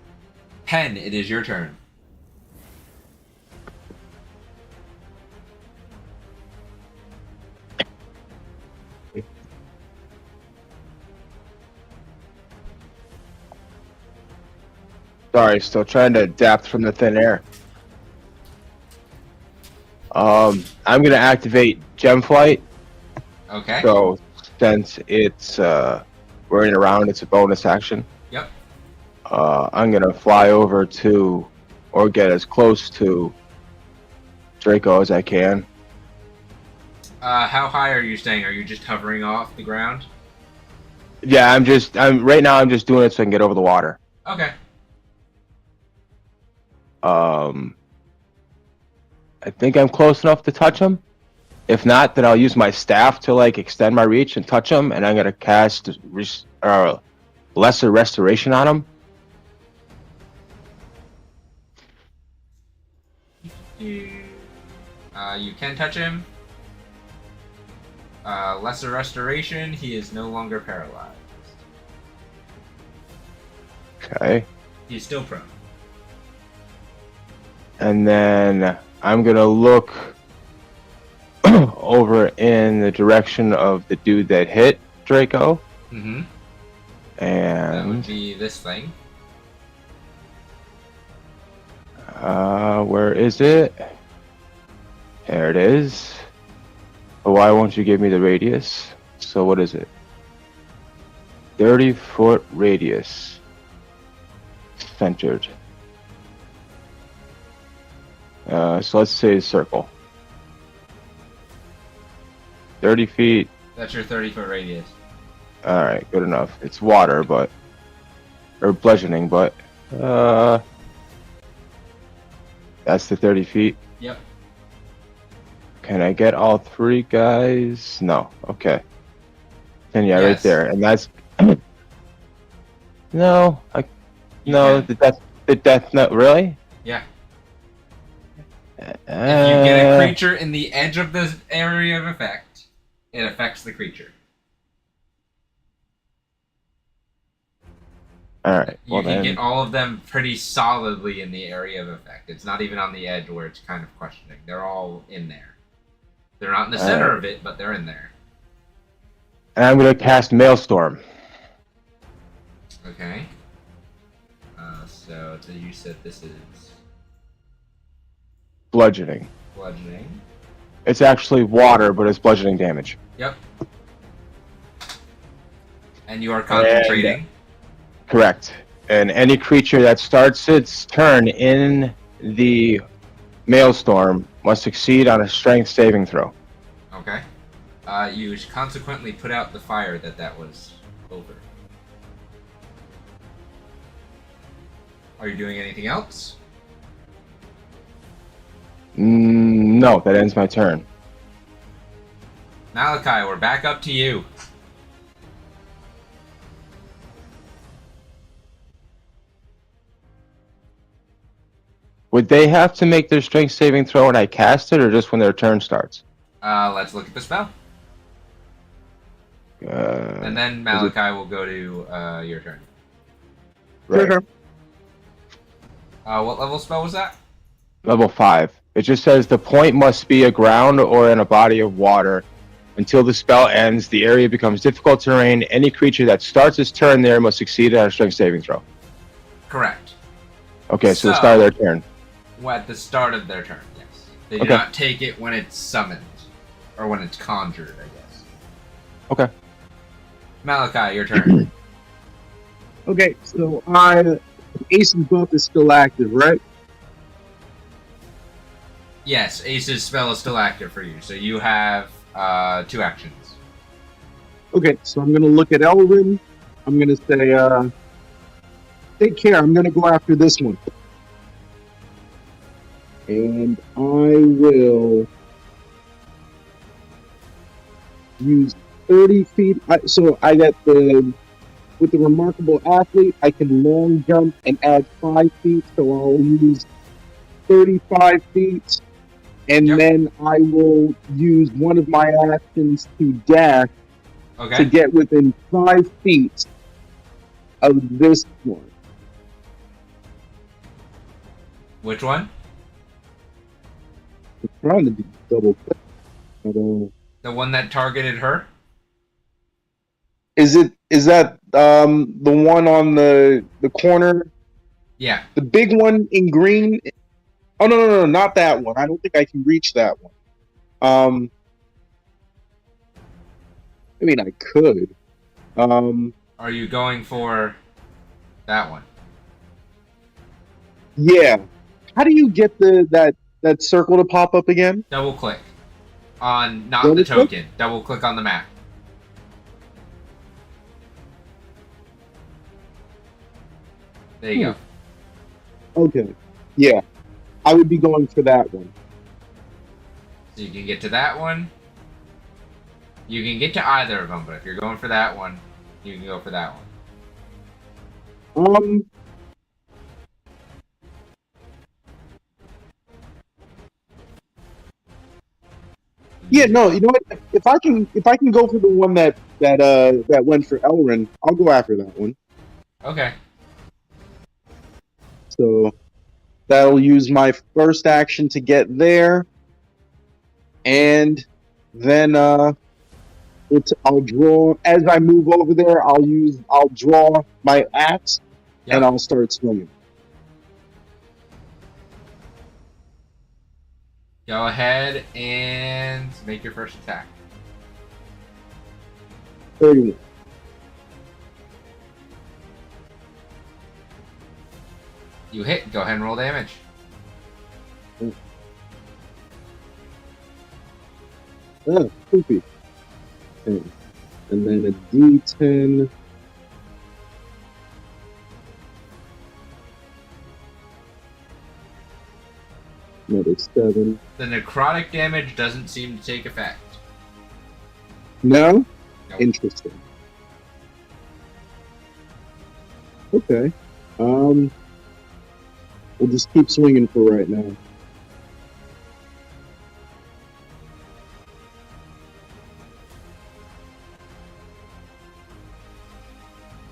Pen, it is your turn. Sorry, still trying to adapt from the thin air. I'm gonna activate Gem Flight. Okay. So since it's running around, it's a bonus action. Yep. I'm gonna fly over to, or get as close to Draco as I can. How high are you staying? Are you just hovering off the ground? Yeah, right now I'm just doing it so I can get over the water. Okay. I think I'm close enough to touch him. If not, then I'll use my staff to like extend my reach and touch him, and I'm gonna cast lesser restoration on him. You can touch him. Lesser restoration. He is no longer paralyzed. Okay. He's still prone. And then I'm gonna look over in the direction of the dude that hit Draco. Mm-hmm. That would And be this thing. where is it? There it is. But why won't you give me the radius? So what is it? 30-foot radius. Centered. So let's say a circle. 30 feet. That's your 30-foot radius. Alright, good enough. It's water, but... Or bludgeoning, but... That's the 30 feet. Yep. Can I get all three guys? No. Okay. Then yeah, right Yes. there. And that's... No. You No, can. the death note... Really? Yeah. If you get a creature in the edge of the area of effect, it affects the creature. Alright. You Well can then... get all of them pretty solidly in the area of effect. It's not even on the edge where it's kind of questioning. They're all in there. They're not in the center of it, but they're in there. And I'm gonna cast Maelstrom. Okay. So you said this is Bludgeoning. bludgeoning. It's actually water, but it's bludgeoning damage. Yep. And you are concentrating. Correct. And any creature that starts its turn in the Maelstrom must succeed on a strength saving throw. Okay. You consequently put out the fire that was over. Are you doing anything else? No, that ends my turn. Malachi, we're back up to you. Would they have to make their strength saving throw when I cast it, or just when their turn starts? Let's look at the spell. And then Malachi will go to your turn. Right. What level spell was that? Level 5. It just says the point must be aground or in a body of water. Until the spell ends, the area becomes difficult terrain. Any creature that starts its turn there must succeed on a strength saving throw. Correct. Okay, so the start of their turn. At the start of their turn, yes. They do Okay. not take it when it's summoned. Or when it's conjured, I guess. Okay. Malachi, your turn. Okay, so Ace's buff is still active, right? Yes, Ace's spell is still active for you. So you have 2 actions. Okay, so I'm gonna look at Elvin. I'm gonna say, take care. I'm gonna go after this one, and I will use 30 feet. So I got with the remarkable athlete, I can long jump and add 5 feet. So I'll use 35 feet, and Yep. then I will use one of my actions to dash to Okay. get within 5 feet of this one. Which one? I'm trying to do double click. The one that targeted her? Is that the one on the corner? Yeah. The big one in green? Oh no, not that one. I don't think I can reach that one. I mean I could. Are you going for that one? Yeah. How do you get that circle to pop up again? Double click on not Double the click? token. Double click on the map. There you go. Okay. Yeah. I would be going for that one. So you can get to that one. You can get to either of them, but if you're going for that one, you can go for that one. Yeah, no, you know what? If I can go for the one that went for Elrin, I'll go after that one. Okay. So that'll use my first action to get there, and then I'll draw as I move over there. I'll draw my axe, and I'll start swinging. Go ahead and make your first attack. 31. You hit. Go ahead and roll damage. Oh, poopy. Okay. And then a D10. Another 7. The necrotic damage doesn't seem to take effect. No? Nope. Interesting. Okay. We'll just keep swinging for right now.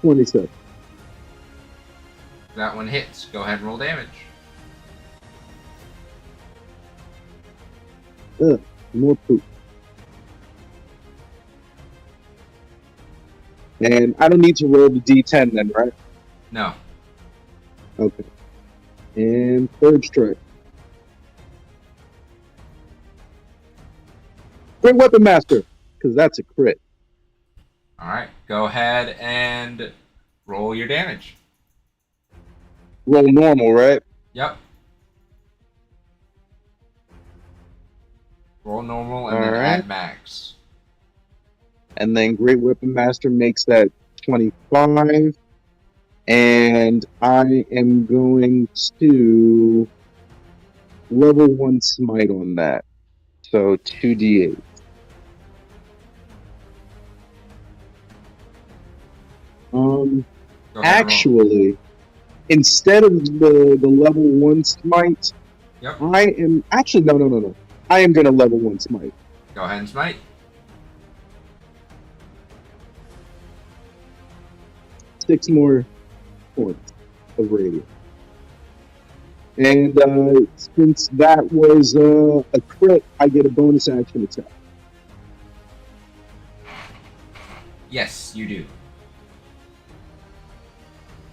$27. That one hits. Go ahead and roll damage. Ugh, more poop. And I don't need to roll the D10 then, right? No. Okay. And third strike. Great Weapon Master, because that's a crit. Alright. Go ahead and roll your damage. Roll normal, right? Yep. Roll normal and then Alright. add max. And then Great Weapon Master makes that 25. And I am going to level 1 smite on that. So 2d8. Go ahead and roll. Actually, instead of the level 1 smite, Yep. I am actually no. I am gonna level 1 smite. Go ahead and smite. 6 more points of radiant. And since that was a crit, I get a bonus action attack. Yes, you do.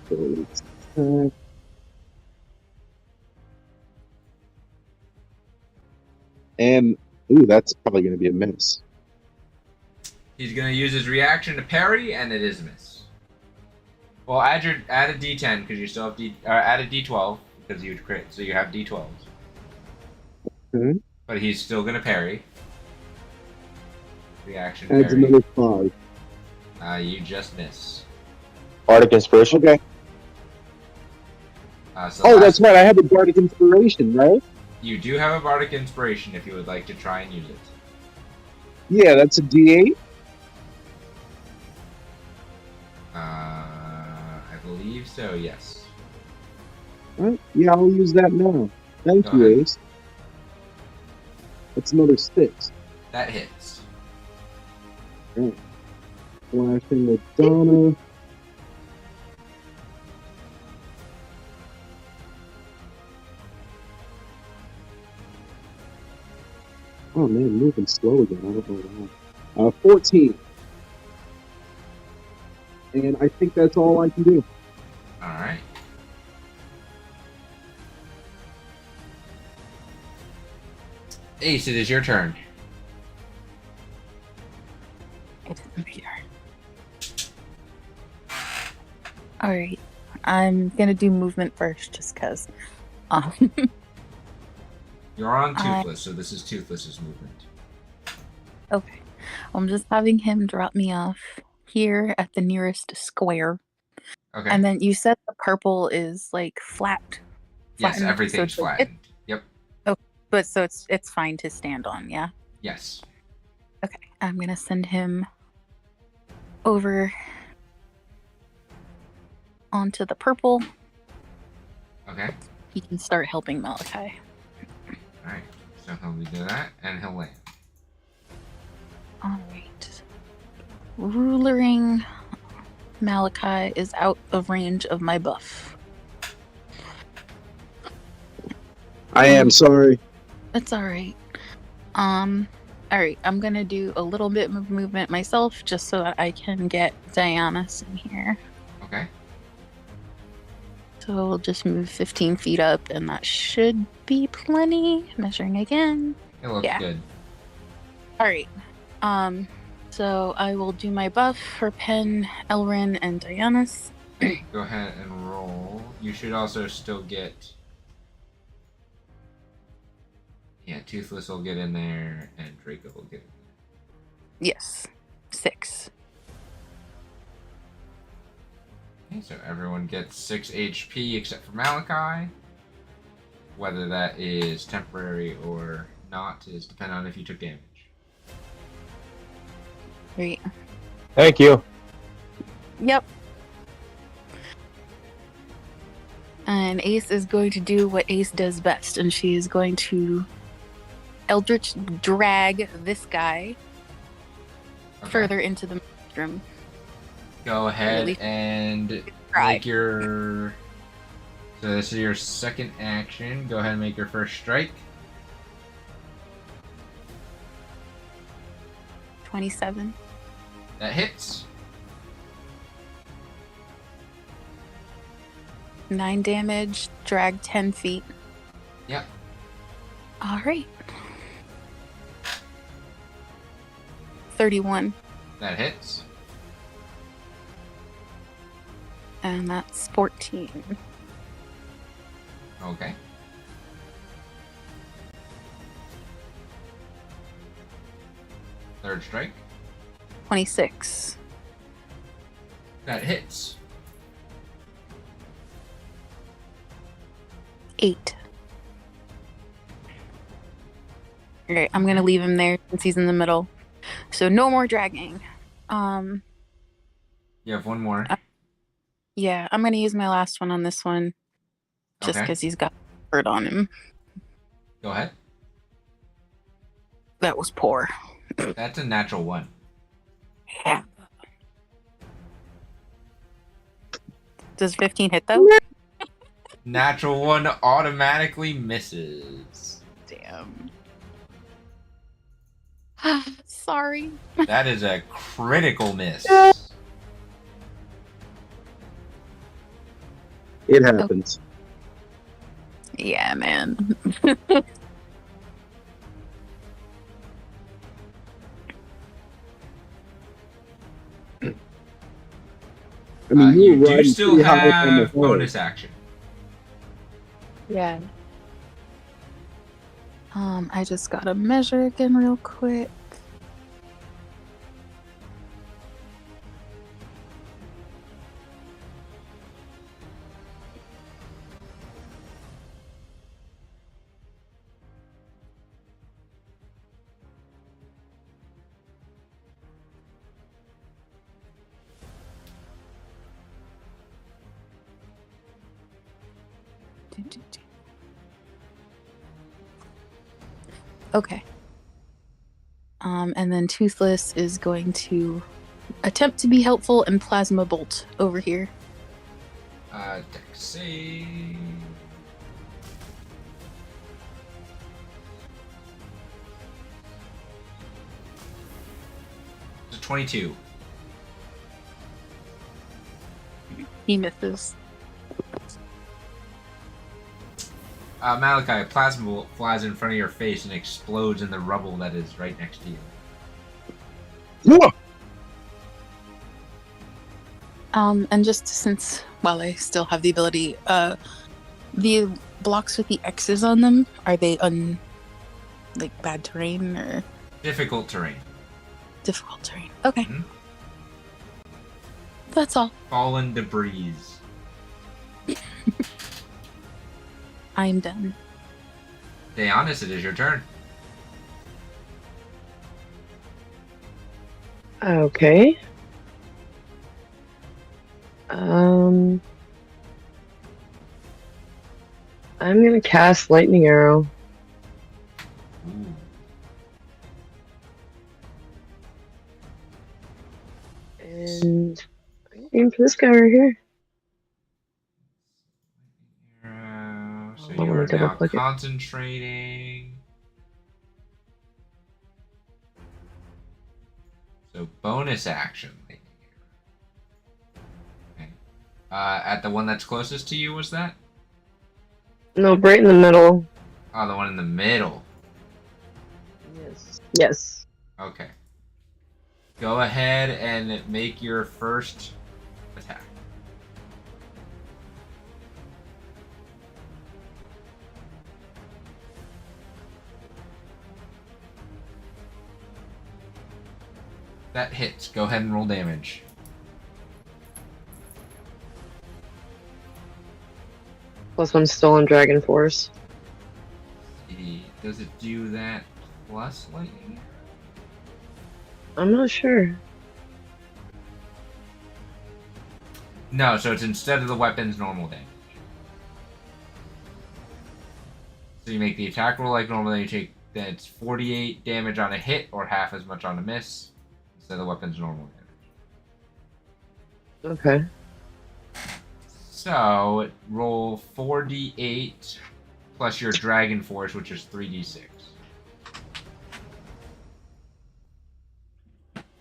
So it's attack. And ooh, that's probably going to be a miss. He's going to use his reaction to parry, and it is a miss. Well, add a D10 because you still have add a D12 because you crit, so you have D12s. Okay. But he's still going to parry. Reaction Adds parry. another 5. You just miss. Bardic Inspiration. Okay. So Oh, that's right. I have a Bardic Inspiration, right? You do have a Bardic Inspiration if you would like to try and use it. Yeah, that's a D8. I believe so, yes. Right? Yeah, I'll use that now. Thank Go you, ahead. Ace. That's another 6. That hits. Right. Flashing with Donna. Oh man, moving slow again. I don't know why. 14. And I think that's all I can do. Alright. Ace, it is your turn. It is here. Alright. I'm gonna do movement first just because. You're on Toothless, so this is Toothless's movement. Okay. I'm just having him drop me off here at the nearest square. Okay. And then you said the purple is like flat. Yes, flattened, everything's so it's- flattened. Yep. But so it's fine to stand on, yeah? Yes. Okay. I'm gonna send him over onto the purple. Okay. He can start helping Malachi. Alright. So he'll do that, and he'll land. Alright. Rulering Malachi is out of range of my buff. I am sorry. It's alright. Alright, I'm gonna do a little bit of movement myself just so that I can get Diana's in here. Okay. So we'll just move 15 feet up and that should be plenty. Measuring again. It looks Yeah. good. Alright. So I will do my buff for Pen, Elrin, and Diana's. Go ahead and roll. You should also still get... Yeah, Toothless will get in there, and Draco will get in there. Yes. 6. Okay, so everyone gets 6 HP except for Malachi. Whether that is temporary or not is dependent on if you took damage. Great. Thank you. Yep. And Ace is going to do what Ace does best, and she is going to Eldritch drag this guy Okay. further into the room. Go ahead Really and try. make your... So this is your second action. Go ahead and make your first strike. 27. That hits. 9 damage, drag 10 feet. Yep. Alright. 31. That hits. And that's 14. Okay. Third strike. 26. That hits. 8. Alright, I'm gonna leave him there since he's in the middle. So no more dragging. You have one more. Yeah, I'm gonna use my last one on this one. Just Okay. because he's got hurt on him. Go ahead. That was poor. That's a natural 1. Yeah. Does 15 hit though? Natural 1 automatically misses. Damn. Sorry. That is a critical miss. It happens. Yeah, man. I mean, You you were do riding still pretty high up on the have horse. bonus action. Yeah. I just gotta measure again real quick. Okay. And then Toothless is going to attempt to be helpful and Plasma Bolt over here. Dex save. It's a 22. He misses. Malachi, a plasma bolt flies in front of your face and explodes in the rubble that is right next to you. Whoa! And just since, while I still have the ability, the blocks with the X's on them, are they like bad terrain or Difficult terrain. difficult terrain? Okay. Mhm. That's all. Fallen debris. I'm done. Deonis, it is your turn. Okay. I'm gonna cast Lightning Arrow. Ooh. And aim for this guy right here. So Let you me are double now click it. concentrating. So bonus action. Okay. At the one that's closest to you, was that? No, right in the middle. Oh, the one in the middle. Yes. Yes. Okay. Go ahead and make your first attack. That hits. Go ahead and roll damage. Plus, I'm still on Dragon Force. Does it do that plus lightning? I'm not sure. No, so it's instead of the weapon's normal damage. So you make the attack roll like normal, then you take, then it's 48 damage on a hit or half as much on a miss instead of the weapon's normal damage. Okay. So roll 4d8 plus your Dragon Force, which is 3d6.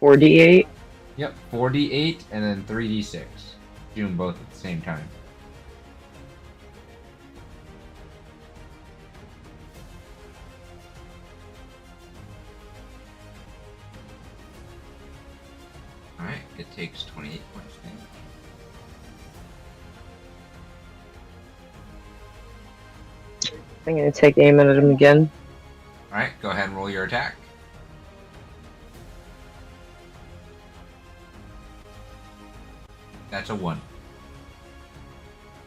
4d8. Yep, 4d8 and then 3d6. Do them both at the same time. Alright, it takes 28 points damage. I'm gonna take aim at him again. Alright, go ahead and roll your attack. That's a 1.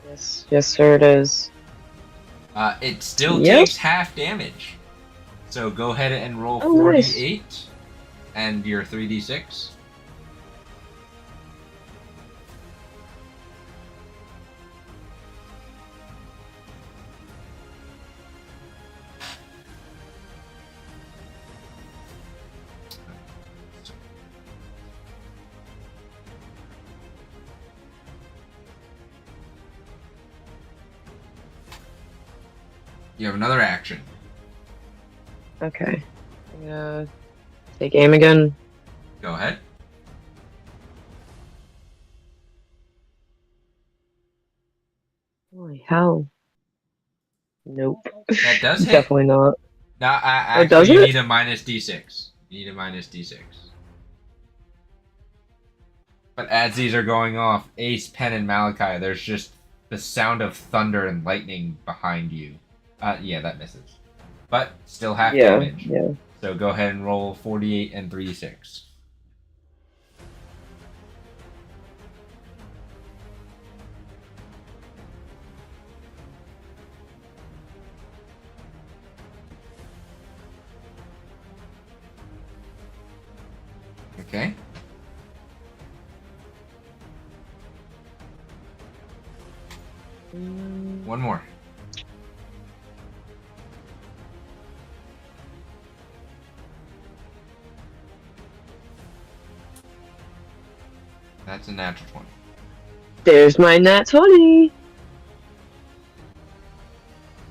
Yes. Yes, sir, it is. It still Yep. takes half damage. So go ahead and roll Oh, 4d8 and your 3d6. You have another action. Okay. I'm gonna take aim again. Go ahead. Holy hell. Nope. That does hit. Definitely not. No, Oh, actually, does you it? need a minus d6. You need a minus d6. But as these are going off, Ace, Pen, and Malachi, there's just the sound of thunder and lightning behind you. Yeah, that misses. But still half Yeah, damage. yeah. So go ahead and roll 48 and 3d6. Okay. One more. That's a natural 20. There's my nat 20.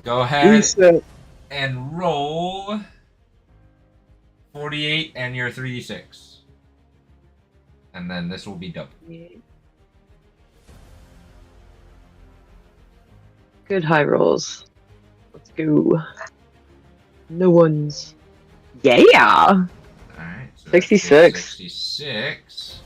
Go ahead Reset. and roll 48 and your 3d6. And then this will be double. Good high rolls. Let's go. No ones. Yeah. Alright, so 66. 66.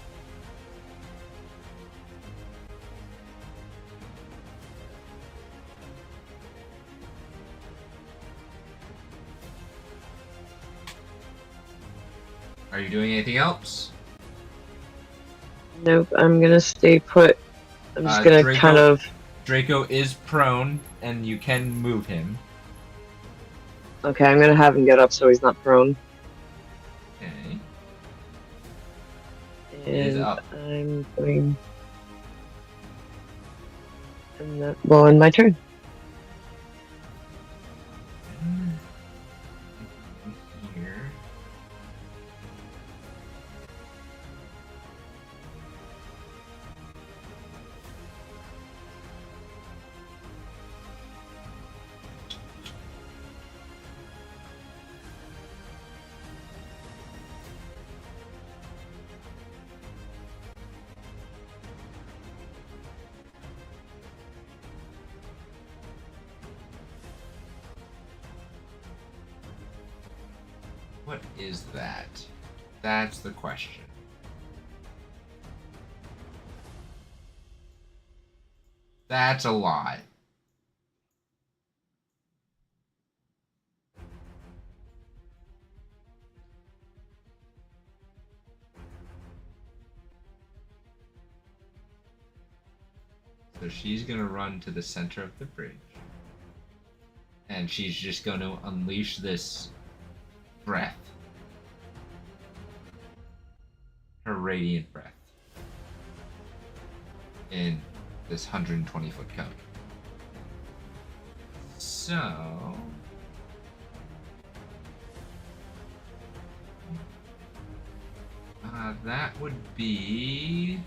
Are you doing anything else? Nope, I'm gonna stay put. I'm just gonna Draco- kind of. Draco is prone, and you can move him. Okay, I'm gonna have him get up so he's not prone. Okay. Is And up. I'm going. And that, well, in my turn. Here. What is that? That's the question. That's a lot. So she's gonna run to the center of the bridge. And she's just gonna unleash this breath. Her radiant breath. In this 120-foot cone. So... that would be...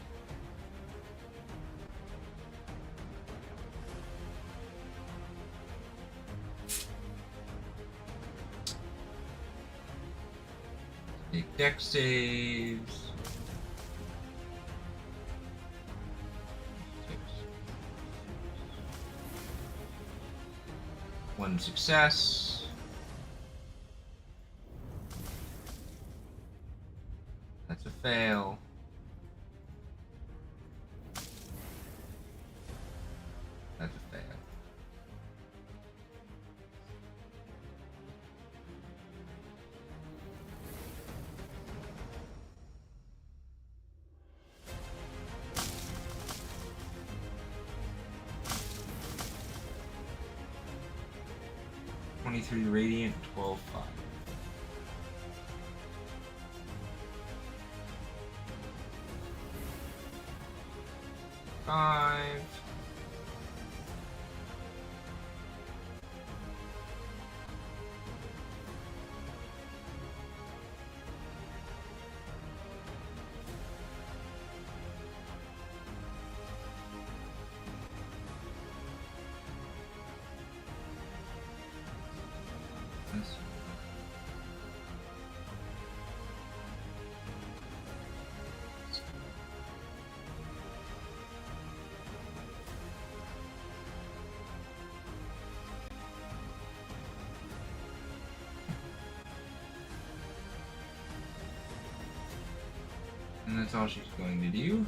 Make dex saves. One success. That's a fail. That's a fail. Three radiant, 12 5. Five. And that's all she's going to do.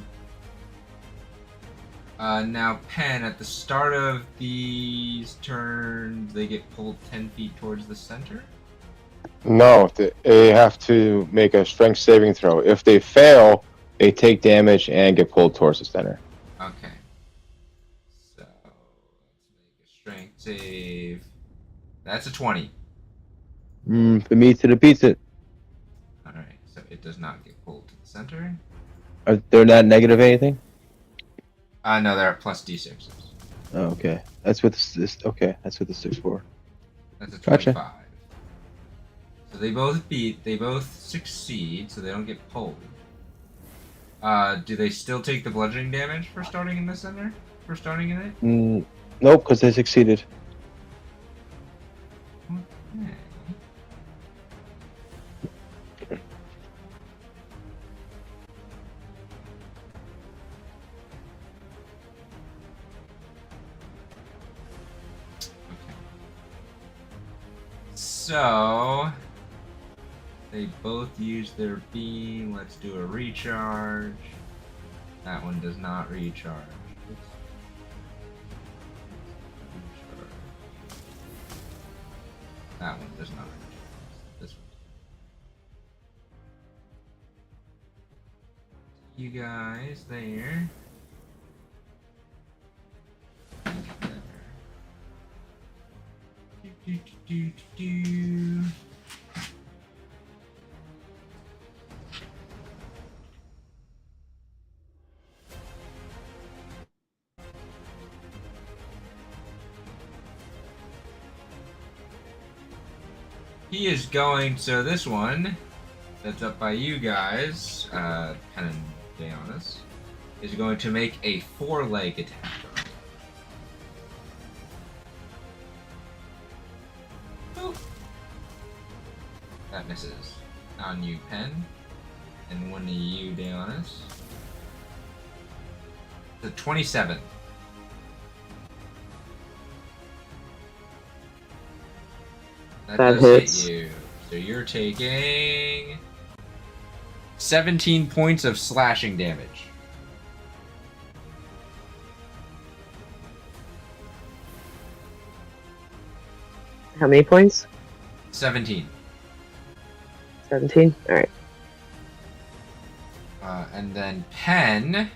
Now, Pen, at the start of these turns, they get pulled 10 feet towards the center? No, they have to make a strength saving throw. If they fail, they take damage and get pulled towards the center. Okay. So, let's make a strength save. That's a 20. The meat to the pizza. Alright, so it does not get pulled to the center. They're not negative anything? No, they're at plus d6s. Oh, okay. That's what this. Okay, that's what the 6-4. That's a 25. Gotcha. So they both succeed, so they don't get pulled. Do they still take the bludgeoning damage for starting in the center? For starting in it? Nope, because they succeeded. Okay. So they both use their beam. Let's do a recharge. That one does not recharge. That one does not recharge. This one. You guys there. Do. He is going, so this one, that's up by you guys, Pen and Deonis, is going to make a 4-leg attack. Boop. That misses. On you, Pen, and one to you, Deonis. The 27. That does hits. hit you. So you're taking 17 points of slashing damage. How many points? 17. 17? Alright. And then Pen,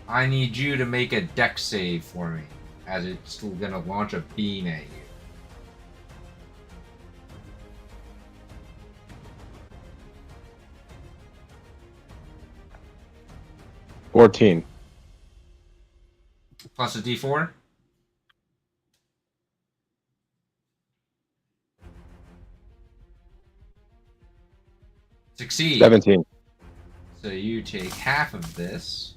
I need you to make a dex save for me, as it's gonna launch a beam at you. $14. Plus a d4. Succeed. 17. So you take half of this.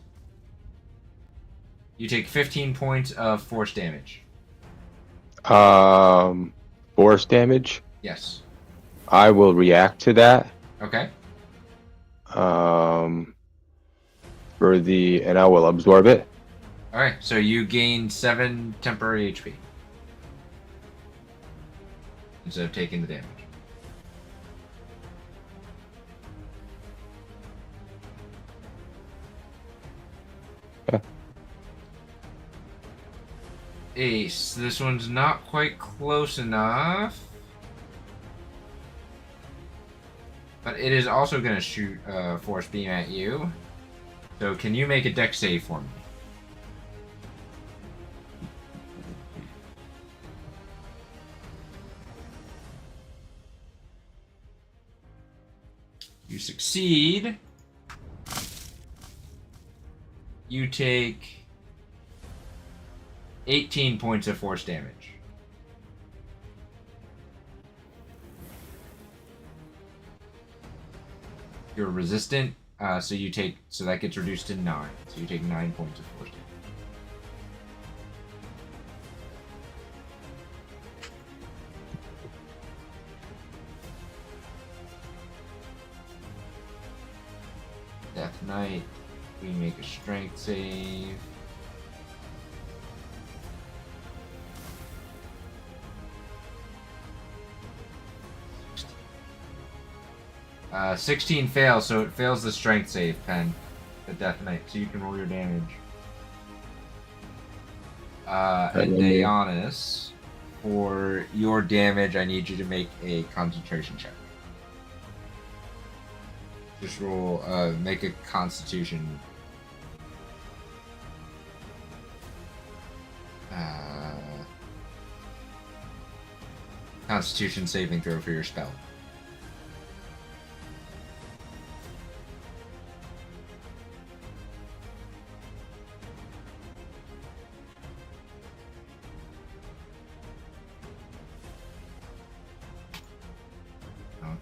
You take 15 points of force damage. Force damage. Yes. I will react to that. Okay. And I will absorb it. Alright, so you gain 7 temporary HP. Instead of taking the damage. Okay. Ace, this one's not quite close enough. But it is also going to shoot a force beam at you. So can you make a dex save for me? You succeed. You take 18 points of force damage. You're resistant, so that gets reduced to 9. So you take 9 points of force damage. Death Knight, we make a strength save. Uh, 16 fails, so it fails the strength save, Pen. The Death Knight, so you can roll your damage. And Deonis, for your damage, I need you to make a concentration check. Just roll, make a Constitution. Constitution saving throw for your spell.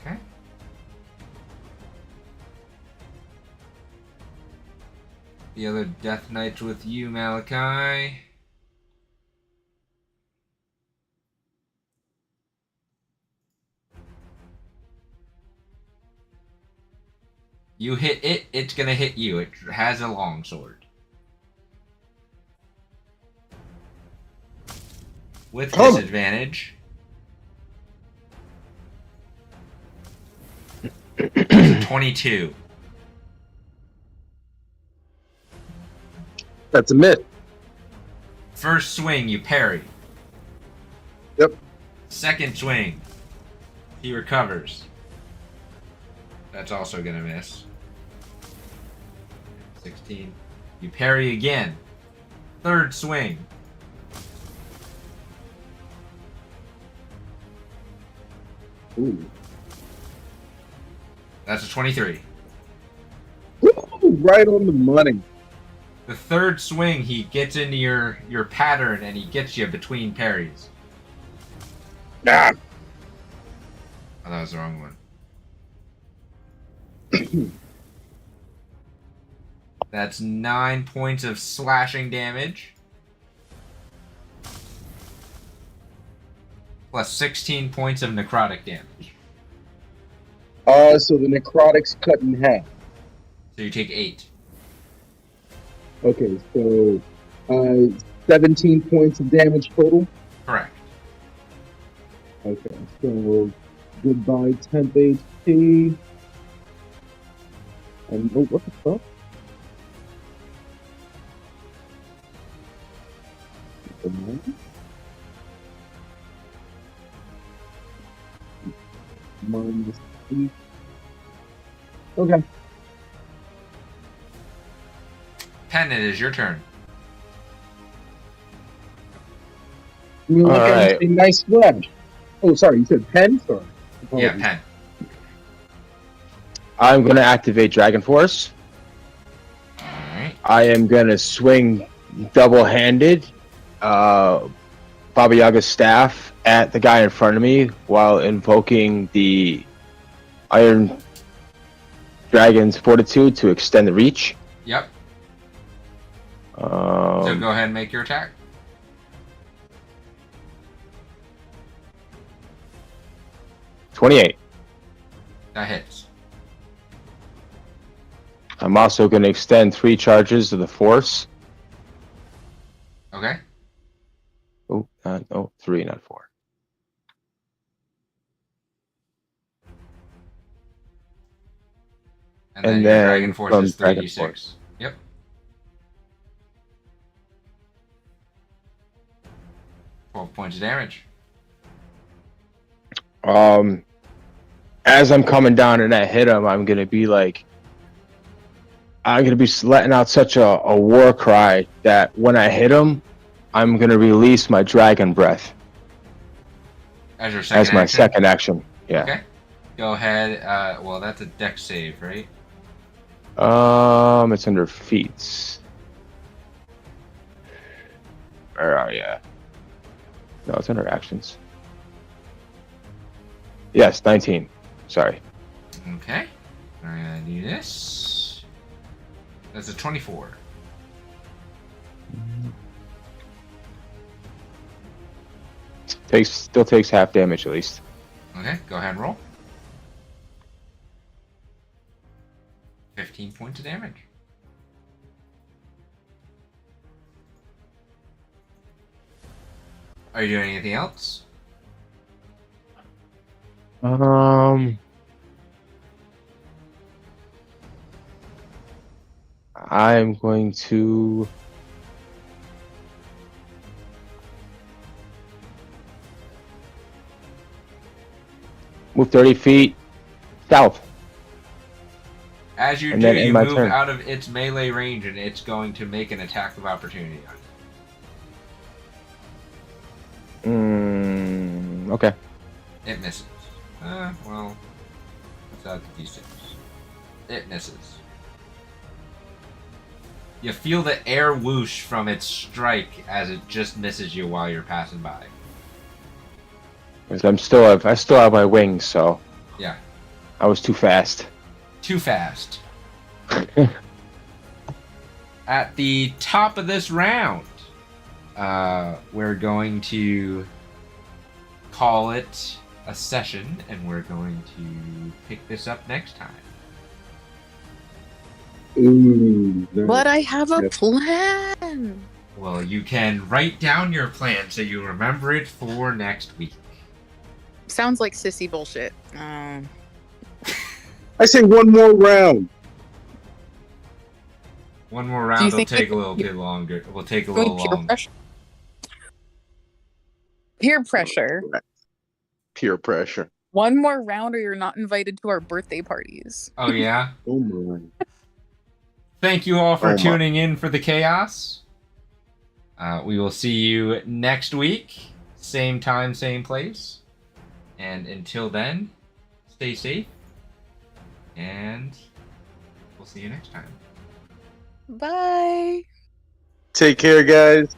Okay. The other Death Knight's with you, Malachi. You hit it, it's gonna hit you. It has a longsword. With disadvantage. That's a 22. That's a miss. First swing, you parry. Yep. Second swing, he recovers. That's also gonna miss. 16. You parry again. Third swing. Ooh. That's a 23. Ooh, right on the money. The third swing, he gets into your pattern and he gets you between parries. Ah. Oh, that was the wrong one. That's 9 points of slashing damage. Plus 16 points of necrotic damage. So the necrotic's cut in half. So you take 8. Okay, so 17 points of damage total. Correct. Okay, so goodbye 10th HP. And oh, what the fuck? Minus 8. Okay. Pen, it is your turn. We look at Alright. a nice flash. Oh, sorry, you said pen? Sorry. Yeah, Apologies. Pen. I'm going to activate Dragon Force. Alright. I am going to swing double-handed Baba Yaga's staff at the guy in front of me while invoking the Iron Dragon's Fortitude to extend the reach. Yep. So go ahead and make your attack. $28. That hits. I'm also going to extend 3 charges of the Force. Okay. Oh, 3, not 4. And then And your then Dragon Force from is Dragon 3d6. Force. Yep. 12 points of damage. As I'm coming down and I hit him, I'm gonna be letting out such a war cry that when I hit him, I'm gonna release my dragon breath As your second as my action. second action. Yeah. Okay. Go ahead. Well, that's a dex save, right? It's under feats. Where are ya? No, it's under actions. Yes, 19. Sorry. Okay. I'm gonna do this. That's a 24. Still takes half damage at least. Okay, go ahead and roll. 15 points of damage. Are you doing anything else? I'm going to move 30 feet south. As you And do, then end you my move turn. out of its melee range and it's going to make an attack of opportunity on you. Okay. It misses. Well, let's add the d6. It misses. You feel the air whoosh from its strike as it just misses you while you're passing by. 'Cause I still have my wings, so Yeah. I was too fast. Too fast. at the top of this round, we're going to call it a session, and we're going to pick this up next time. Ooh, nice. But I have a Yep. plan. Well, you can write down your plan so you remember it for next week. Sounds like sissy bullshit. I say one more round. One more Do round you will think take a it- little bit longer. Will take a Going little peer longer. pressure. Peer pressure. Peer pressure. One more round, or you're not invited to our birthday parties. Oh yeah. Oh my. Thank you all for Oh, my. tuning in for the chaos. We will see you next week, same time, same place. And until then, stay safe, and we'll see you next time. Bye. Take care, guys.